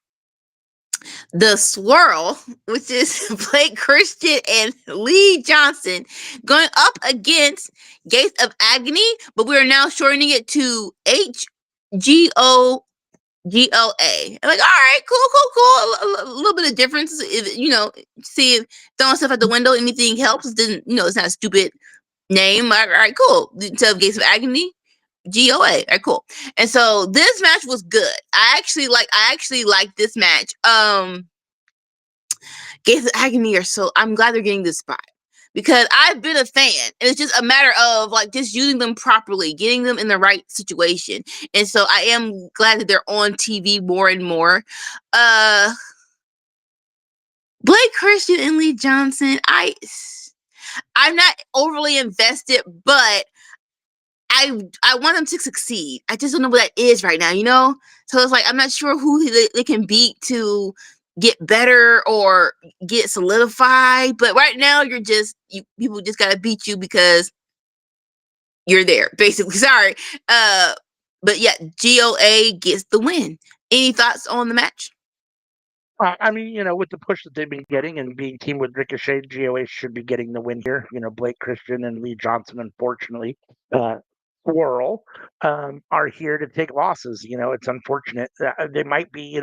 S3: the Swirl, which is Blake Christian and Lee Johnson, going up against Gates of Agony, but we are now shortening it to HGOGLA. Like, all right, cool. A little bit of difference. If, see if throwing stuff out the window, anything helps. Then it's not stupid Name. All right, cool. So Gates of Agony, GOA. All right, cool. And so this match was good. I actually like this match. Gates of Agony are so. I'm glad they're getting this spot because I've been a fan. And it's just a matter of like just using them properly, getting them in the right situation. And so I am glad that they're on TV more and more. Blake Christian and Lee Johnson. I'm not overly invested, but I want them to succeed. I just don't know what that is right now, you know? So it's like I'm not sure who they can beat to get better or get solidified. But right now people just gotta beat you because you're there, basically. Sorry. But yeah, GOA gets the win. Any thoughts on the match?
S1: I mean, with the push that they've been getting and being teamed with Ricochet, GOA should be getting the win here. Blake Christian and Lee Johnson, unfortunately, uh, Whirl, are here to take losses. It's unfortunate. They might be,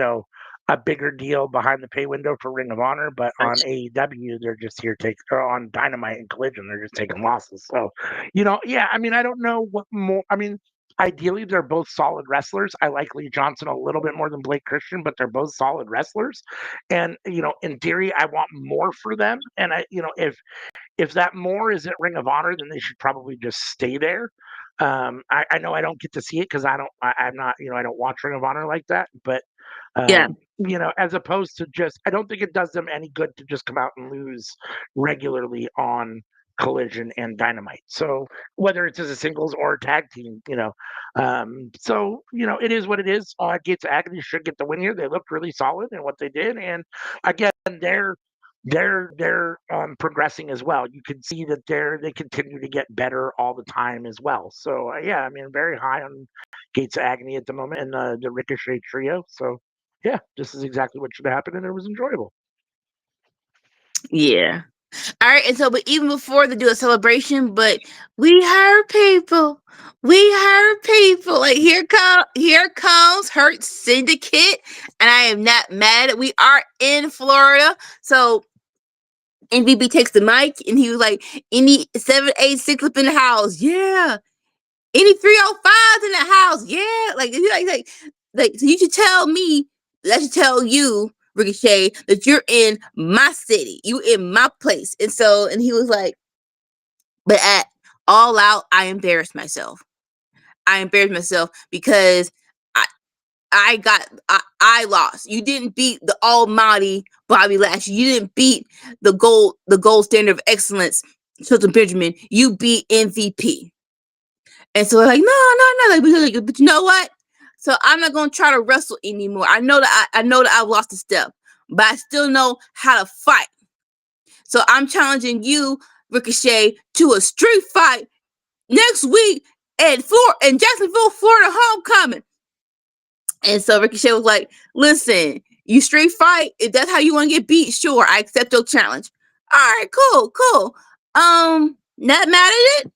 S1: a bigger deal behind the pay window for Ring of Honor, but on AEW, they're just here or on Dynamite and Collision, they're just taking losses. So, yeah, I mean, I don't know what more. I mean, ideally, they're both solid wrestlers. I like Lee Johnson a little bit more than Blake Christian, but they're both solid wrestlers. And in theory, I want more for them. And if that more is at Ring of Honor, then they should probably just stay there. I know I don't get to see it because I'm not, I don't watch Ring of Honor like that. But
S3: Yeah.
S1: as opposed to just, I don't think it does them any good to just come out and lose regularly on Collision and Dynamite. So whether it's as a singles or a tag team, so it is what it is. Gates Agony should get the win here. They looked really solid in what they did, and again, they're progressing as well. You can see that they continue to get better all the time as well. So yeah, I mean, very high on Gates Agony at the moment and the Ricochet trio. So yeah, this is exactly what should happen, and it was enjoyable.
S3: Yeah. All right, and so, but even before they do a celebration, but we heard people. We heard people. Like here comes Hurt Syndicate, and I am not mad. We are in Florida, so MVP takes the mic, and he was like, "Any 786 up in the house? Yeah. Any 305s in the house? Yeah. Like. So you should tell me. I should tell you." Ricochet, that you're in my city, you in my place. And he was like, but at All Out, I embarrassed myself because I I lost. You didn't beat the almighty Bobby Lashley. You didn't beat the gold standard of excellence, Shelton Benjamin. You beat MVP. And so like, no. But you know what? So I'm not gonna try to wrestle anymore. I know that I've lost a step, but I still know how to fight. So I'm challenging you, Ricochet, to a street fight next week in Jacksonville, Florida, homecoming. And so Ricochet was like, listen, you street fight. If that's how you want to get beat, sure, I accept your challenge. All right, cool. Not mad at it.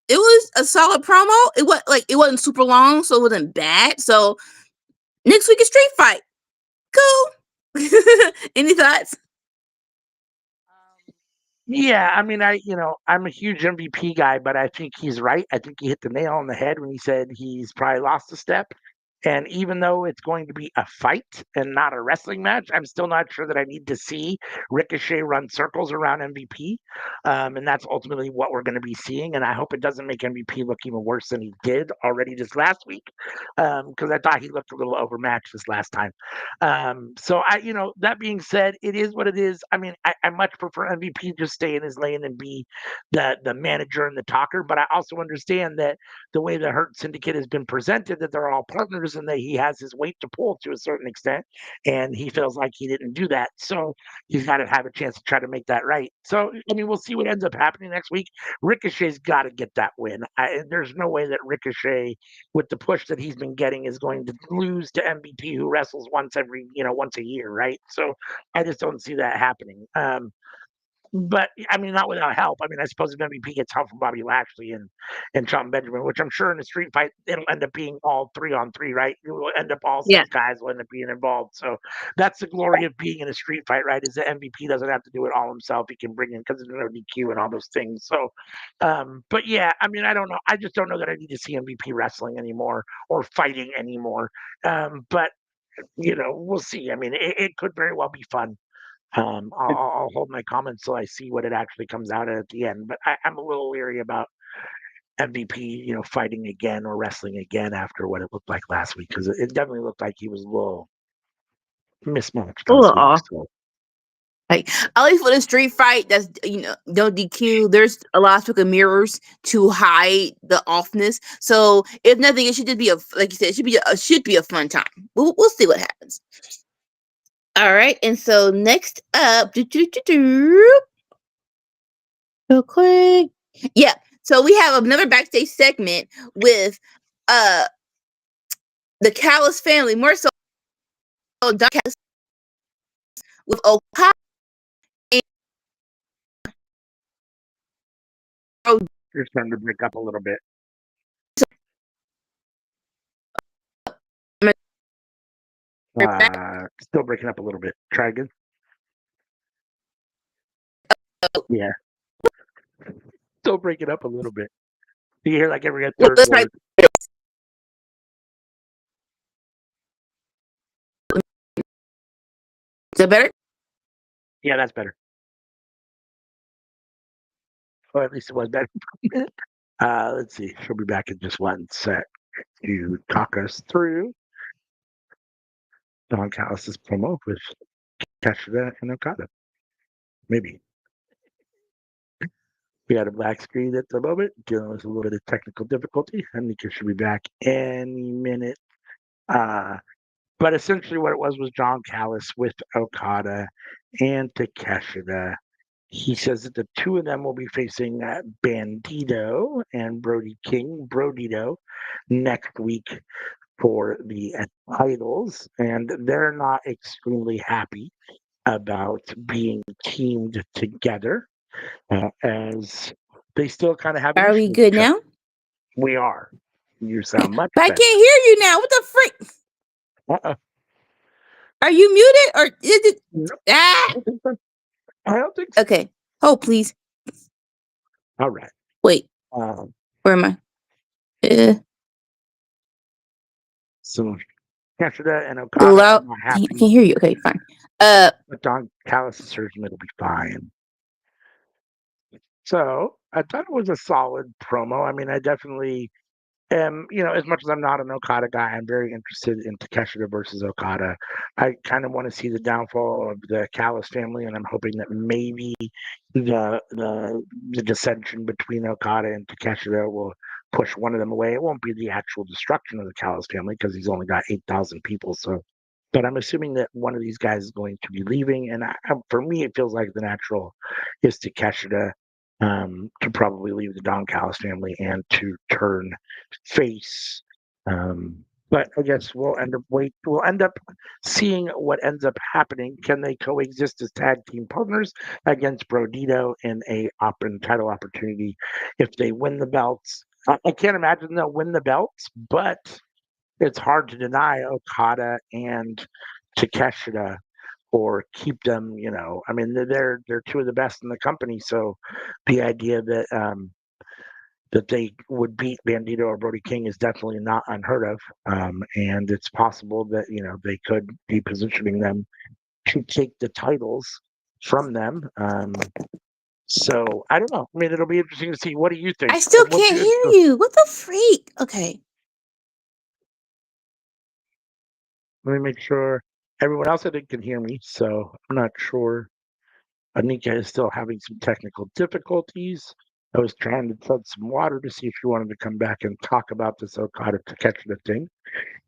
S3: It was a solid promo. It wasn't super long, so it wasn't bad. So next week is street fight. Cool. Any thoughts?
S1: Yeah, I mean, I'm a huge MVP guy, but I think he's right. I think he hit the nail on the head when he said he's probably lost a step. And even though it's going to be a fight and not a wrestling match, I'm still not sure that I need to see Ricochet run circles around MVP. And that's ultimately what we're going to be seeing. And I hope it doesn't make MVP look even worse than he did already this last week, because I thought he looked a little overmatched this last time. So that being said, it is what it is. I mean, I much prefer MVP just stay in his lane and be the manager and the talker. But I also understand that the way the Hurt Syndicate has been presented, that they're all partners and that he has his weight to pull to a certain extent, and he feels like he didn't do that. So he's got to have a chance to try to make that right. So I mean, we'll see what ends up happening next week. Ricochet's got to get that win. There's no way that Ricochet, with the push that he's been getting, is going to lose to MVP, who wrestles once a year, right? So I just don't see that happening. But I mean, not without help. I mean, I suppose if MVP gets help from Bobby Lashley and Sean Benjamin, which I'm sure in a street fight it'll end up being all 3-on-3, right? It will end up all
S3: Yeah.
S1: 6 guys will end up being involved. So that's the glory of being in a street fight, right? Is that MVP doesn't have to do it all himself. He can bring in because there's no DQ and all those things. So, but yeah, I mean, I don't know. I just don't know that I need to see MVP wrestling anymore or fighting anymore. But we'll see. I mean, it could very well be fun. I'll hold my comments till I see what it actually comes out at the end. But I'm a little leery about MVP, fighting again or wrestling again after what it looked like last week because it definitely looked like he was a little mismatched last week.
S3: Aw.
S1: So
S3: Like, at least for the street fight, that's no DQ. There's a lot of smoke mirrors to hide the offness. So if nothing, it should just be like you said, it should be a fun time. We'll see what happens. All right, and so next up, real quick, yeah. So we have another backstage segment with the Callis family, more so Don Callis with Okada.
S1: you're starting to break up a little bit. Still breaking up a little bit. Try again. Yeah. Still breaking up a little bit. You hear like every third word.
S3: Is that better?
S1: Yeah, that's better. Or at least it was better. Let's see. She'll be back in just one sec to talk us through Don Callis' promo with Kashida and Okada. Maybe. We had a black screen at the moment, dealing with a little bit of technical difficulty. Anika should be back any minute. But essentially what it was John Callis with Okada and Takeshita. He says that the two of them will be facing Bandito and Brody King, Brodito, next week for the titles. And they're not extremely happy about being teamed together as they still kind of have.
S3: Are we good now?
S1: We are. You sound much
S3: but
S1: better.
S3: I can't hear you now. What the freak? Are you muted or is it?
S1: Nope.
S3: I
S1: don't think so.
S3: Okay. Hold, please.
S1: All right.
S3: Wait. Where am I?
S1: So Kashida and Okada are not happy.
S3: I can't hear you. Okay, fine.
S1: But Don Callis asserts it'll be fine. So I thought it was a solid promo. I mean, I definitely am, as much as I'm not an Okada guy, I'm very interested in Takeshita versus Okada. I kind of want to see the downfall of the Callis family, and I'm hoping that maybe the dissension between Okada and Takeshita will push one of them away. It won't be the actual destruction of the Callis family because he's only got 8,000 people. So, but I'm assuming that one of these guys is going to be leaving, and for me, it feels like the natural is Takeshita. To probably leave the Don Callis family and to turn face. But I guess we'll end up seeing what ends up happening. Can they coexist as tag team partners against Brodito in a title opportunity if they win the belts? I can't imagine they'll win the belts, but it's hard to deny Okada and Takeshita or keep them, I mean, they're two of the best in the company. So the idea that that they would beat Bandito or Brody King is definitely not unheard of. And it's possible that, they could be positioning them to take the titles from them. So I don't know. I mean, it'll be interesting to see. What do you think?
S3: I still can't hear you. What the freak? Okay.
S1: Let me make sure everyone else I think can hear me. So I'm not sure. Anika is still having some technical difficulties. I was trying to tread some water to see if she wanted to come back and talk about this Okada Takeshita thing.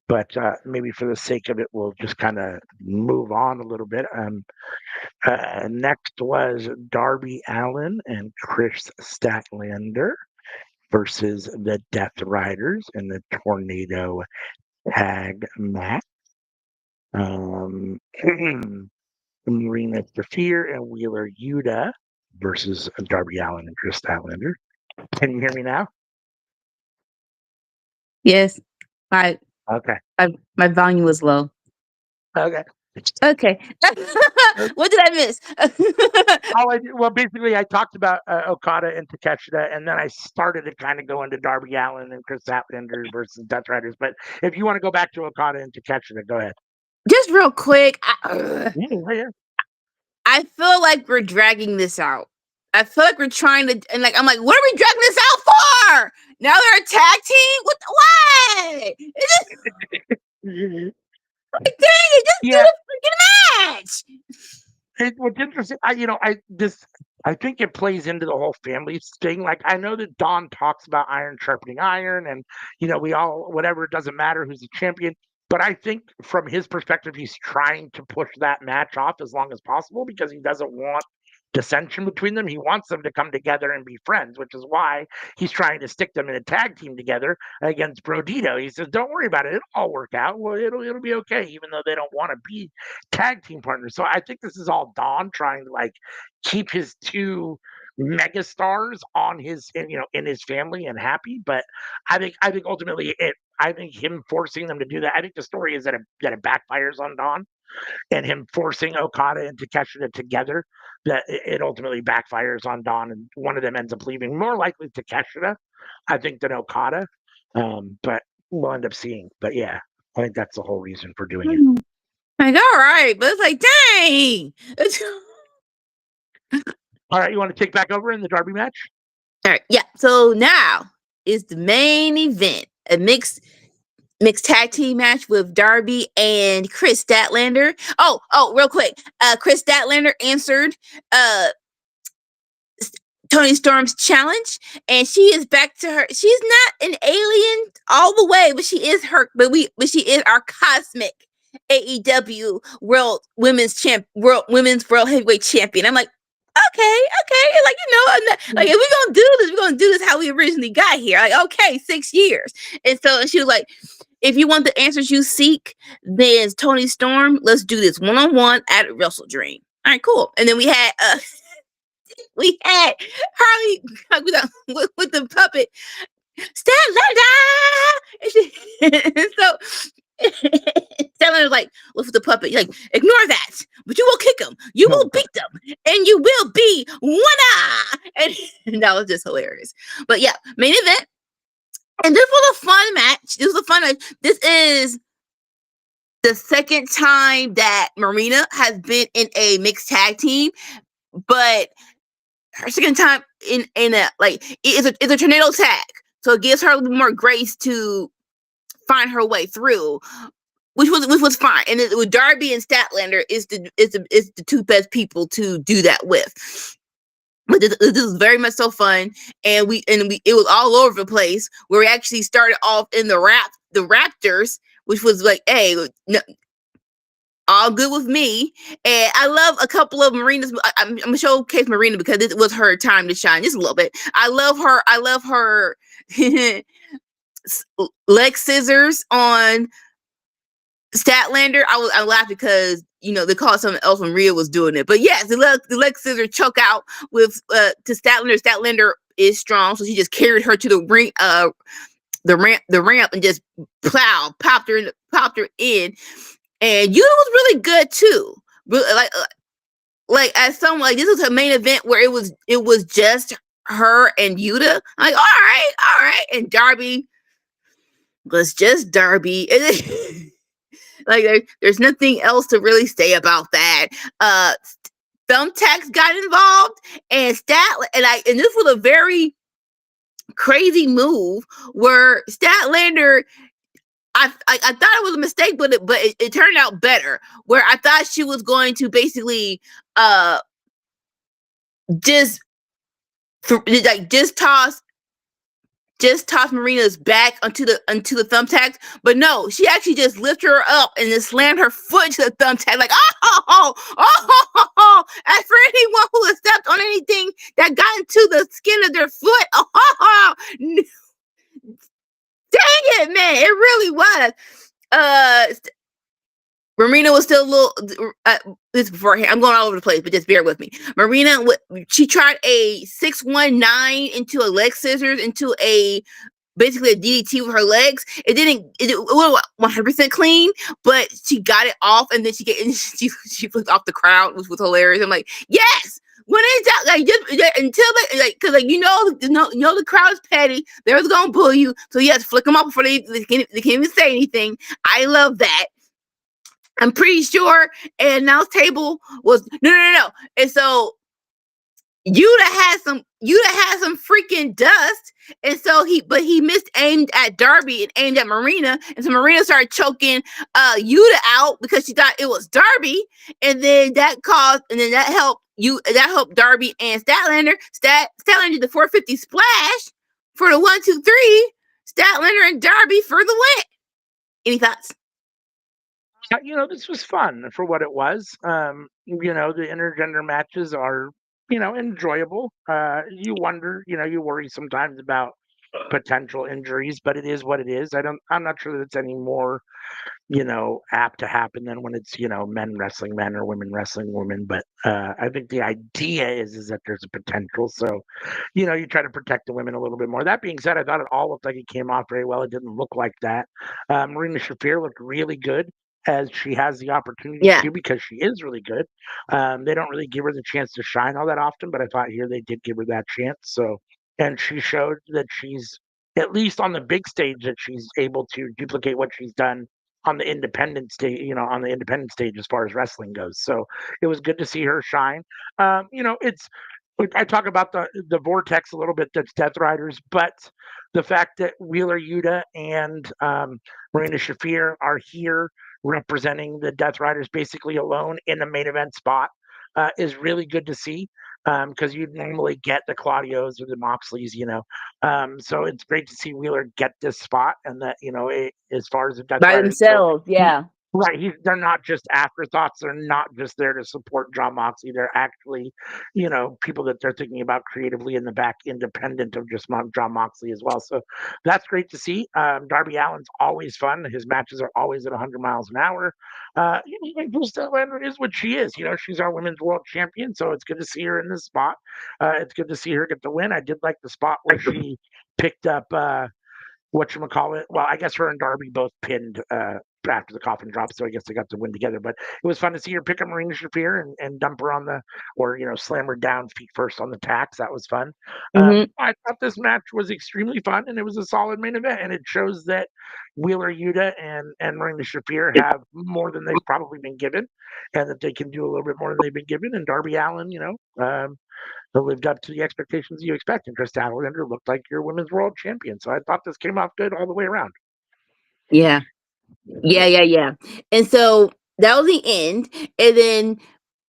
S1: But maybe for the sake of it, we'll just kind of move on a little bit. Next was Darby Allin and Chris Statlander versus the Death Riders in the Tornado Tag match. Marina Shafir and Wheeler Yuta versus Darby Allin and Chris Statlander. Can you hear me now?
S3: Yes. My
S1: Okay.
S3: my volume was low.
S1: Okay.
S3: Okay. What did I miss?
S1: Well, basically, I talked about Okada and Takeshita, and then I started to kind of go into Darby Allin and Chris Statlander versus Death Riders. But if you want to go back to Okada and Takeshita, go ahead.
S3: Just real quick,
S1: Yeah.
S3: I feel like we're dragging this out. I feel like we're trying to, and like I'm like, what are we dragging this out for? Now they're a tag team. What? Why?
S1: Mhm.
S3: Dang it! Just do
S1: Yeah.
S3: the freaking match.
S1: What's interesting, I think it plays into the whole family thing. Like, I know that Don talks about iron sharpening iron, and we all, whatever, it doesn't matter who's the champion. But I think from his perspective, he's trying to push that match off as long as possible because he doesn't want dissension between them. He wants them to come together and be friends, which is why he's trying to stick them in a tag team together against Brodito. He says, "Don't worry about it; it'll all work out. Well, it'll be okay, even though they don't want to be tag team partners." So I think this is all Don trying to like keep his two megastars on his in his family and happy. But I think ultimately I think him forcing them to do that. I think the story is that it backfires on Don, and him forcing Okada and Takeshita together, that it ultimately backfires on Don, and one of them ends up leaving. More likely Takeshita, I think, than Okada. But we'll end up seeing. But yeah, I think that's the whole reason for doing it.
S3: Like, all right, but it's like, dang.
S1: All right, you want to take back over in the Darby match?
S3: All right, yeah. So now is the main event, a mixed tag team match with Darby and Chris Statlander. Oh, real quick. Chris Statlander answered Tony Storm's challenge, and she is back to her. She's not an alien all the way, but she is she is our cosmic AEW Women's World Heavyweight Champion. I'm like, okay, like like if we're gonna do this how we originally got here. Like, okay, 6 years, and she was like, if you want the answers you seek, then Tony Storm, let's do this one-on-one at Wrestle Dream. All right, cool. And then we had Harley with the puppet Statlander. So Statlander was like, with the puppet, like, ignore that, but you will kick them, you will beat them, and you will be winner. And that was just hilarious. But yeah, main event. And this was a fun match. This is the second time that Marina has been in a mixed tag team, but her second time in a it's a tornado tag, so it gives her a little more grace to find her way through, which was fine. And with Darby and Statlander is the two best people to do that with. But this is very much so fun, and it was all over the place. Where we actually started off in the Raptors, which was like, hey, no, all good with me. And I love a couple of Marina's. I'm gonna showcase Marina because it was her time to shine just a little bit. I love her leg scissors on Statlander. I laughed because they called it something else when Rhea was doing it. But yes, the leg scissor choke out with to Statlander. Statlander is strong, so she just carried her to the ring, the ramp, and just popped her in. And Yuta was really good too. Like as someone, like, this was her main event where it was just her and Yuta. I'm like, all right, and Darby was just Darby. Like there's nothing else to really say about that. Thumbtacks got involved, and and this was a very crazy move where Statlander. I thought it was a mistake, but it turned out better. Where I thought she was going to basically just toss Marina's back onto the thumbtacks, but no, she actually just lifted her up and just slammed her foot to the thumbtack, like, oh. As for anyone who has stepped on anything that got into the skin of their foot, dang it, man, it really was. Marina was still a little. This beforehand. I'm going all over the place, but just bear with me. Marina, she tried a 619 into a leg scissors into a basically a DDT with her legs. It wasn't 100% clean, but she got it off, and then she flipped off the crowd, which was hilarious. I'm like, yes. When it's out, like just until because the crowd is petty, they're gonna boo you, so you have to flick them off before they can't even say anything. I love that. I'm pretty sure, and now's table was no, and so Yuta had some freaking dust, and so he missed aimed at Darby and aimed at Marina, and so Marina started choking Yuta out because she thought it was Darby, and then that helped Darby and Statlander. Statlander did the 450 splash for the 1-2-3. Statlander and Darby for the win. Any thoughts?
S1: This was fun for what it was. The intergender matches are, enjoyable. You wonder, you worry sometimes about potential injuries, but it is what it is. I'm not sure that it's any more, apt to happen than when it's, men wrestling men or women wrestling women. But I think the idea is that there's a potential. So, you try to protect the women a little bit more. That being said, I thought it all looked like it came off very well. It didn't look like that. Marina Shafir looked really good, as she has the opportunity to, because she is really good. They don't really give her the chance to shine all that often, but I thought here they did give her that chance. So, and she showed that she's, at least on the big stage, that she's able to duplicate what she's done on the independent stage, as far as wrestling goes. So it was good to see her shine. It's, I talk about the vortex a little bit, that's Death Riders, but the fact that Wheeler Yuta and Marina Shafir are here representing the Death Riders basically alone in the main event spot is really good to see, because you'd normally get the Claudios or the Moxleys, so it's great to see Wheeler get this spot, and that, as far as the Death
S3: by
S1: Riders
S3: themselves, yeah.
S1: Right, they're not just afterthoughts. They're not just there to support John Moxley. They're actually, people that they're thinking about creatively in the back, independent of just John Moxley as well. So that's great to see. Darby Allin's always fun. His matches are always at 100 miles an hour. Statlander is what she is. She's our women's world champion, so it's good to see her in this spot. It's good to see her get the win. I did like the spot where she picked up whatchamacallit. Well, I guess her and Darby both pinned after the coffin drop, so I guess they got to win together. But it was fun to see her pick up Marina Shafir and dump her on or slam her down feet first on the tacks. That was fun. I thought this match was extremely fun, and it was a solid main event, and it shows that Wheeler Yuta and Marina Shafir have more than they've probably been given, and that they can do a little bit more than they've been given. And Darby Allin, they lived up to the expectations you expect. And Chris Statlander looked like your women's world champion. So I thought this came off good all the way around.
S3: Yeah. And so that was the end. And then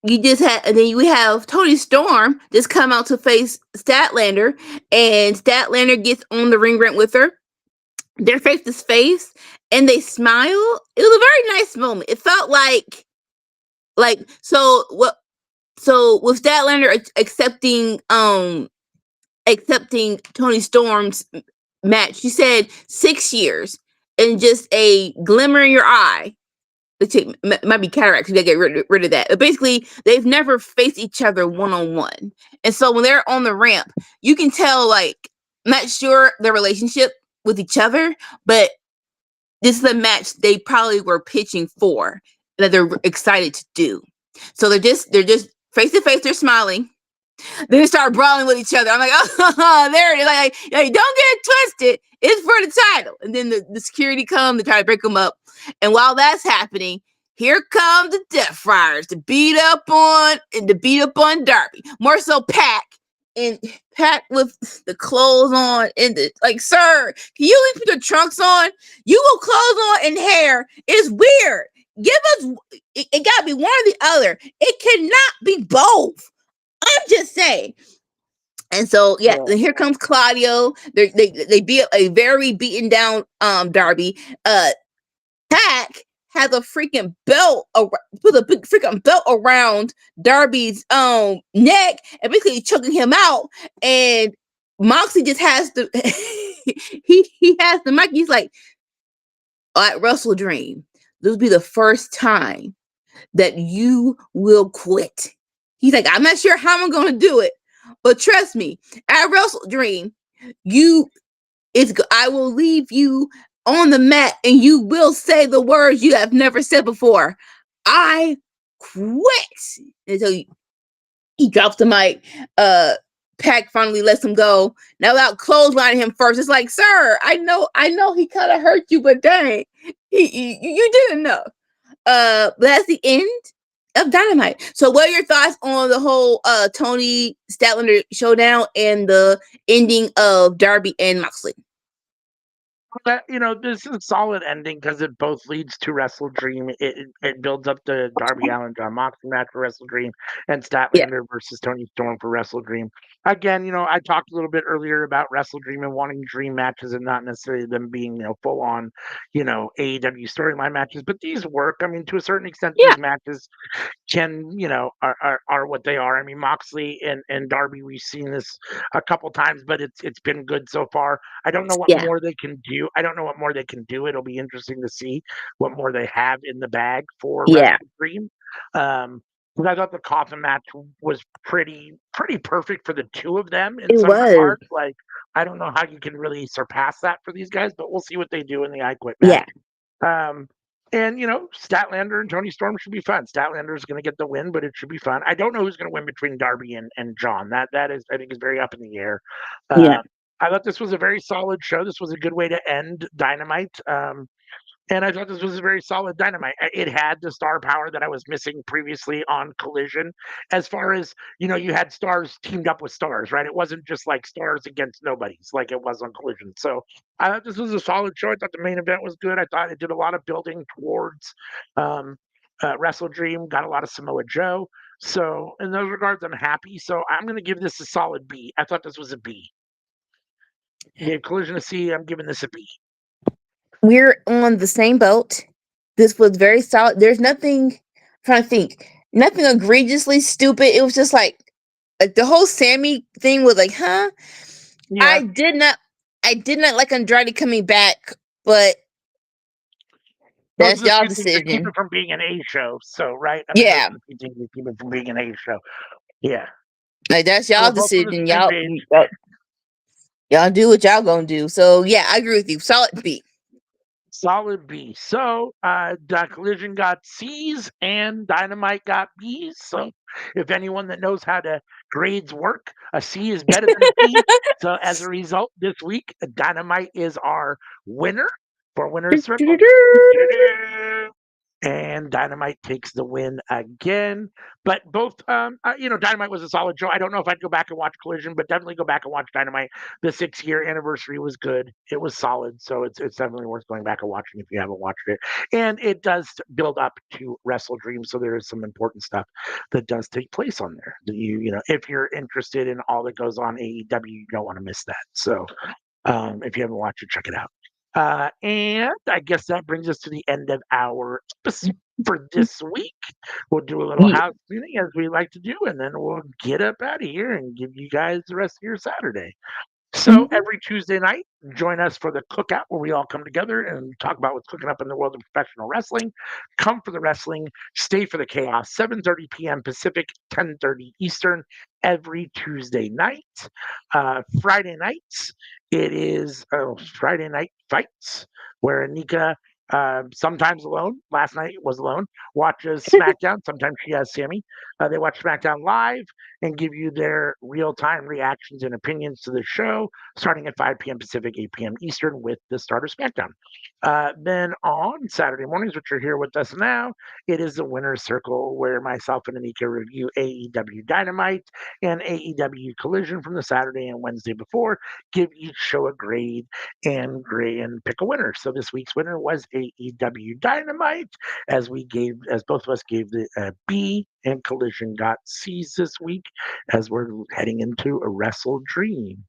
S3: we have Toni Storm just come out to face Statlander, and Statlander gets on the ring ramp with her. They're face to face, and they smile. It was a very nice moment. It felt like so what. So with Statlander accepting Toni Storm's match, she said 6 years and just a glimmer in your eye. It might be cataracts. You gotta get rid of that. But basically, they've never faced each other one-on-one, and so when they're on the ramp, you can tell. I'm not sure their relationship with each other, but this is a match they probably were pitching for, that they're excited to do. So they're just face to face, they're smiling. Then they start brawling with each other. I'm like, oh, there it is. Like, don't get it twisted. It's for the title. And then the security come to try to break them up. And while that's happening, here come the Death Riders to beat up on Darby. More so Pac with the clothes on, and sir, can you leave the trunks on? You go clothes on and hair. It's weird. Give us, it gotta be one or the other. It cannot be both. I'm just saying. And so, then here comes Claudio. They beat a very beaten down Darby. Pac has a freaking belt, put a big freaking belt around Darby's neck, and basically choking him out. And Moxley just has the he has the mic. He's like, all right, Wrestle Dream. this will be the first time that you will quit. He's like, I'm not sure how I'm going to do it, but trust me, at Wrestle Dream, I will leave you on the mat and you will say the words you have never said before. I quit. And so he drops the mic. Pac finally lets him go. Now without clotheslining him first, it's like, sir, I know he kind of hurt you, but dang, you didn't know. But that's the end of Dynamite. So what are your thoughts on the whole Tony Statlander showdown and the ending of Darby and Moxley?
S1: This is a solid ending because it both leads to Wrestle Dream. It builds up the Darby Allin John Moxley match for Wrestle Dream and
S3: Yeah.
S1: Statlander versus Tony Storm for Wrestle Dream. Again, I talked a little bit earlier about Wrestle Dream and wanting dream matches and not necessarily them being, full on, AEW storyline matches, but these work. I mean, to a certain extent,
S3: Yeah.
S1: these matches are what they are. I mean, Moxley and Darby, we've seen this a couple times, but it's been good so far. I don't know what
S3: Yeah.
S1: more they can do. I don't know what more they can do. It'll be interesting to see what more they have in the bag for
S3: Yeah.
S1: Wrestle Dream. Because I thought the coffin match was pretty perfect for the two of them in
S3: It
S1: some
S3: was.
S1: regards. Like, I don't know how you can really surpass that for these guys, but we'll see what they do in the I Quit
S3: Yeah.
S1: match. And Statlander and Tony Storm should be fun. Statlander is going to get the win, but it should be fun. I don't know who's going to win between Darby and John. That is, I think, is very up in the air.
S3: Yeah.
S1: I thought this was a very solid show. This was a good way to end Dynamite. And I thought this was a very solid Dynamite. It had the star power that I was missing previously on Collision. As far as, you had stars teamed up with stars, right? It wasn't just like stars against nobodies like it was on Collision. So I thought this was a solid show. I thought the main event was good. I thought it did a lot of building towards um, Wrestle Dream, got a lot of Samoa Joe. So in those regards, I'm happy. So I'm going to give this a solid B. I thought this was a B. Gave Collision a C. I'm giving this a B.
S3: We're on the same boat. This was very solid. There's nothing, I'm trying to think, nothing egregiously stupid. It was just like the whole Sammy thing was like, huh?
S1: Yeah.
S3: I did not like Andrade coming back, but that's
S1: Those are the
S3: y'all
S1: few things that keep
S3: decision.
S1: it from being an A show. So, right? I mean, those
S3: Yeah,
S1: are the few things that keep it from being an A show. Yeah.
S3: like that's
S1: So
S3: y'all
S1: we're both on the
S3: decision.
S1: same
S3: Y'all,
S1: page.
S3: y'all do what y'all gonna do. So yeah, I agree with you. Solid B.
S1: Solid B. So, Collision got C's and Dynamite got B's. So, if anyone that knows how to grades work, a C is better than a B. So, as a result, this week, Dynamite is our winner for Winner's Circle. And Dynamite takes the win again. But both, Dynamite was a solid show. I don't know if I'd go back and watch Collision, but definitely go back and watch Dynamite. The 6-year anniversary was good. It was solid, so it's definitely worth going back and watching if you haven't watched it. And it does build up to Wrestle Dream, so there is some important stuff that does take place on there. That if you're interested in all that goes on AEW, you don't want to miss that. So if you haven't watched it, check it out. And I guess that brings us to the end of our episode for this week. We'll do a little house cleaning as we like to do, and then we'll get up out of here and give you guys the rest of your Saturday. So every Tuesday night, join us for the cookout where we all come together and talk about what's cooking up in the world of professional wrestling. Come for the wrestling, stay for the chaos. 7:30 p.m. Pacific, 10:30 Eastern, every Tuesday night. Friday nights, it is Friday night fights where Anika, sometimes alone, last night was alone, watches SmackDown. Sometimes she has Sammy. They watch SmackDown live and give you their real-time reactions and opinions to the show, starting at 5 p.m. Pacific, 8 p.m. Eastern with the start of SmackDown. Then on Saturday mornings, which are here with us now, it is the Winner's Circle where myself and Anika review AEW Dynamite and AEW Collision from the Saturday and Wednesday before, give each show a grade and pick a winner. So this week's winner was AEW Dynamite, as both of us gave the B, and Collision got C's this week as we're heading into a Wrestle Dream.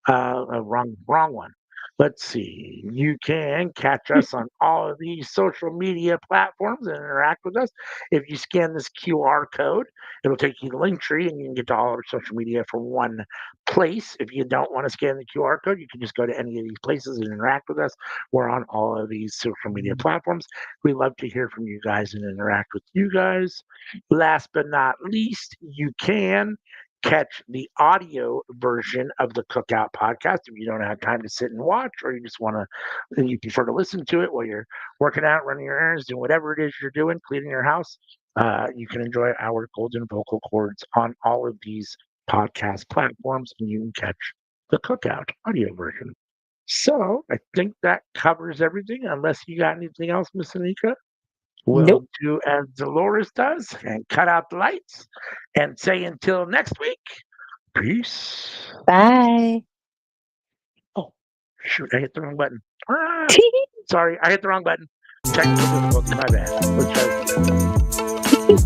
S1: Wrong one. Let's see. You can catch us on all of these social media platforms and interact with us. If you scan this QR code, it'll take you to the link tree and you can get to all our social media from one place. If you don't want to scan the QR code, you can just go to any of these places and interact with us. We're on all of these social media platforms. We love to hear from you guys and interact with you guys. Last but not least, you can catch the audio version of the Cookout podcast if you don't have time to sit and watch, or you just want to, you prefer to listen to it while you're working out, running your errands, doing whatever it is you're doing, cleaning your house. You can enjoy our golden vocal cords on all of these podcast platforms, and you can catch the Cookout audio version. So I think that covers everything, unless you got anything else, Miss Anika. We'll
S3: Nope.
S1: do as Dolores does and cut out the lights and say until next week, peace.
S3: Bye.
S1: Oh, shoot, I hit the wrong button. Ah, sorry, I hit the wrong button. Technical difficulty, my bad. Let's try this again.